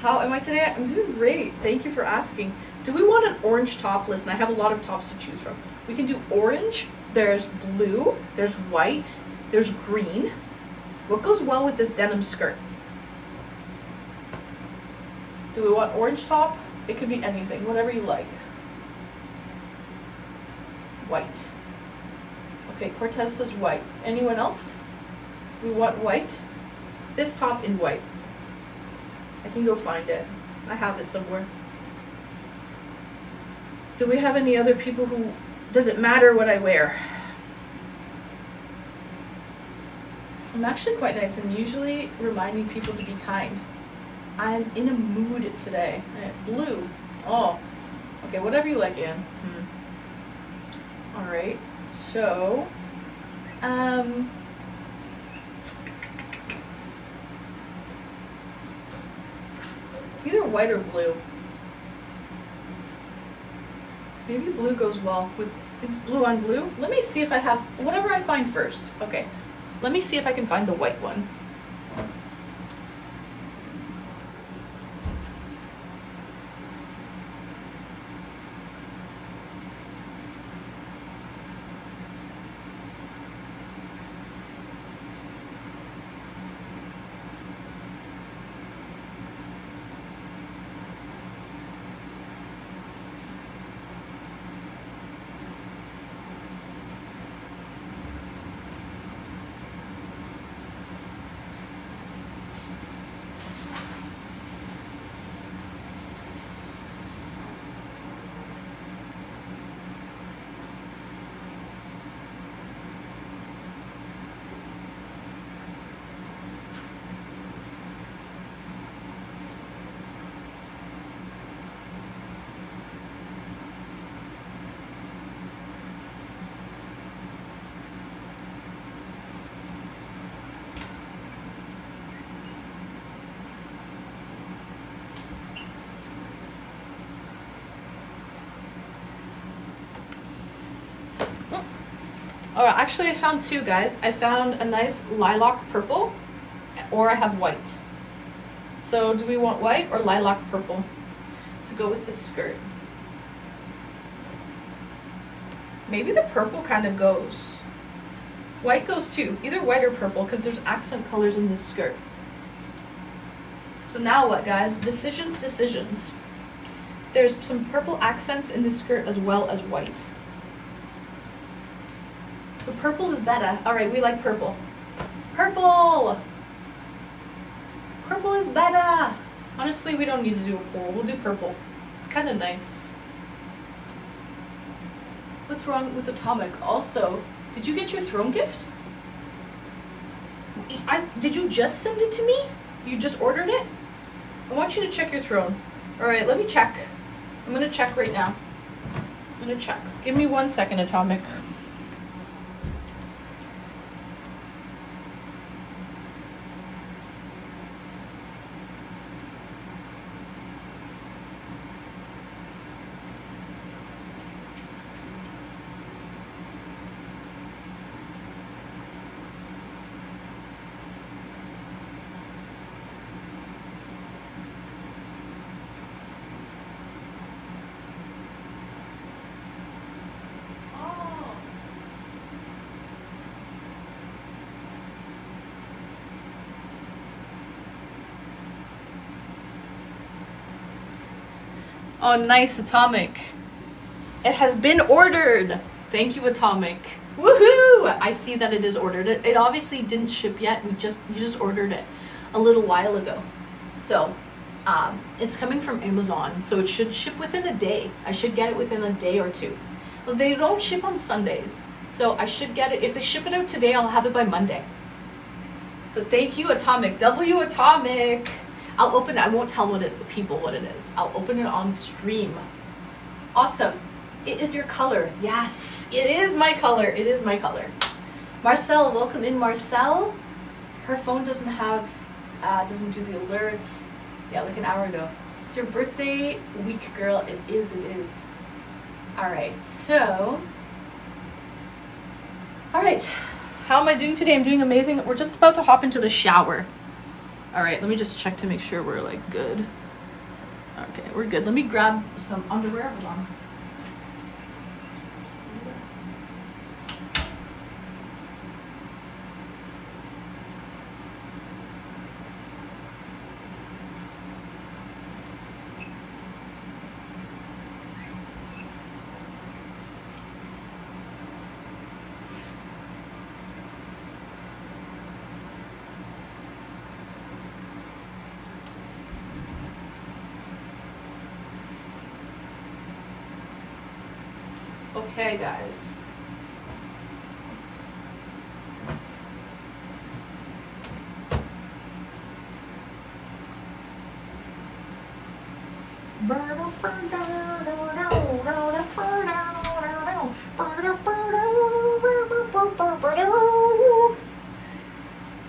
How am I today? I'm doing great. Thank you for asking. Do we want an orange top? Listen, I have a lot of tops to choose from. We can do orange. There's blue. There's white. There's green. What goes well with this denim skirt? Do we want orange top? It could be anything, whatever you like. white. Okay, Cortez says white. Anyone else? We want white. This top in white. I can go find it. I have it somewhere. Do we have any other people who... Does it matter what I wear? I'm actually quite nice and usually reminding people to be kind. I'm in a mood today. Blue. Oh. Okay, whatever you like, Anne. Alright. So... either white or blue. Maybe blue goes well with... Is blue on blue? Let me see if I have... Whatever I find first. Okay. Let me see if I can find the white one. Oh, actually I found two, guys. I found a nice lilac purple, or I have white. So do we want white or lilac purple to go with this skirt? Maybe the purple kind of goes. White goes too, either white or purple, because there's accent colors in this skirt. So now what, guys? Decisions. There's some purple accents in this skirt as well as white. So purple is better. All right, we like purple. Purple! Purple is better. Honestly, we don't need to do a poll. We'll do purple. It's kind of nice. What's wrong with Atomic? Also, did you get your throne gift? Did you just send it to me? You just ordered it? I want you to check your throne. All right, let me check. I'm gonna check right now. I'm gonna check. Give me 1 second, Atomic. Oh, nice, Atomic. It has been ordered. Thank you, Atomic. Woohoo! I see that it is ordered. It obviously didn't ship yet. You just ordered it a little while ago. So, it's coming from Amazon, so it should ship within a day. I should get it within a day or two. Well, they don't ship on Sundays, so I should get it. If they ship it out today, I'll have it by Monday. So thank you, Atomic. W Atomic. I'll open it. I won't tell people what it is. I'll open it on stream. Awesome. It is your color. Yes, it is my color. It is my color. Marcel, welcome in, Marcel. Her phone doesn't have, doesn't do the alerts. Yeah, like an hour ago. It's your birthday week, girl. It is, it is. All right, so. All right, how am I doing today? I'm doing amazing. We're just about to hop into the shower. All right, let me just check to make sure we're like good. Okay, we're good. Let me grab some underwear. Hold on. Okay, guys.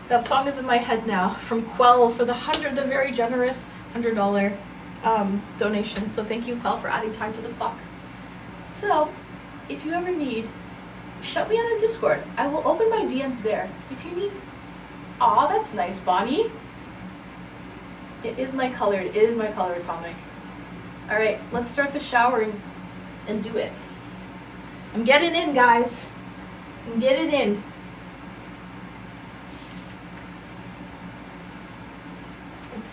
That song is in my head now from Quell for the very generous $100 donation. So thank you, Quell, for adding time to the clock. So, if you ever need, shout me on a Discord. I will open my DMs there. If you need, aw, that's nice, Bonnie. It is my color. It is my color, Atomic. All right, let's start the showering and do it. I'm getting in, guys. I'm getting in.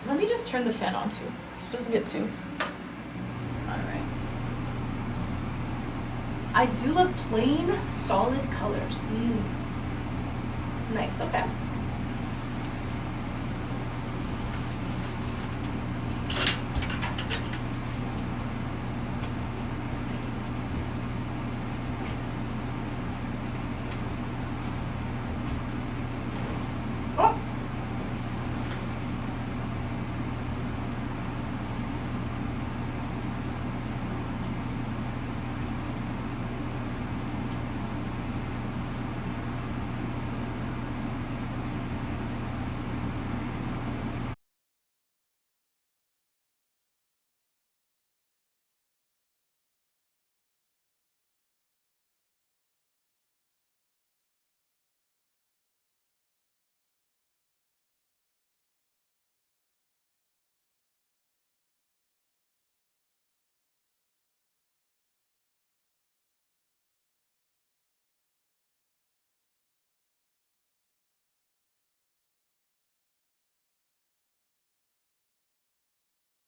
Let me just turn the fan on too, so it doesn't get too. All right. I do love plain, solid colors. Nice. Okay.